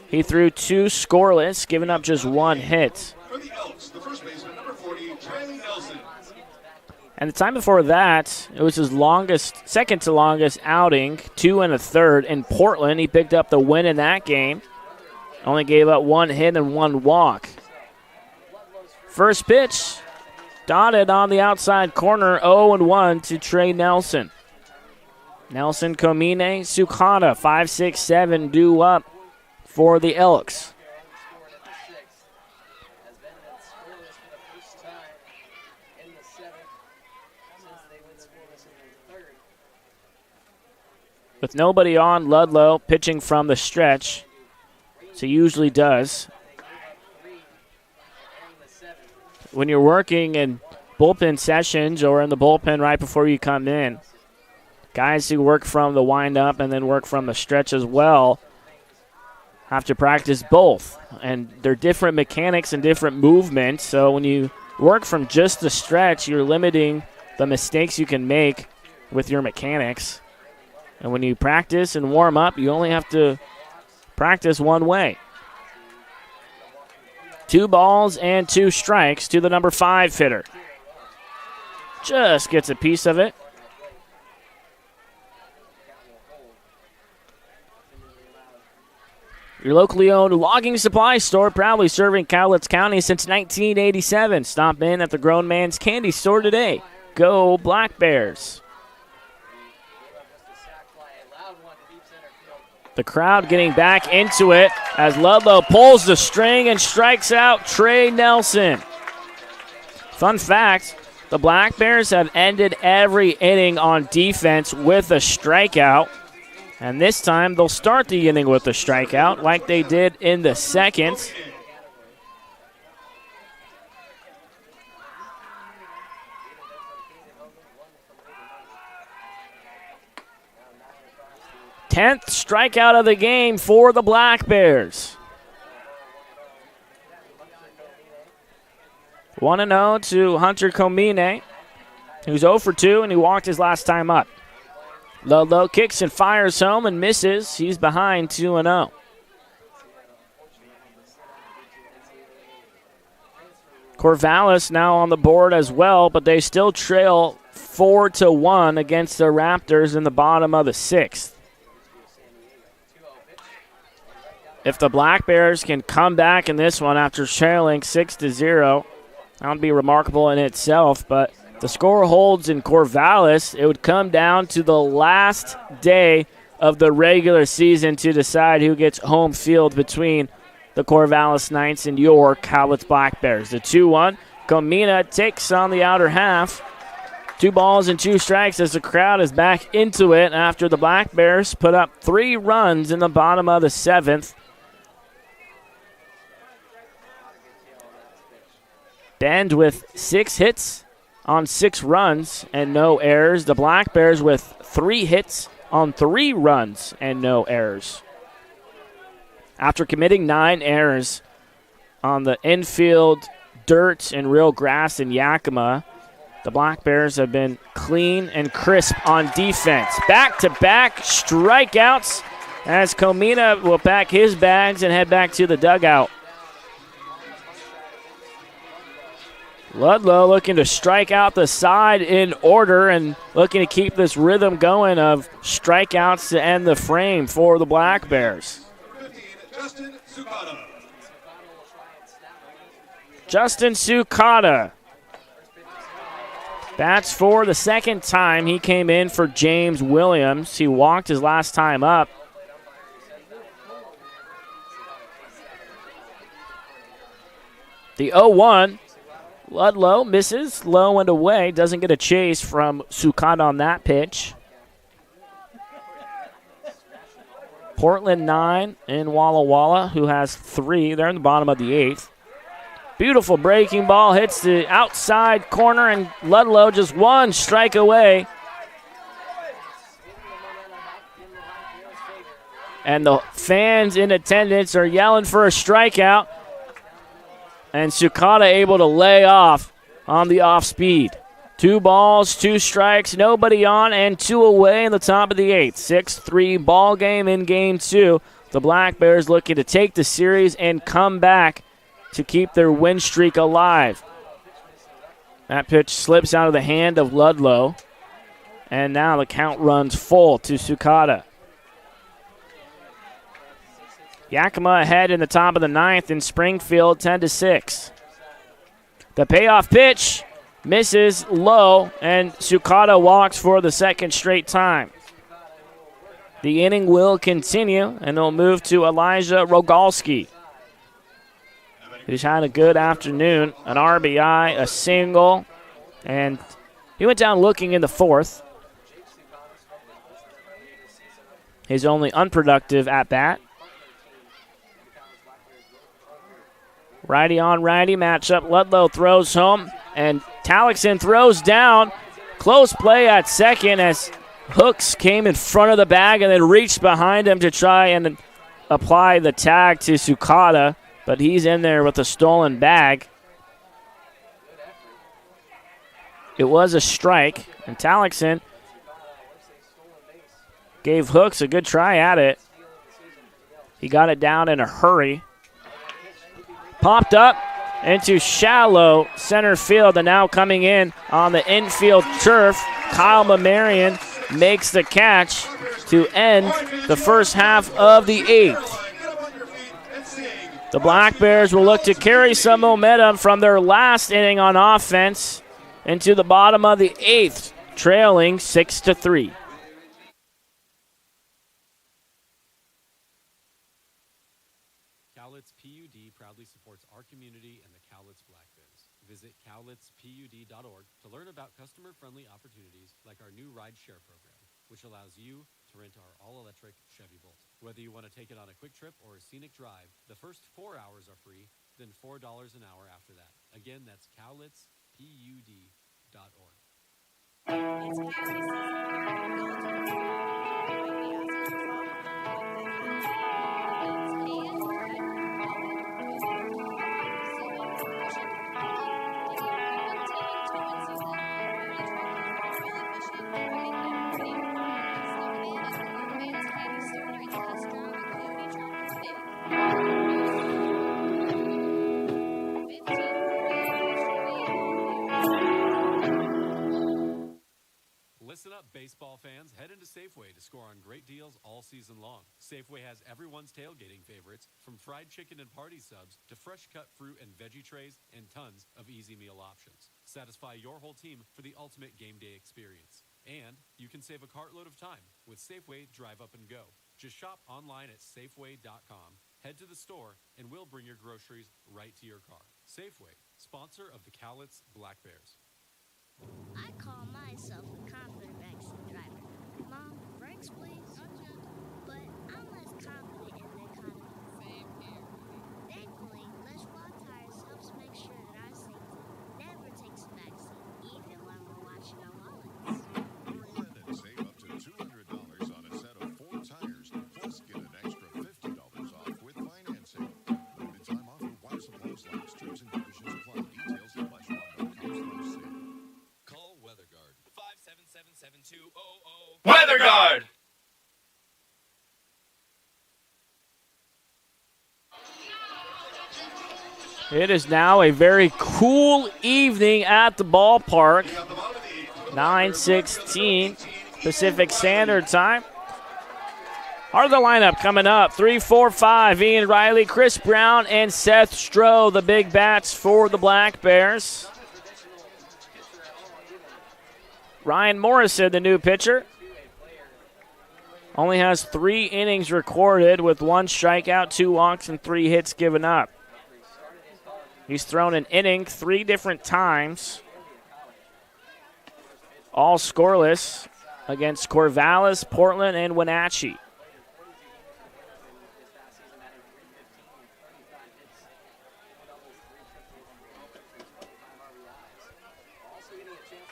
he threw 2 scoreless, giving up just 1 hit. For the Elks, the first baseman, number 40, Charlie Nelson. And the time before that, it was his second to longest outing, 2 and a third in Portland. He picked up the win in that game. Only gave up 1 hit and 1 walk. First pitch, dotted on the outside corner, 0-1 to Trey Nelson. Nelson, Komine, Sukata, 5, 6, 7 due up for the Elks. With nobody on, Ludlow pitching from the stretch, as he usually does. When you're working in bullpen sessions or in the bullpen right before you come in, guys who work from the windup and then work from the stretch as well have to practice both. And they're different mechanics and different movements. So when you work from just the stretch, you're limiting the mistakes you can make with your mechanics. And when you practice and warm up, you only have to practice one way. 2 balls and 2 strikes to the number 5 hitter. Just gets a piece of it. Your locally owned logging supply store, proudly serving Cowlitz County since 1987. Stop in at the Grown Man's Candy Store today. Go Black Bears. The crowd getting back into it as Ludlow pulls the string and strikes out Trey Nelson. Fun fact, the Black Bears have ended every inning on defense with a strikeout. And this time they'll start the inning with a strikeout like they did in the second. Tenth strikeout of the game for the Black Bears. 1-0 to Hunter Comine, who's 0 for 2, and he walked his last time up. Ludlow kicks and fires home and misses. He's behind 2-0. Corvallis now on the board as well, but they still trail 4-1 against the Raptors in the bottom of the 6th. If the Black Bears can come back in this one after trailing 6-0, that would be remarkable in itself, but the score holds in Corvallis. It would come down to the last day of the regular season to decide who gets home field between the Corvallis Knights and your Cowlitz Black Bears. The 2-1, Comina takes on the outer half. 2 balls and 2 strikes as the crowd is back into it after the Black Bears put up 3 runs in the bottom of the 7th. Bend with 6 hits on 6 runs and no errors. The Black Bears with 3 hits on 3 runs and no errors. After committing 9 errors on the infield dirt and real grass in Yakima, the Black Bears have been clean and crisp on defense. Back-to-back strikeouts as Comina will pack his bags and head back to the dugout. Ludlow looking to strike out the side in order and looking to keep this rhythm going of strikeouts to end the frame for the Black Bears. Justin Sukata bats for the second time. He came in for James Williams. He walked his last time up. The 0-1. Ludlow misses, low and away, doesn't get a chase from Sukata on that pitch. Portland 9 in Walla Walla, who has 3. They're in the bottom of the 8th. Beautiful breaking ball, hits the outside corner, and Ludlow just 1 strike away. And the fans in attendance are yelling for a strikeout. And Sukata able to lay off on the off speed. 2 balls, 2 strikes, nobody on, and 2 away in the top of the 8th. 6-3 ball game in game 2. The Black Bears looking to take the series and come back to keep their win streak alive. That pitch slips out of the hand of Ludlow. And now the count runs full to Sukata. Yakima ahead in the top of the 9th in Springfield, 10-6. The payoff pitch misses low, and Sukata walks for the second straight time. The inning will continue, and it'll move to Elijah Rogalski, who's had a good afternoon, an RBI, a single, and he went down looking in the 4th. His only unproductive at-bat. Righty on righty matchup. Ludlow throws home, and Talixon throws down. Close play at second as Hooks came in front of the bag and then reached behind him to try and apply the tag to Sukata, but he's in there with a stolen bag. It was a strike, and Talixon gave Hooks a good try at it. He got it down in a hurry. Popped up into shallow center field, and now coming in on the infield turf, Kyle Mamarian makes the catch to end the first half of the 8th. The Black Bears will look to carry some momentum from their last inning on offense into the bottom of the 8th, trailing 6-3. Cowlitz PUD proudly supports our community and the Cowlitz Black Bears. Visit cowlitzpud.org to learn about customer-friendly opportunities like our new ride-share program, which allows you to rent our all-electric Chevy Bolt. Whether you want to take it on a quick trip or a scenic drive, the first 4 hours are free, then $4 an hour after that. Again, that's cowlitzpud.org. Listen up, baseball fans. Head into Safeway to score on great deals all season long. Safeway has everyone's tailgating favorites, from fried chicken and party subs to fresh-cut fruit and veggie trays and tons of easy meal options. Satisfy your whole team for the ultimate game day experience. And you can save a cartload of time with Safeway Drive Up and Go. Just shop online at Safeway.com, head to the store, and we'll bring your groceries right to your car. Safeway, sponsor of the Cowlitz Black Bears. I call myself a confident action driver. Mom, brakes please? But I'm less confident in the economy. Same here. Thankfully, less flat tires helps make sure that our safety never takes a backseat, even when we're watching our wallets. Hurry in and save up to $200 on a set of 4 tires, plus get an extra $50 off with financing. Limited time offer while supplies last. Terms and conditions apply. Details at flashmob.com/sale. Call WeatherGuard 577-7200. WeatherGuard! It is now a very cool evening at the ballpark. 9:16 Pacific Standard Time. Part of the lineup coming up, 3, 4, 5, Ian Riley, Chris Brown, and Seth Stroh, the big bats for the Black Bears. Ryan Morrison, the new pitcher, only has 3 innings recorded with 1 strikeout, 2 walks, and 3 hits given up. He's thrown an inning 3 different times, all scoreless against Corvallis, Portland, and Wenatchee.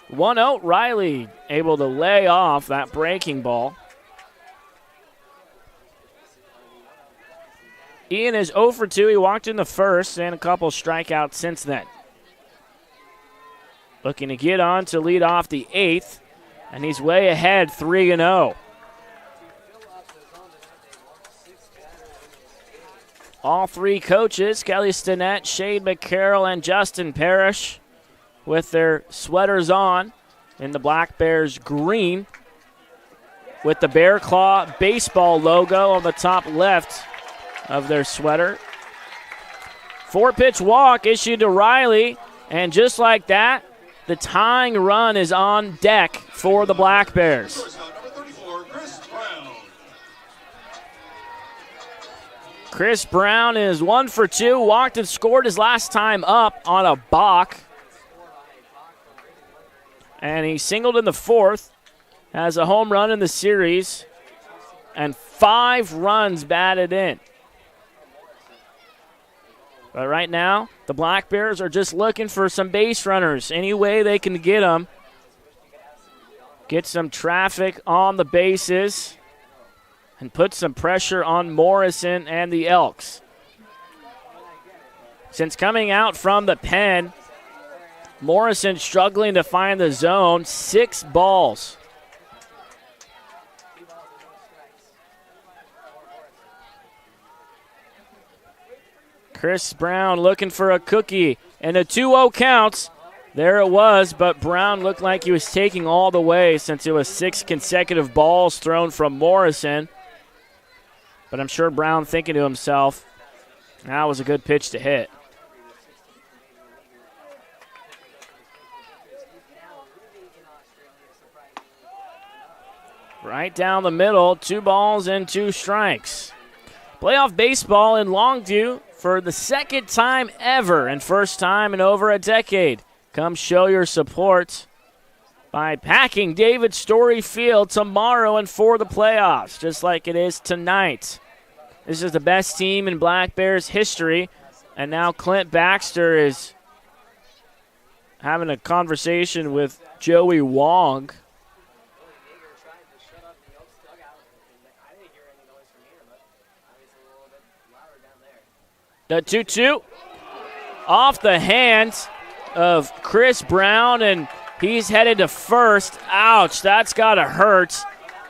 One out, Riley able to lay off that breaking ball. Ian is 0 for 2. He walked in the first and a couple strikeouts since then. Looking to get on to lead off the 8th, and he's way ahead 3-0. All 3 coaches, Kelly Stinnett, Shade McCarroll, and Justin Parrish, with their sweaters on in the Black Bears green with the Bear Claw baseball logo on the top left of their sweater. 4-pitch walk issued to Riley, and just like that, the tying run is on deck for the Black Bears. Chris Brown is 1 for 2, walked and scored his last time up on a balk. And he singled in the 4th, has a home run in the series, and 5 runs batted in. But right now, the Black Bears are just looking for some base runners, any way they can get them. Get some traffic on the bases and put some pressure on Morrison and the Elks. Since coming out from the pen, Morrison struggling to find the zone, 6 balls. Chris Brown looking for a cookie. And a 2-0 count. There it was, but Brown looked like he was taking all the way since it was 6 consecutive balls thrown from Morrison. But I'm sure Brown thinking to himself, that was a good pitch to hit. Right down the middle, 2 balls and 2 strikes. Playoff baseball in Longview for the second time ever and first time in over a decade. Come show your support by packing David Story Field tomorrow and for the playoffs, just like it is tonight. This is the best team in Black Bears history, and now Clint Baxter is having a conversation with Joey Wong. The 2-2 off the hands of Chris Brown, and he's headed to first. Ouch, that's got to hurt.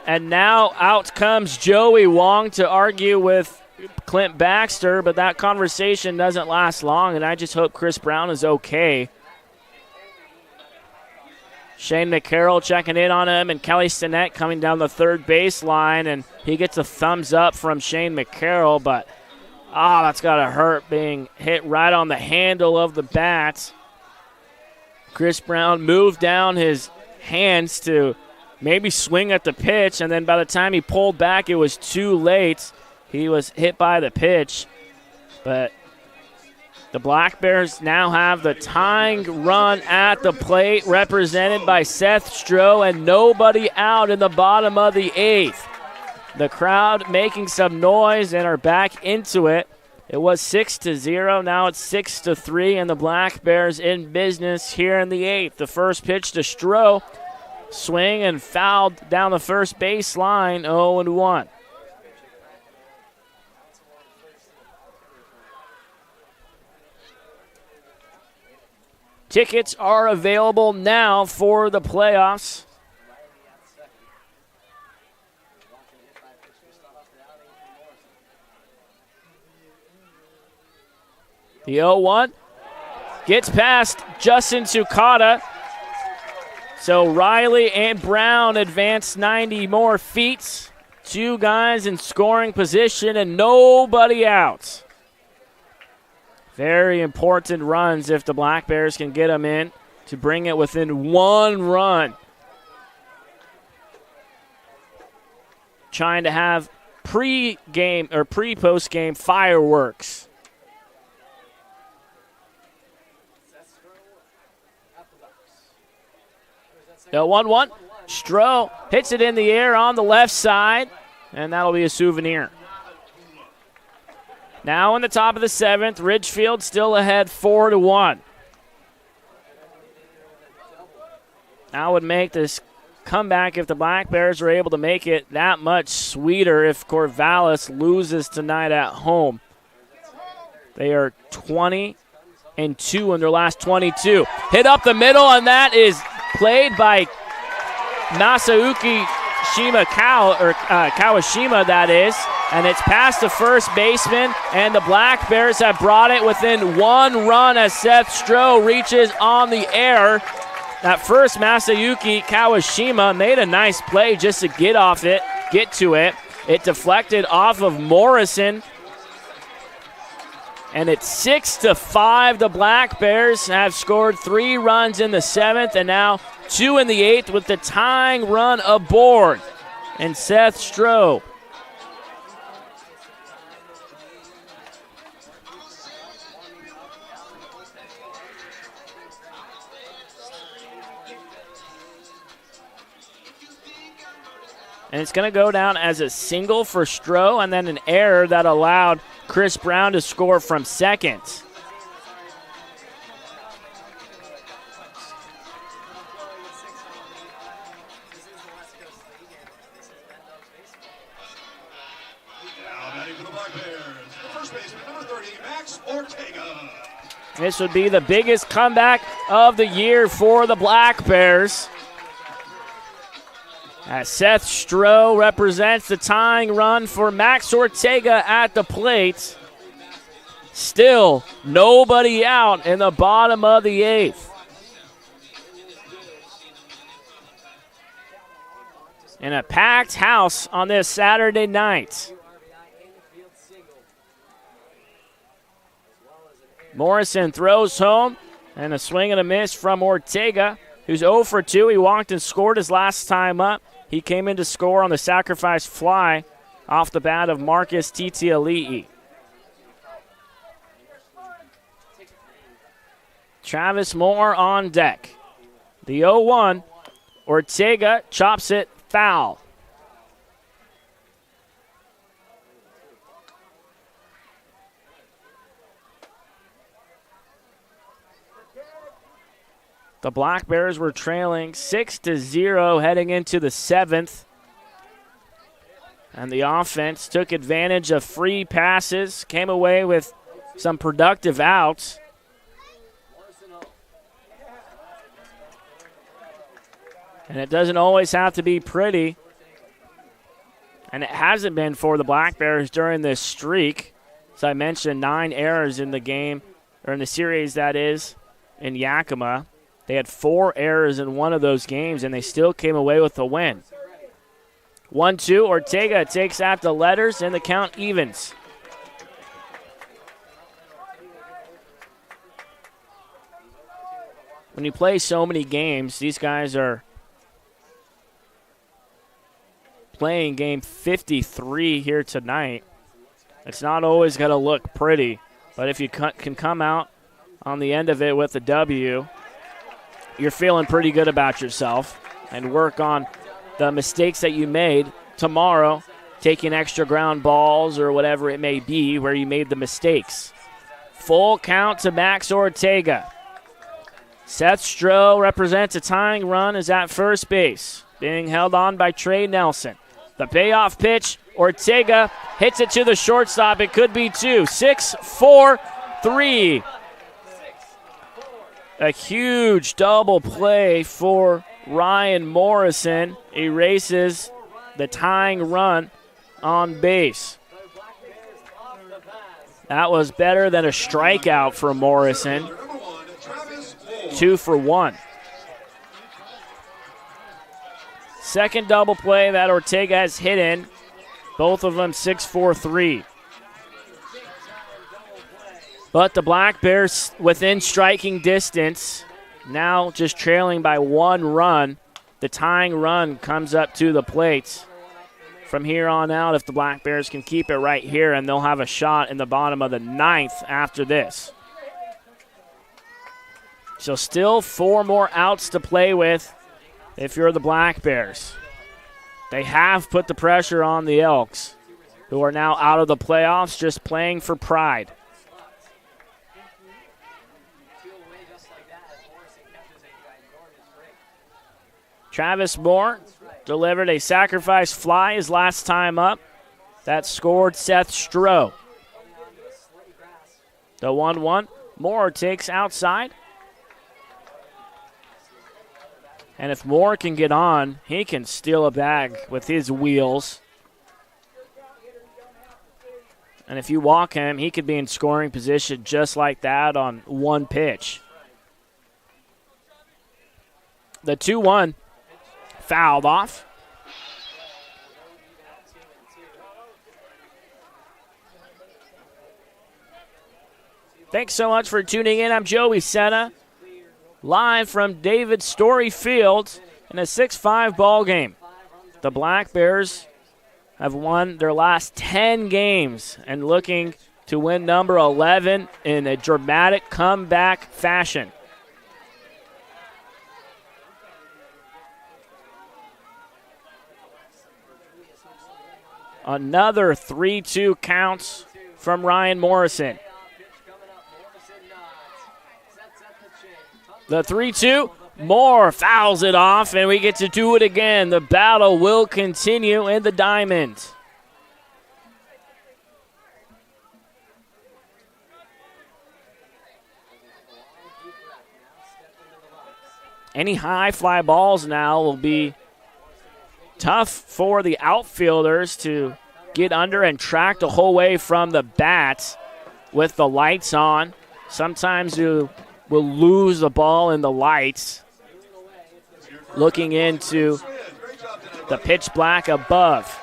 And now out comes Joey Wong to argue with Clint Baxter, but that conversation doesn't last long, and I just hope Chris Brown is okay. Shane McCarroll checking in on him, and Kelly Stinnett coming down the third baseline, and he gets a thumbs up from Shane McCarroll, but that's got to hurt, being hit right on the handle of the bat. Chris Brown moved down his hands to maybe swing at the pitch, and then by the time he pulled back, it was too late. He was hit by the pitch. But the Black Bears now have the tying run at the plate, represented by Seth Stroh, and nobody out in the bottom of the 8th. The crowd making some noise and are back into it. It was 6-0. Now it's 6-3, and the Black Bears in business here in the 8th. The first pitch to Stroh. Swing and fouled down the first baseline, 0-1. Tickets are available now for the playoffs. The 0-1 gets past Justin Tsukada. So Riley and Brown advance 90 more feet. 2 guys in scoring position and nobody out. Very important runs if the Black Bears can get them in to bring it within 1 run. Trying to have pre-game or pre-post-game fireworks. The 1-1. Stroh hits it in the air on the left side, and that'll be a souvenir. Now in the top of the 7th, Ridgefield still ahead 4-1. That would make this comeback, if the Black Bears are able to make it, that much sweeter if Corvallis loses tonight at home. They are 20-2 in their last 22. Hit up the middle, and that is played by Masauki Kawashima, that is. And it's past the first baseman, and the Black Bears have brought it within 1 run as Seth Stroh reaches on the air. That first Masayuki Kawashima made a nice play just to get to it. It deflected off of Morrison. And it's 6-5. The Black Bears have scored 3 runs in the 7th and now 2 in the 8th with the tying run aboard. And Seth Stroh. And it's going to go down as a single for Stroh, and then an error that allowed Chris Brown to score from second. This would be the biggest comeback of the year for the Black Bears. As Seth Stroh represents the tying run for Max Ortega at the plate. Still nobody out in the bottom of the 8th. In a packed house on this Saturday night. Morrison throws home, and a swing and a miss from Ortega, who's 0 for 2. He walked and scored his last time up. He came in to score on the sacrifice fly off the bat of Marcus Titiali'i. Travis Moore on deck. The 0-1. Ortega chops it foul. The Black Bears were trailing 6-0 heading into the 7th. And the offense took advantage of free passes, came away with some productive outs. And it doesn't always have to be pretty. And it hasn't been for the Black Bears during this streak. As I mentioned, 9 errors in the game, or in the series, that is, in Yakima. They had 4 errors in one of those games, and they still came away with the win. 1-2, Ortega takes out the letters, and the count evens. When you play so many games, these guys are playing game 53 here tonight. It's not always going to look pretty, but if you can come out on the end of it with a W, you're feeling pretty good about yourself, and work on the mistakes that you made tomorrow, taking extra ground balls or whatever it may be where you made the mistakes. Full count to Max Ortega. Seth Stroh represents a tying run, is at first base, being held on by Trey Nelson. The payoff pitch, Ortega hits it to the shortstop. It could be 2. 6-4-3. A huge double play for Ryan Morrison. Erases the tying run on base. That was better than a strikeout for Morrison. 2 for 1. Second double play that Ortega has hit in. Both of them 6-4-3. But the Black Bears within striking distance, now just trailing by 1 run. The tying run comes up to the plate. From here on out, if the Black Bears can keep it right here, and they'll have a shot in the bottom of the 9th after this. So still 4 more outs to play with if you're the Black Bears. They have put the pressure on the Elks, who are now out of the playoffs, just playing for pride. Travis Moore delivered a sacrifice fly his last time up. That scored Seth Stroh. The 1-1. Moore takes outside. And if Moore can get on, he can steal a bag with his wheels. And if you walk him, he could be in scoring position just like that on one pitch. The 2-1 fouled off. Thanks so much for tuning in. I'm Joey Sena, live from David Story Field in a 6-5 ball game. The Black Bears have won their last 10 games and looking to win number 11 in a dramatic comeback fashion. Another 3-2 counts from Ryan Morrison. The 3-2, Moore fouls it off, and we get to do it again. The battle will continue in the diamond. Any high fly balls now will be tough for the outfielders to get under and track the whole way from the bat. with the lights on. Sometimes you will lose the ball in the lights. Looking into the pitch black above.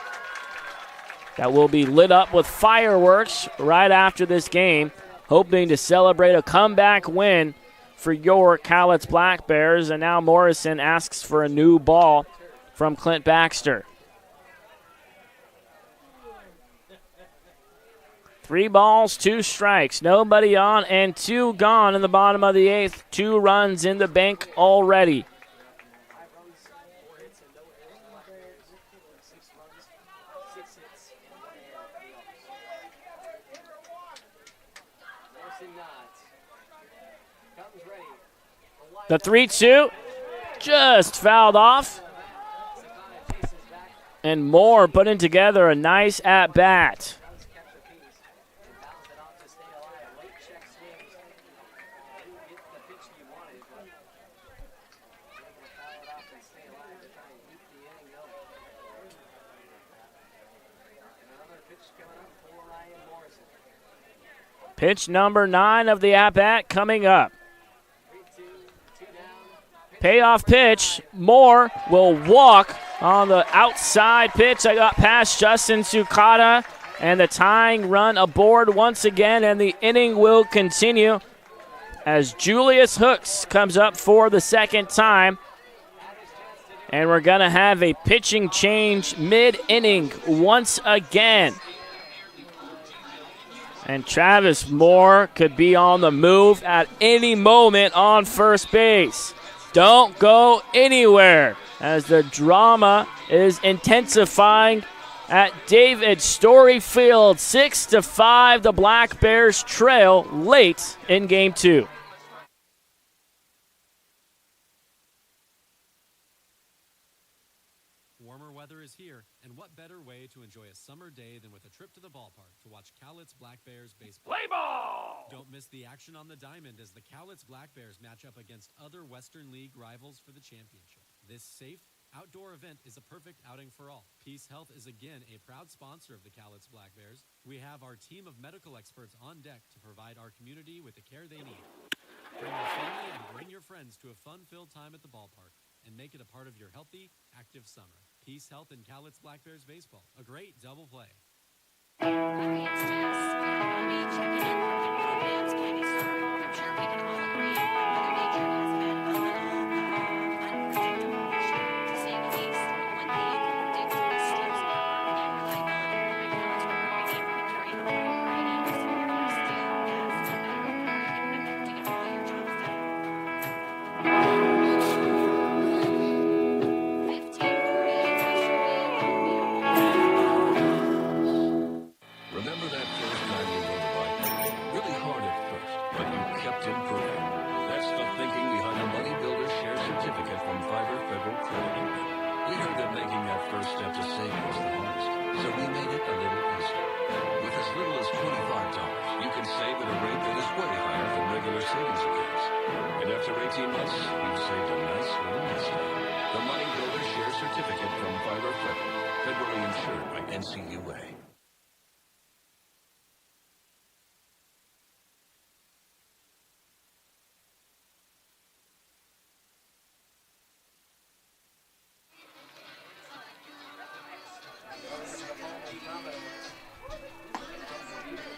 That will be lit up with fireworks right after this game, hoping to celebrate a comeback win for your Cowlitz Black Bears. And now Morrison asks for a new ball from Clint Baxter. 3 balls, 2 strikes, nobody on and 2 gone in the bottom of the 8th. 2 runs in the bank already. The 3-2 just fouled off. And Moore putting together a nice at-bat. Pitch number 9 of the at-bat coming up. Payoff pitch. Moore will walk on the outside pitch. I got past Justin Sukata, and the tying run aboard once again, and the inning will continue as Julius Hooks comes up for the second time. And we're going to have a pitching change mid-inning once again. And Travis Moore could be on the move at any moment on first base. Don't go anywhere as the drama is intensifying at David Story Field. 6-5, the Black Bears trail late in Game 2. Warmer weather is here, and what better way to enjoy a summer day than with a trip to the ballpark to watch Cowlitz Black Bears baseball. Play ball! Don't miss the action on the diamond as the Cowlitz Black Bears match up against other Western League rivals for the championship. This safe, outdoor event is a perfect outing for all. Peace Health is again a proud sponsor of the Cowlitz Black Bears. We have our team of medical experts on deck to provide our community with the care they need. Bring your family and bring your friends to a fun-filled time at the ballpark and make it a part of your healthy, active summer. Peace Health and Cowlitz Black Bears baseball. A great double play. Hi, it's Jess, and Bobby checking in from the Grown Man's Candy Store. I'm sure we can all agree that Mother Nature has been a little unpredictable this year, to say the least. One thing you can predict is Steve's power and reliability. My Cowlitz River Brigade will be carrying a wide variety of severe steel, gas, and medical equipment to get all your jobs done. 1548 yesterday, Remember that first time you rode a bike? Really hard at first, but you kept improving. That's the thinking behind a Money Builder Share Certificate from Fiverr Federal Credit Union. We heard that making that first step to saving was the hardest, so we made it a little easier. With as little as $25, you can save at a rate that is way higher than regular savings accounts. And after 18 months, you've saved a nice little nest egg. The Money Builder Share Certificate from Fiverr Federal, federally insured by NCUA.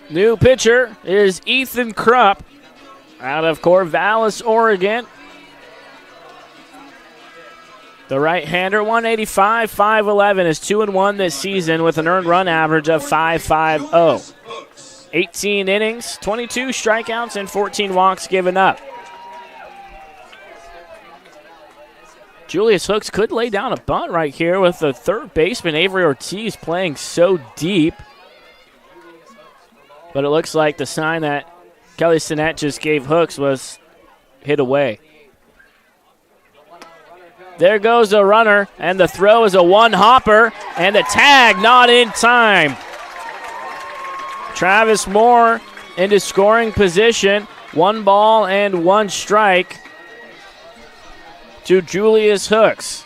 New pitcher is Ethan Krupp out of Corvallis, Oregon. The right-hander, 185, 5'11", is 2-1 this season with an earned run average of 5.50. 18 innings, 22 strikeouts, and 14 walks given up. Julius Hooks could lay down a bunt right here with the third baseman, Avery Ortiz, playing so deep. But it looks like the sign that Kelly Sinet just gave Hooks was hit away. There goes a runner, and the throw is a one-hopper, and the tag not in time. Travis Moore into scoring position. 1 ball and 1 strike to Julius Hooks,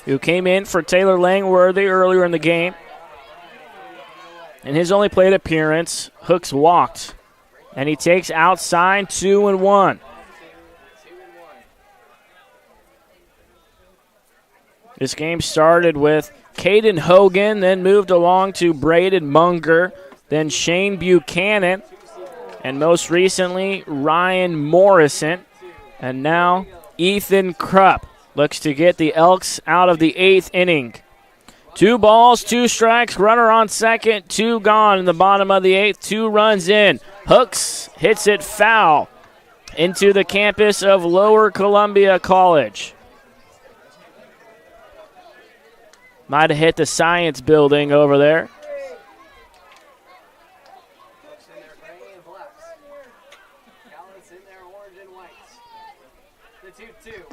who came in for Taylor Langworthy earlier in the game. In his only plate appearance, Hooks walked, and he takes outside 2-1. This game started with Caden Hogan, then moved along to Braden Munger, then Shane Buchanan, and most recently Ryan Morrison, and now Ethan Krupp looks to get the Elks out of the 8th inning. 2 balls, 2 strikes, runner on second, 2 gone in the bottom of the 8th, 2 runs in. Hooks hits it foul into the campus of Lower Columbia College. Might have hit the science building over there.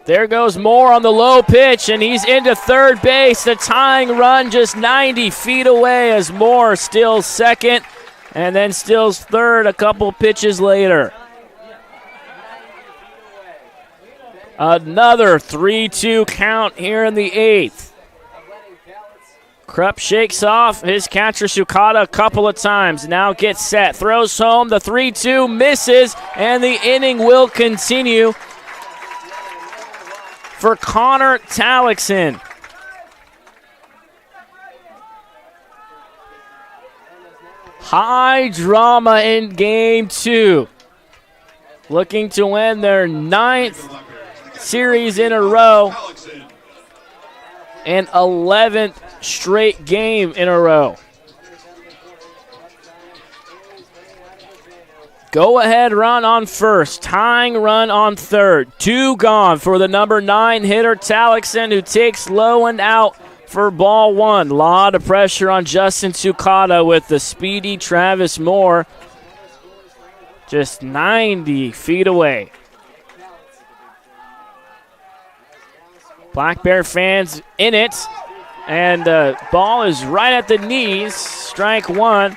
There goes Moore on the low pitch, and he's into third base. The tying run just 90 feet away as Moore steals second and then steals third a couple pitches later. Another 3-2 count here in the 8th. Krupp shakes off his catcher Sukata a couple of times. Now gets set, throws home, the 3-2 misses, and the inning will continue for Connor Talixon. High drama in game 2. Looking to win their 9th series in a row and 11th straight game in a row. Go-ahead run on first, tying run on third. 2 gone for the number 9 hitter, Talixon, who takes low and out for ball 1. Lot of pressure on Justin Sukata with the speedy Travis Moore just 90 feet away. Black Bear fans in it, and ball is right at the knees. Strike 1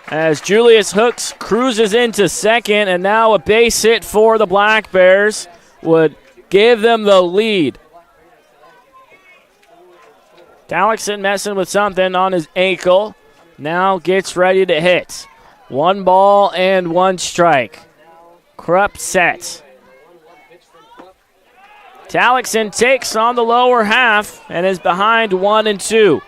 as Julius Hooks cruises into second, and now a base hit for the Black Bears would give them the lead. Talixon messing with something on his ankle. Now gets ready to hit. 1 ball and 1 strike. Krupp set. Talixon takes on the lower half and is behind 1-2.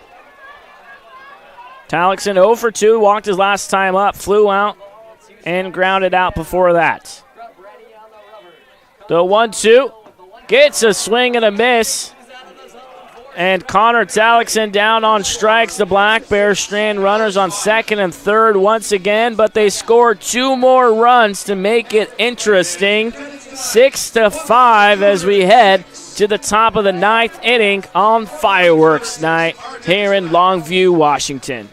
Talixon 0 for 2, walked his last time up, flew out, and grounded out before that. The 1-2 gets a swing and a miss. And Connor Talixon down on strikes. The Black Bears strand runners on second and third once again, but they scored 2 more runs to make it interesting. 6-5 as we head to the top of the 9th inning on fireworks night here in Longview, Washington.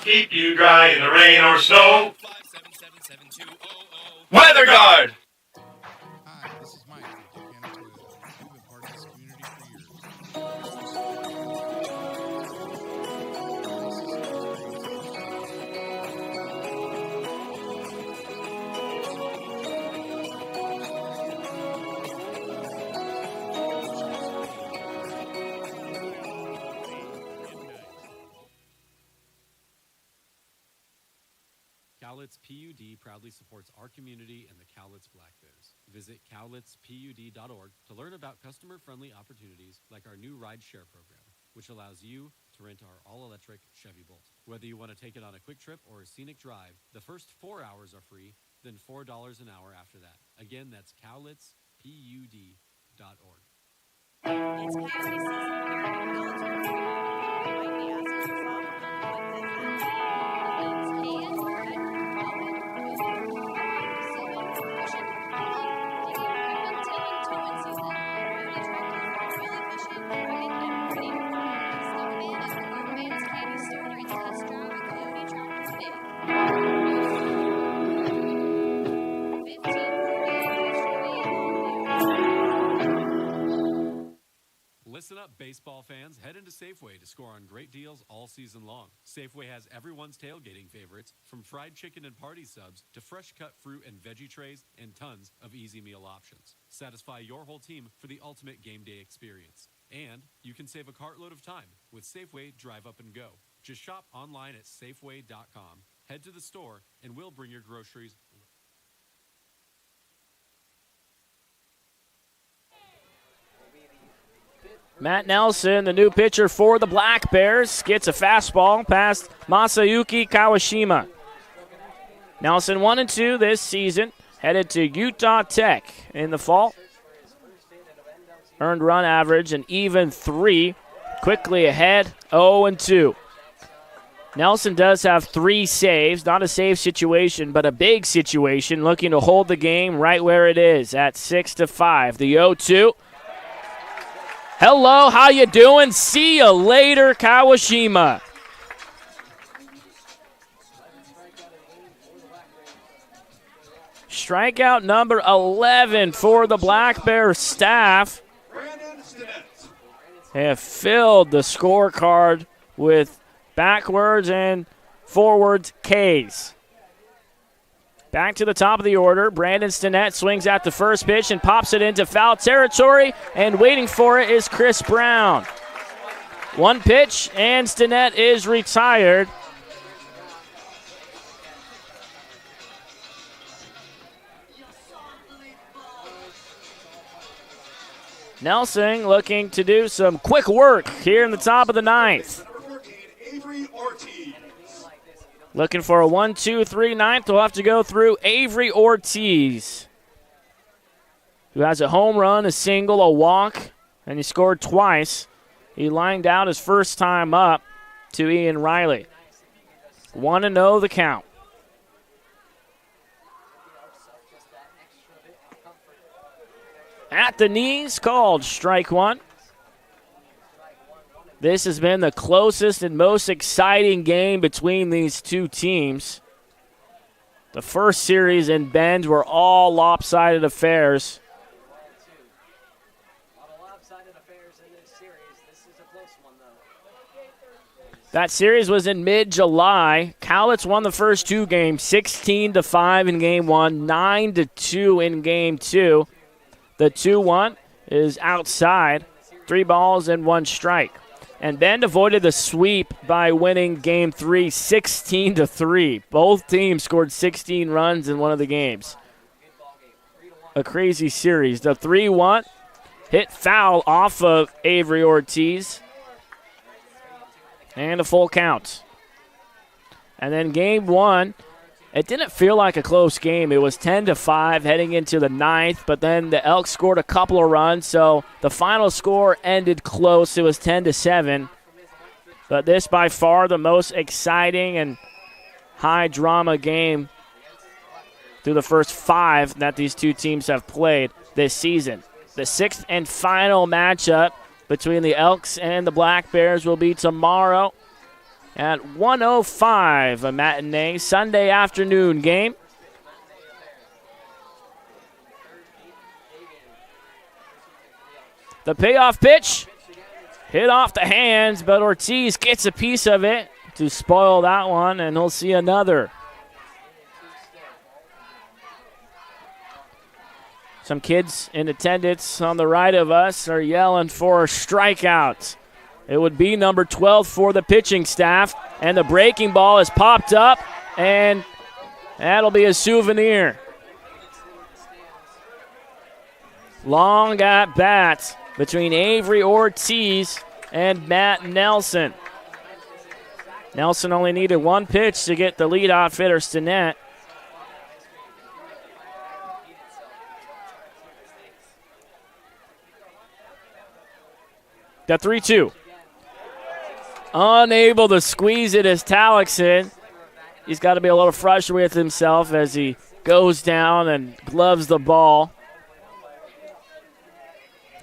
Keep you dry in the rain or snow. Weather Guard! Hi, this is Mike from Untitled Chapter. We've been part of this community for years. Cowlitz PUD proudly supports our community and the Cowlitz Black Bears. Visit cowlitzpud.org to learn about customer-friendly opportunities like our new ride-share program, which allows you to rent our all-electric Chevy Bolt. Whether you want to take it on a quick trip or a scenic drive, the first 4 hours are free, then $4 an hour after that. Again, that's cowlitzpud.org. It's coyote season here in Military. You might be asking yourself, what does that mean? It means hand, red, robin, moving, receiving, fishing, hauling, digging, reaping, tilling, towing season. Coyote truck is for trailer fishing, rigging, and breeding. Step in and up, baseball fans. Head into Safeway to score on great deals all season long. Safeway has everyone's tailgating favorites, from fried chicken and party subs to fresh-cut fruit and veggie trays and tons of easy meal options. Satisfy your whole team for the ultimate game day experience. And you can save a cartload of time with Safeway Drive Up and Go. Just shop online at Safeway.com, head to the store, and we'll bring your groceries. Matt Nelson, the new pitcher for the Black Bears, gets a fastball past Masayuki Kawashima. Nelson 1-2 this season, headed to Utah Tech in the fall. Earned run average an even 3, quickly ahead 0-2. Nelson does have 3 saves, not a save situation, but a big situation, looking to hold the game right where it is at 6-5. The 0-2. Hello, how you doing? See you later, Kawashima. Strikeout number 11 for the Black Bear staff. They have filled the scorecard with backwards and forwards Ks. Back to the top of the order. Brandon Stinnett swings at the first pitch and pops it into foul territory, and waiting for it is Chris Brown. 1 pitch, and Stinnett is retired. Nelson looking to do some quick work here in the top of the 9th. Looking for a 1-2-3 ninth. We'll have to go through Avery Ortiz, who has a home run, a single, a walk, and he scored twice. He lined out his first time up to Ian Riley. 1-0 the count. At the knees, called strike 1. This has been the closest and most exciting game between these two teams. The first series in Bend were all lopsided affairs. That series was in mid-July. Cowlitz won the first 2 games, 16-5 in Game 1, 9-2 in Game 2. The 2-1 is outside, 3 balls and 1 strike. And Bend avoided the sweep by winning Game 3, 16-3. Both teams scored 16 runs in one of the games. A crazy series. The 3-1 hit foul off of Avery Ortiz. And a full count. And then Game 1, it didn't feel like a close game. It was 10-5 heading into the 9th, but then the Elks scored a couple of runs, so the final score ended close. It was 10-7. But this by far the most exciting and high-drama game through the first 5 that these two teams have played this season. The 6th and final matchup between the Elks and the Black Bears will be tomorrow at 1:05, a matinee Sunday afternoon game. The payoff pitch hit off the hands, but Ortiz gets a piece of it to spoil that one, and he'll see another. Some kids in attendance on the right of us are yelling for strikeouts. It would be number 12 for the pitching staff, and the breaking ball is popped up, and that'll be a souvenir. Long at bat between Avery Ortiz and Matt Nelson. Nelson only needed 1 pitch to get the leadoff hitter Stinnett. The 3-2. Unable to squeeze it is Talixon. He's got to be a little frustrated with himself as he goes down and gloves the ball.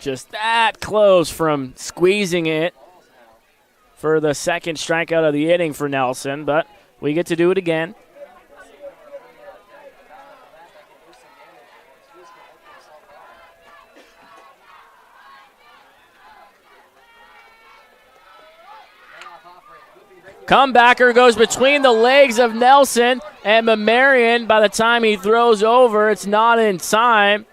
Just that close from squeezing it for the second strikeout of the inning for Nelson, but we get to do it again. Comebacker goes between the legs of Nelson, and Mamarian, by the time he throws over, it's not in time.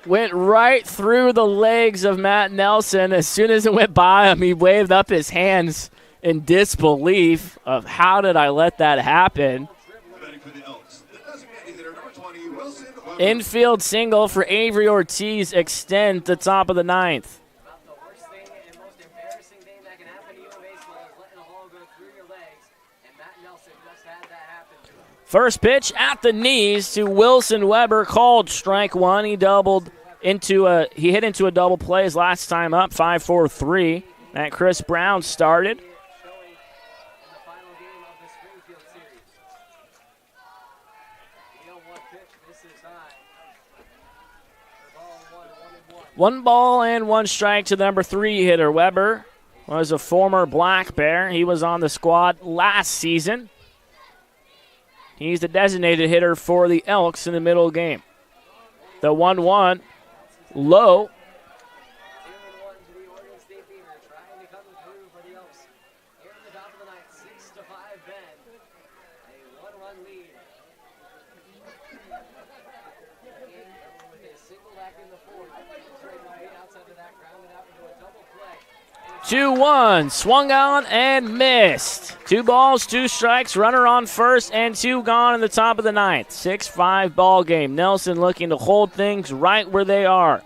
Went right through the legs of Matt Nelson. As soon as it went by him, he waved up his hands in disbelief of how did I let that happen. Infield single for Avery Ortiz extend the top of the ninth. First pitch at the knees to Wilson Weber, called strike one. He hit into a double play his last time up, 5-4-3. That Chris Brown started. One ball and one strike to the number 3 hitter. Weber was a former Black Bear. He was on the squad last season. He's the designated hitter for the Elks in the middle game. The 1-1 low. Two one, swung on and missed. 2 balls, 2 strikes, runner on first, and 2 gone in the top of the ninth. 6-5 ball game. Nelson looking to hold things right where they are.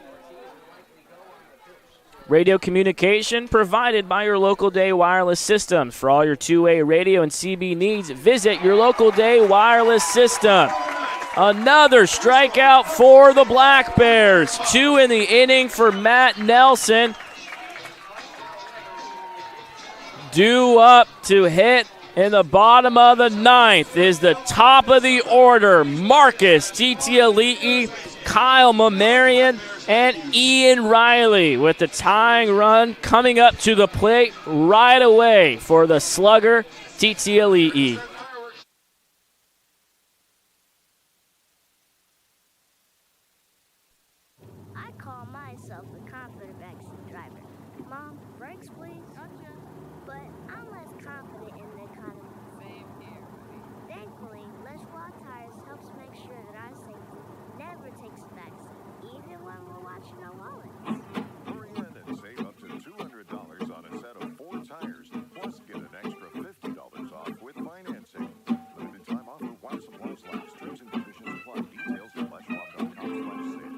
Radio communication provided by your local Day Wireless Systems. For all your two-way radio and CB needs, visit your local Day Wireless System. Another strikeout for the Black Bears. 2 in the inning for Matt Nelson. Due up to hit in the bottom of the ninth is the top of the order. Marcus Titiali'i, Kyle Mamarian, and Ian Riley with the tying run coming up to the plate right away for the slugger Titiali'i. I call myself a confident backseat driver. Mom, brakes please? But I'm less confident in the economy. Same here. Thankfully, less raw tires helps make sure that our safety never takes a backseat, even when we're watching our wallets. Hurry in and save up to $200 on a set of 4 tires, plus get an extra $50 off with financing. Limited time offer while supplies last. Terms and conditions apply. Details at flashmob.com/sale.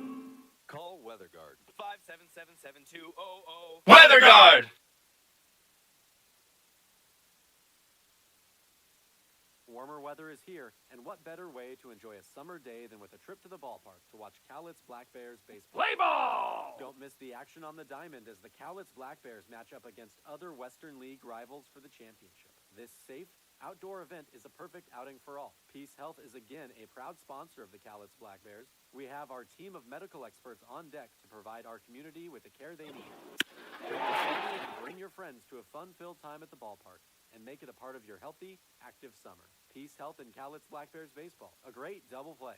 Call WeatherGuard. 577-7200. WeatherGuard! Warmer weather is here, and what better way to enjoy a summer day than with a trip to the ballpark to watch Cowlitz Black Bears baseball. Play ball! Don't miss the action on the diamond as the Cowlitz Black Bears match up against other Western League rivals for the championship. This safe, outdoor event is a perfect outing for all. Peace Health is again a proud sponsor of the Cowlitz Black Bears. We have our team of medical experts on deck to provide our community with the care they need. Bring your family and bring your friends to a fun-filled time at the ballpark and make it a part of your healthy, active summer. Peace Health and Cowlitz Black Bears baseball. A great double play.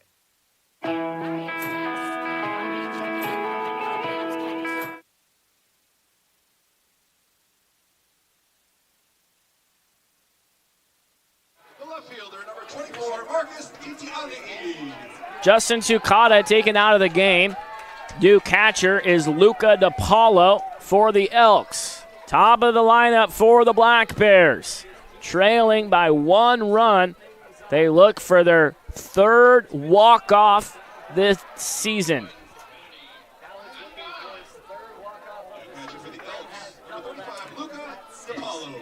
The left fielder, number 24, Marcus Titiali'i. Justin Tukata taken out of the game. New catcher is Luca DePaulo for the Elks. Top of the lineup for the Black Bears. Trailing by 1 run. They look for their 3rd walk-off this season. For the Elks, number 35, Luca DePaulo.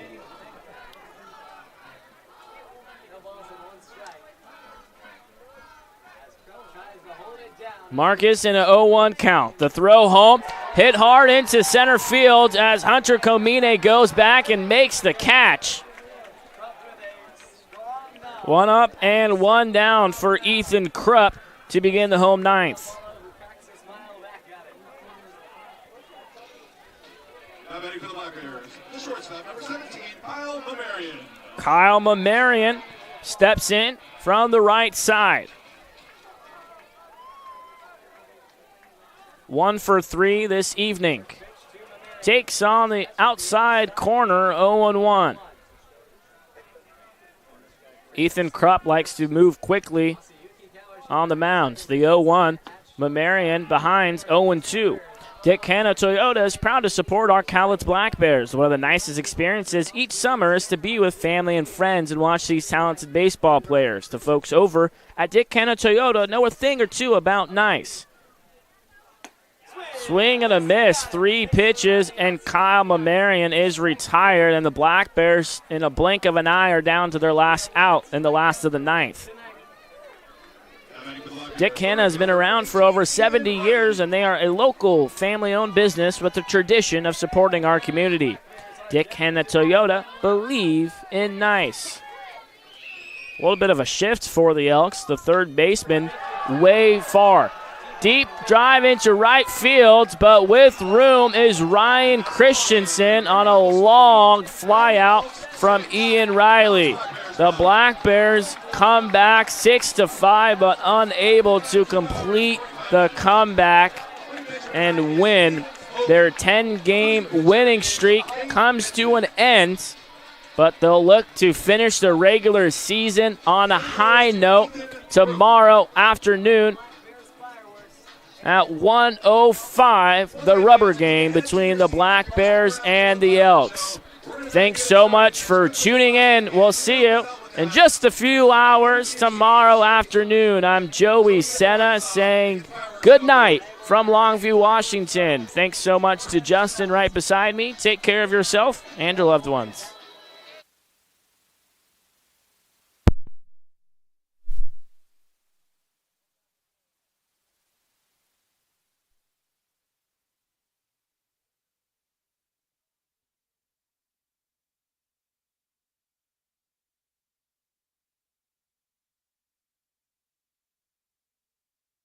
Marcus in an 0-1 count. The throw home, hit hard into center field as Hunter Comine goes back and makes the catch. 1 up and 1 down for Ethan Krupp to begin the home ninth. Now batting for the Black Bears, the shortstop, number 17, Kyle Mamarian. Kyle Mamarian steps in from the right side. 1 for 3 this evening. takes on the outside corner 0-1. Ethan Krupp likes to move quickly on the mound. The 0-1. Mamarian behind 0-2. Dick Hanna Toyota is proud to support our Cowlitz Black Bears. One of the nicest experiences each summer is to be with family and friends and watch these talented baseball players. The folks over at Dick Hanna Toyota know a thing or two about nice. Swing and a miss, 3 pitches, and Kyle Mamarian is retired, and the Black Bears, in a blink of an eye, are down to their last out in the last of the 9th. Dick Hanna has been around for over 70 years, and they are a local family-owned business with a tradition of supporting our community. Dick Hanna Toyota, believe in nice. A little bit of a shift for the Elks. The third baseman way far. Deep drive into right field, but with room is Ryan Christensen on a long flyout from Ian Riley. The Black Bears come back 6-5, but unable to complete the comeback and win. Their 10-game winning streak comes to an end, but they'll look to finish the regular season on a high note tomorrow afternoon at 1:05, the rubber game between the Black Bears and the Elks. Thanks so much for tuning in. We'll see you in just a few hours tomorrow afternoon. I'm Joey Senna saying good night from Longview, Washington. Thanks so much to Justin right beside me. Take care of yourself and your loved ones.